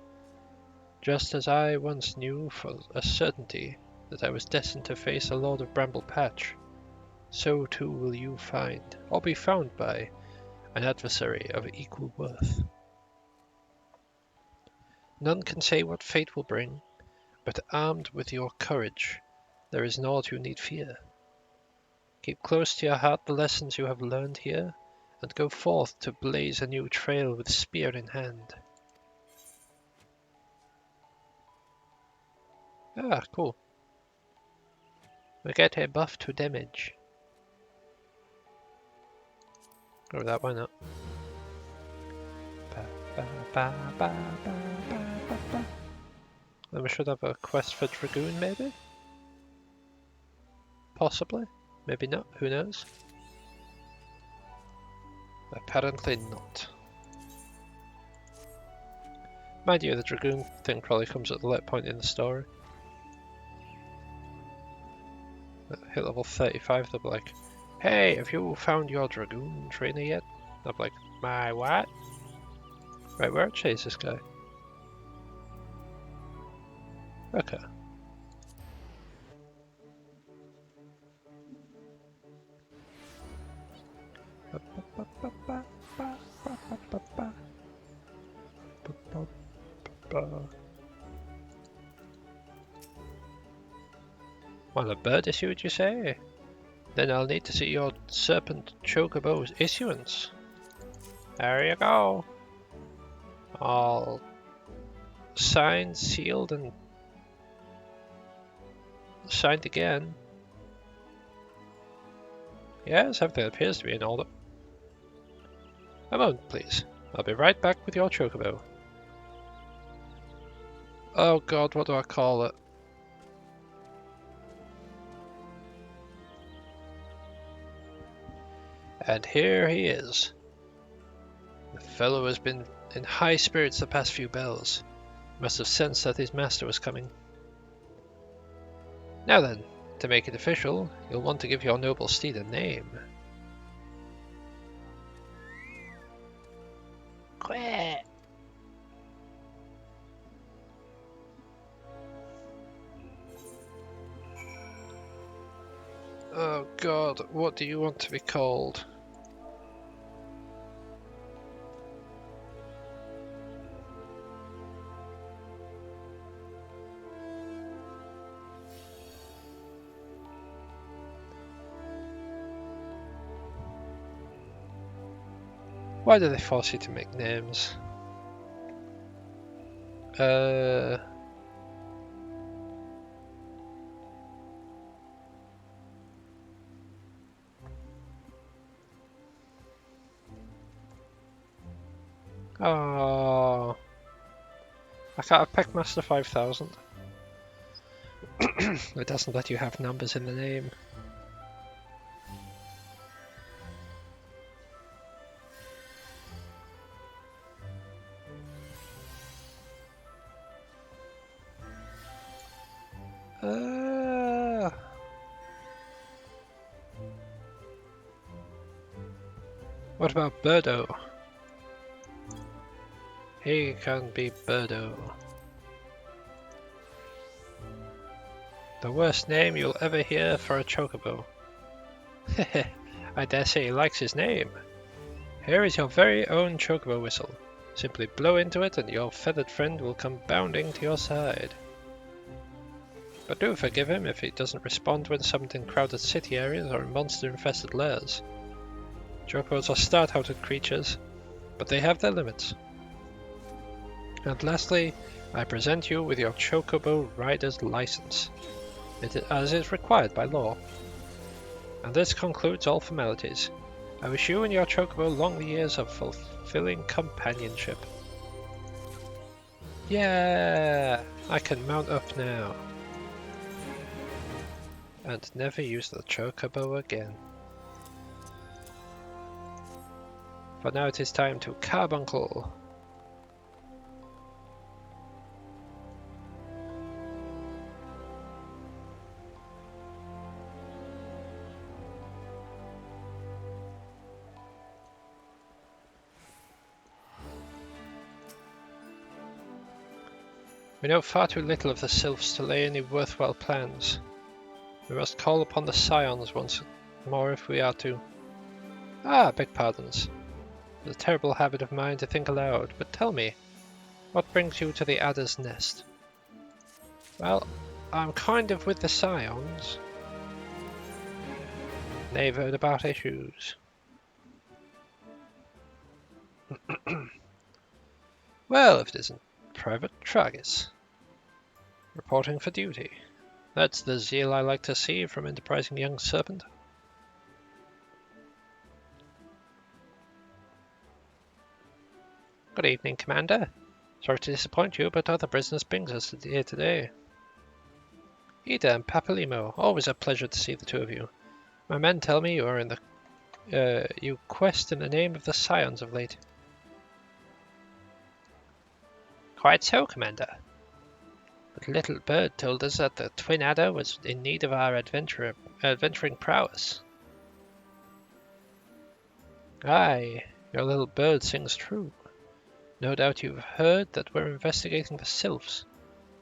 Just as I once knew for a certainty that I was destined to face a Lord of Bramble Patch, so too will you find, or be found by, an adversary of equal worth. None can say what fate will bring, but armed with your courage, there is naught you need fear. Keep close to your heart the lessons you have learned here, and go forth to blaze a new trail with spear in hand. Ah, cool. We get a buff to damage. Go with that, why not? Then we should have a quest for Dragoon, maybe? Possibly. Maybe not, who knows? Apparently not. Mind you, the Dragoon thing probably comes at the late point in the story. Hit level 35, they'll be like, hey, have you found your Dragoon trainer yet? I'll be like, my what? Right, where actually is this guy? Okay. Want a bird issue, would you say? Then I'll need to see your Serpent Chocobo's issuance. There you go. All signed, sealed, and signed again. Yes, everything appears to be in order. A moment, please. I'll be right back with your Chocobo. Oh god, what do I call it? And here he is. The fellow has been in high spirits the past few bells. Must have sensed that his master was coming. Now then, to make it official, you'll want to give your noble steed a name. Quit! Oh god, what do you want to be called? Why do they force you to make names? Oh, I can't have Peckmaster 5000. It doesn't let you have numbers in the name. What about Birdo? He can be Birdo. The worst name you'll ever hear for a Chocobo. I dare say he likes his name. Here is your very own chocobo whistle. Simply blow into it and your feathered friend will come bounding to your side. But do forgive him if he doesn't respond when summoned in crowded city areas or in monster-infested lairs. Chocobos are stout-hearted creatures, but they have their limits. And lastly, I present you with your Chocobo Rider's license, as is required by law. And this concludes all formalities. I wish you and your Chocobo long years of fulfilling companionship. Yeah! I can mount up now. And never use the Chocobo again. For now it is time to carbuncle. We know far too little of the Sylphs to lay any worthwhile plans. We must call upon the Scions once more if we are to... beg pardons. It's a terrible habit of mine to think aloud, but tell me, what brings you to the Adder's Nest? Well, I'm kind of with the Scions. They've heard about issues. Well, if it isn't Private Tragus. Reporting for duty. That's the zeal I like to see from enterprising young serpent. Good evening, Commander. Sorry to disappoint you, but other business brings us here today. Ida and Papalimo, always a pleasure to see the two of you. My men tell me you are in the you quest in the name of the Scions of late. Quite so, Commander. But Little Bird told us that the Twin Adder was in need of our adventuring prowess. Aye, your Little Bird sings true. No doubt you've heard that we're investigating the Sylphs,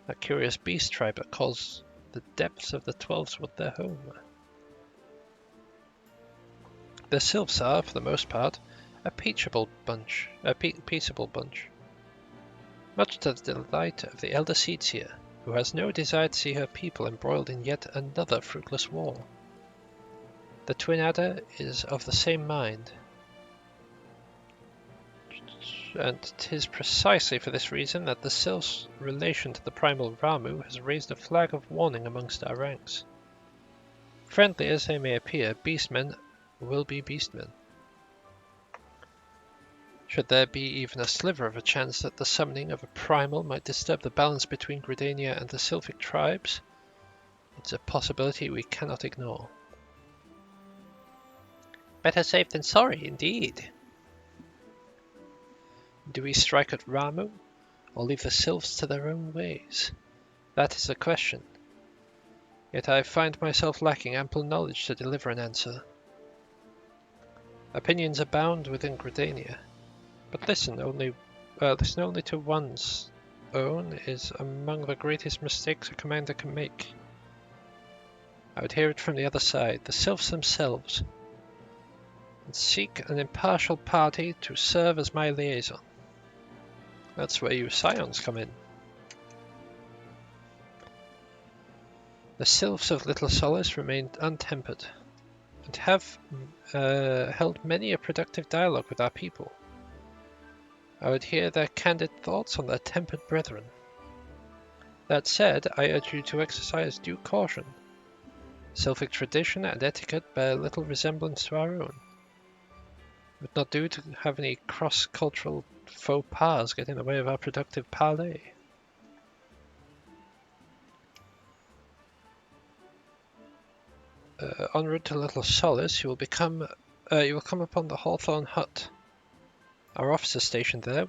that curious beast tribe that calls the depths of the Twelveswood their home. The Sylphs are, for the most part, a peaceable bunch. Much to the delight of the elder Seedseer, who has no desire to see her people embroiled in yet another fruitless war. The Twin Adder is of the same mind, and 'tis precisely for this reason that the Sylph's relation to the Primal Ramu has raised a flag of warning amongst our ranks. Friendly as they may appear, beastmen will be beastmen. Should there be even a sliver of a chance that the summoning of a primal might disturb the balance between Gridania and the Sylphic tribes, it's a possibility we cannot ignore. Better safe than sorry, indeed. Do we strike at Ramu, or leave the Sylphs to their own ways? That is the question. Yet I find myself lacking ample knowledge to deliver an answer. Opinions abound within Gridania. But listen only to one's own is among the greatest mistakes a commander can make. I would hear it from the other side, the Sylphs themselves, and seek an impartial party to serve as my liaison. That's where you Scions come in. The Sylphs of Little Solace remained untempered, and have held many a productive dialogue with our people. I would hear their candid thoughts on their tempered brethren. That said, I urge you to exercise due caution. Sylphic tradition and etiquette bear little resemblance to our own. It would not do to have any cross-cultural faux pas get in the way of our productive parley. En route to Little Solace, you will come upon the Hawthorn Hut. Our officer stationed there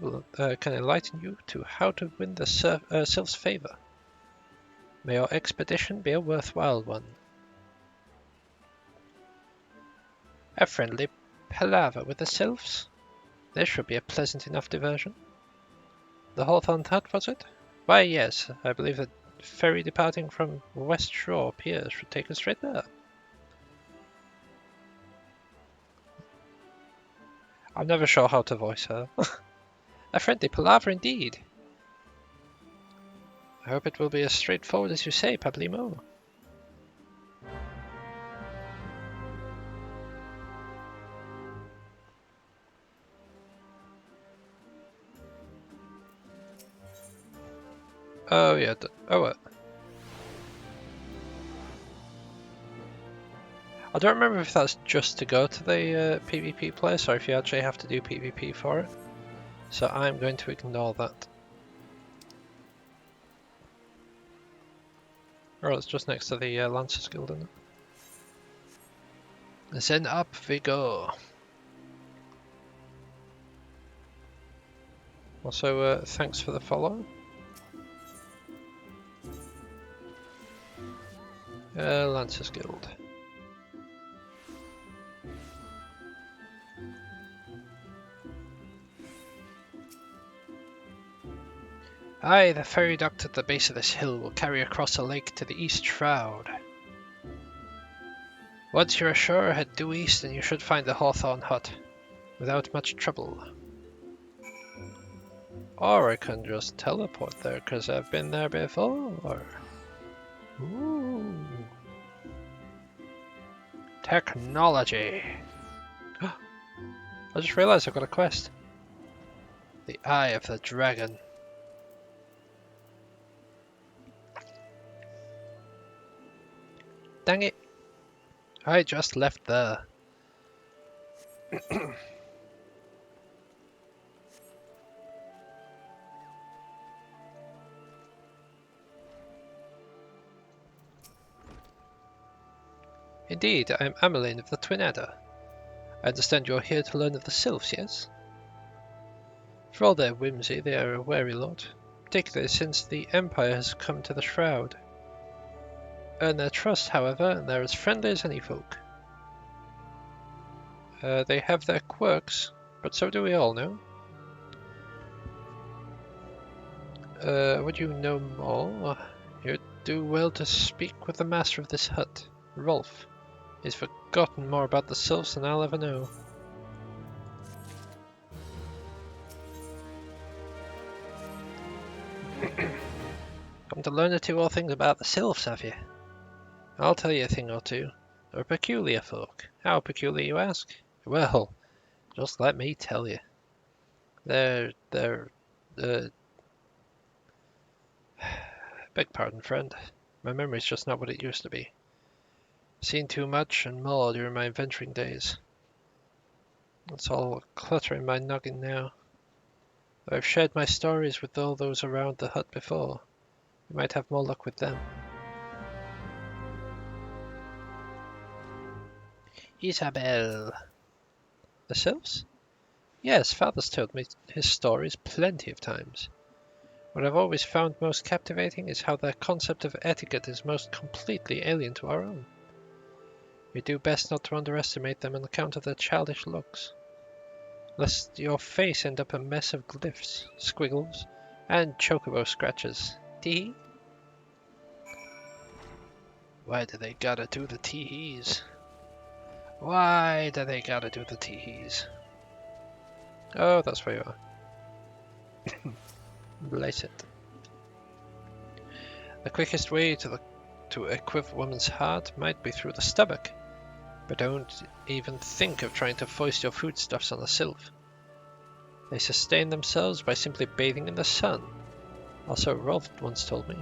can enlighten you to how to win the Sylph's favor. May your expedition be a worthwhile one. A friendly palaver with the Sylphs? This should be a pleasant enough diversion. The Hawthorn Hut, was it? Why, yes, I believe the ferry departing from West Shore Pier should take us straight there. I'm never sure how to voice her. A friendly palaver indeed. I hope it will be as straightforward as you say, Pablimo. Oh yeah, oh what? I don't remember if that's just to go to the PvP place or if you actually have to do PvP for it. So I'm going to ignore that. Oh, it's just next to the Lancers Guild, isn't it? Then up we go. Also, thanks for the follow. Lancers Guild. Aye, the ferry docked at the base of this hill will carry across a lake to the East Shroud. Once you're ashore, head due east and you should find the Hawthorn Hut, without much trouble. Or I can just teleport there, because I've been there before. Ooh. Technology! I just realised I've got a quest. The Eye of the Dragon. Dang it! I just left there. Indeed, I am Ameline of the Twin Adder. I understand you're here to learn of the Sylphs, yes? For all their whimsy, they are a wary lot, particularly since the Empire has come to the Shroud. Earn their trust, however, and they're as friendly as any folk. They have their quirks, but so do we all, no? Would you know more? You'd do well to speak with the master of this hut, Rolf. He's forgotten more about the Sylphs than I'll ever know. Come to learn a two or things about the Sylphs, have you? I'll tell you a thing or two. They're a peculiar folk. How peculiar, you ask? Well, just let me tell you. They're beg pardon, friend. My memory's just not what it used to be. Seen too much and more during my adventuring days. It's all cluttering my noggin now. I've shared my stories with all those around the hut before. You might have more luck with them. Isabel. The Sylphs? Yes, Father's told me his stories plenty of times. What I've always found most captivating is how their concept of etiquette is most completely alien to our own. We do best not to underestimate them on account of their childish looks. Lest your face end up a mess of glyphs, squiggles, and chocobo scratches. Tee-hee? Why do they gotta do the tee-hees? Why do they gotta do the tee-hees? Oh, that's where you are. Bless it. The quickest way to equip a woman's heart might be through the stomach, but don't even think of trying to foist your foodstuffs on a sylph. They sustain themselves by simply bathing in the sun, also Rolf once told me.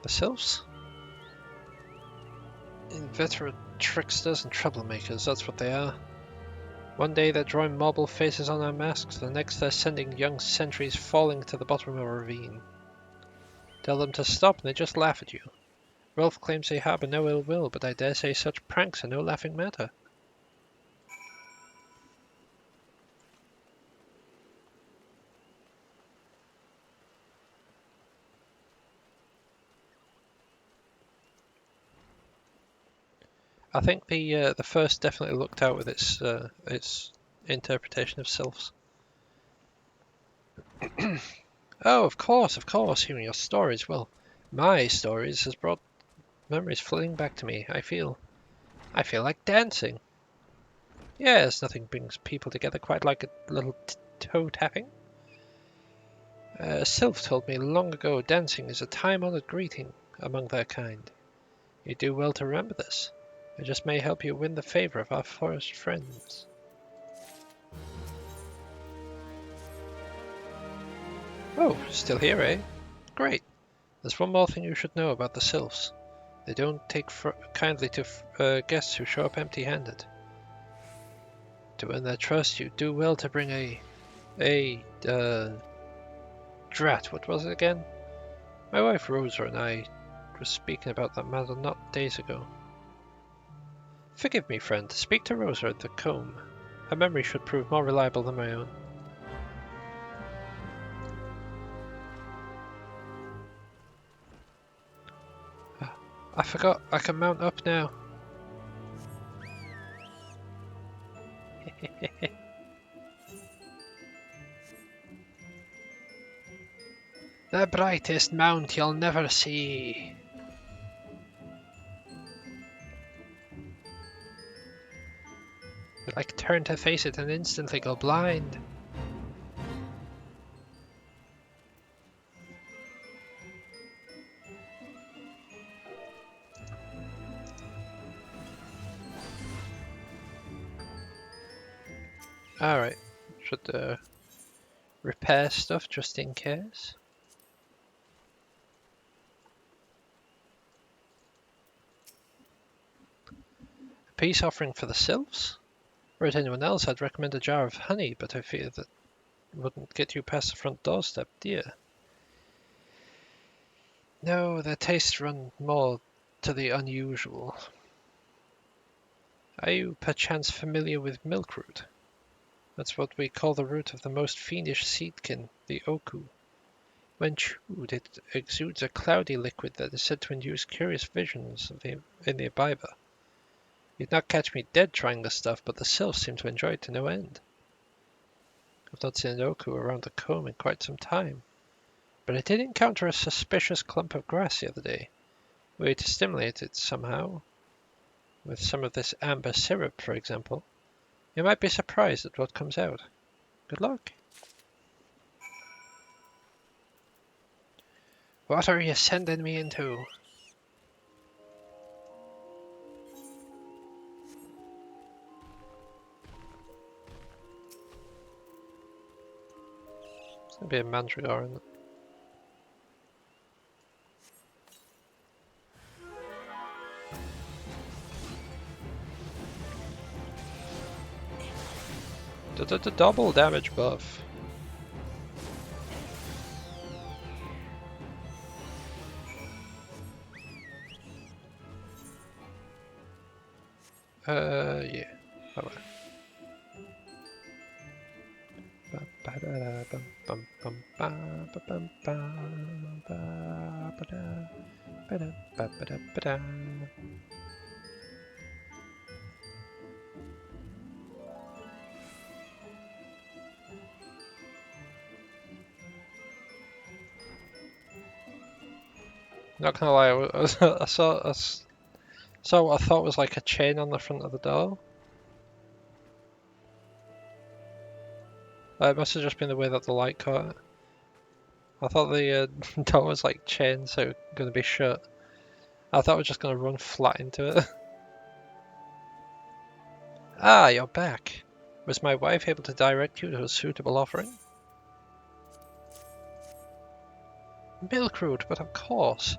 The sylphs? Inveterate tricksters and troublemakers, that's what they are. One day they're drawing marble faces on our masks, the next they're sending young sentries falling to the bottom of a ravine. Tell them to stop and they just laugh at you. Rolf claims they harbour no ill will, but I dare say such pranks are no laughing matter. I think the first definitely looked out with its interpretation of sylphs. Oh, of course, hearing your stories. Well, my stories has brought memories flooding back to me. I feel like dancing. Yes, nothing brings people together quite like a little toe tapping. Sylph told me long ago dancing is a time-honored greeting among their kind. You do well to remember this. It just may help you win the favor of our forest friends. Oh, still here, eh? Great. There's one more thing you should know about the Sylphs. They don't take kindly to guests who show up empty-handed. To earn their trust, you do well to bring drat, what was it again? My wife Rosa and I were speaking about that matter not days ago. Forgive me, friend. Speak to Rosa at the comb. Her memory should prove more reliable than my own. I forgot I can mount up now. The brightest mount you'll never see. Like turn to face it and instantly go blind. Alright, should repair stuff just in case. A peace offering for the Sylphs? Were it anyone else, I'd recommend a jar of honey, but I fear that wouldn't get you past the front doorstep, dear. No, their tastes run more to the unusual. Are you perchance familiar with milkroot? That's what we call the root of the most fiendish seedkin, the oku. When chewed, it exudes a cloudy liquid that is said to induce curious visions in the Abiba. You'd not catch me dead trying this stuff, but the Sylphs seem to enjoy it to no end. I've not seen an oku around the comb in quite some time, but I did encounter a suspicious clump of grass the other day. Were you to stimulate it somehow, with some of this amber syrup, for example, you might be surprised at what comes out. Good luck. What are you sending me into? It's gonna be a mandragora, isn't it? Double damage buff. Yeah. Bye-bye. Not gonna lie, I saw what I thought was like a chain on the front of the door. It must have just been the way that the light caught it. I thought the door was like chained, so gonna be shut. I thought it was just gonna run flat into it. Ah, you're back. Was my wife able to direct you to a suitable offering? Milkroot, but of course.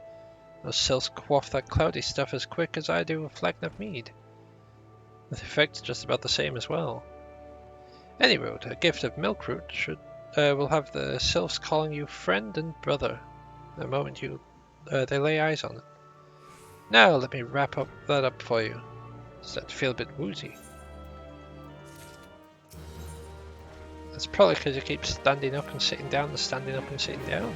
Those Sylphs quaff that cloudy stuff as quick as I do a flagon of mead. The effect's just about the same as well. Anyway, a gift of milkroot will have the Sylphs calling you friend and brother the moment they lay eyes on it. Now let me wrap that up for you. Start to feel a bit woozy. That's probably because you keep standing up and sitting down and standing up and sitting down.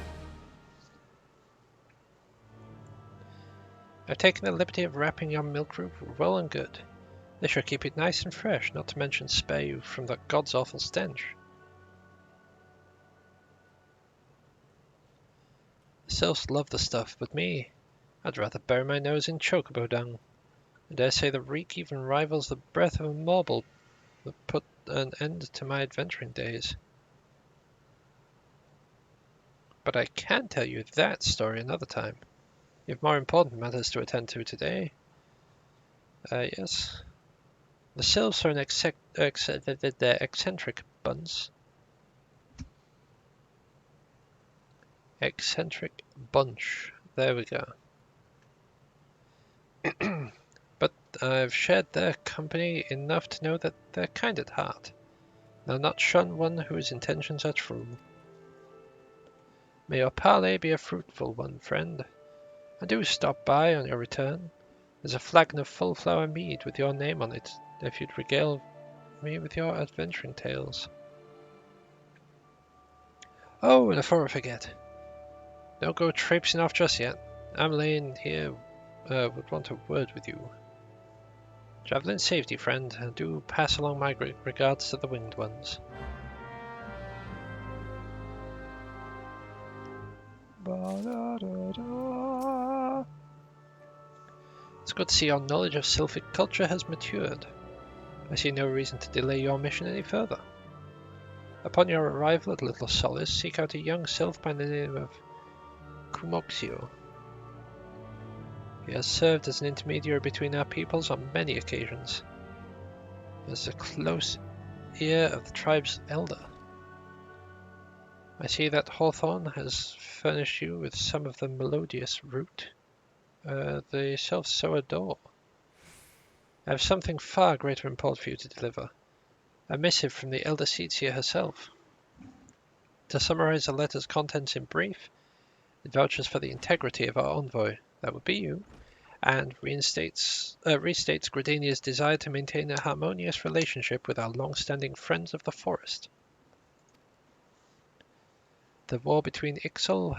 I've taken the liberty of wrapping your milkroot well and good. This should keep it nice and fresh, not to mention spare you from that god's awful stench. The Sylphs love the stuff, but me, I'd rather bury my nose in chocobo dung. I dare say the reek even rivals the breath of a marble that put an end to my adventuring days. But I can tell you that story another time. You have more important matters to attend to today. Yes. The Sylphs are an eccentric bunch. Eccentric bunch. There we go. But I've shared their company enough to know that they're kind at heart. They'll not shun one whose intentions are true. May your parley be a fruitful one, friend. And do stop by on your return. There's a flagon of full flower mead with your name on it, if you'd regale me with your adventuring tales. Oh, and before I forget, don't go traipsing off just yet. I'm laying here, would want a word with you. Travel in safety, friend, and do pass along my regards to the winged ones. It's good to see your knowledge of Sylphic culture has matured. I see no reason to delay your mission any further. Upon your arrival at Little Solace, seek out a young sylph by the name of Kumoxio. He has served as an intermediary between our peoples on many occasions. He has a close ear of the tribe's elder. I see that Hawthorne has furnished you with some of the melodious root the sylphs so adore. I have something far greater import for you to deliver. A missive from the elder Seetsia herself. To summarize the letter's contents in brief, it vouches for the integrity of our envoy, that would be you, and restates Gridania's desire to maintain a harmonious relationship with our long-standing friends of the forest. The war with the Ixal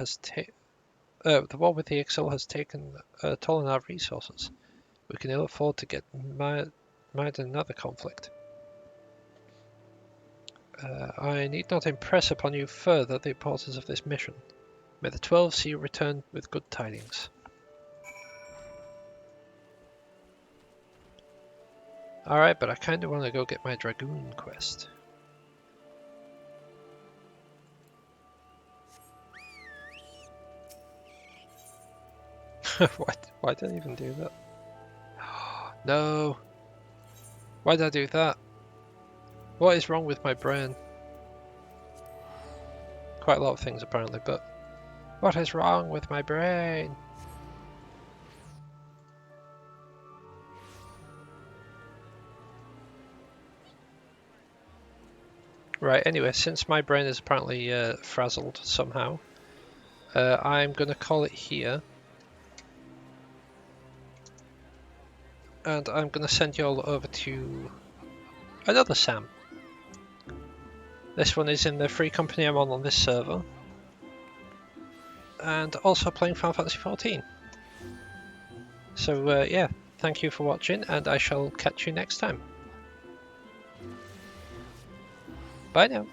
has taken a toll on our resources. We can ill afford to get mired in another conflict. I need not impress upon you further the importance of this mission. May the 12 see you return with good tidings. Alright, but I kind of want to go get my Dragoon quest. Why did I even do that? No! Why did I do that? What is wrong with my brain? Quite a lot of things apparently, but what is wrong with my brain? Right, anyway, since my brain is apparently frazzled somehow, I'm going to call it here. And I'm going to send you all over to another Sam. This one is in the free company I'm on this server. And also playing Final Fantasy XIV. So yeah, thank you for watching, and I shall catch you next time. Bye now.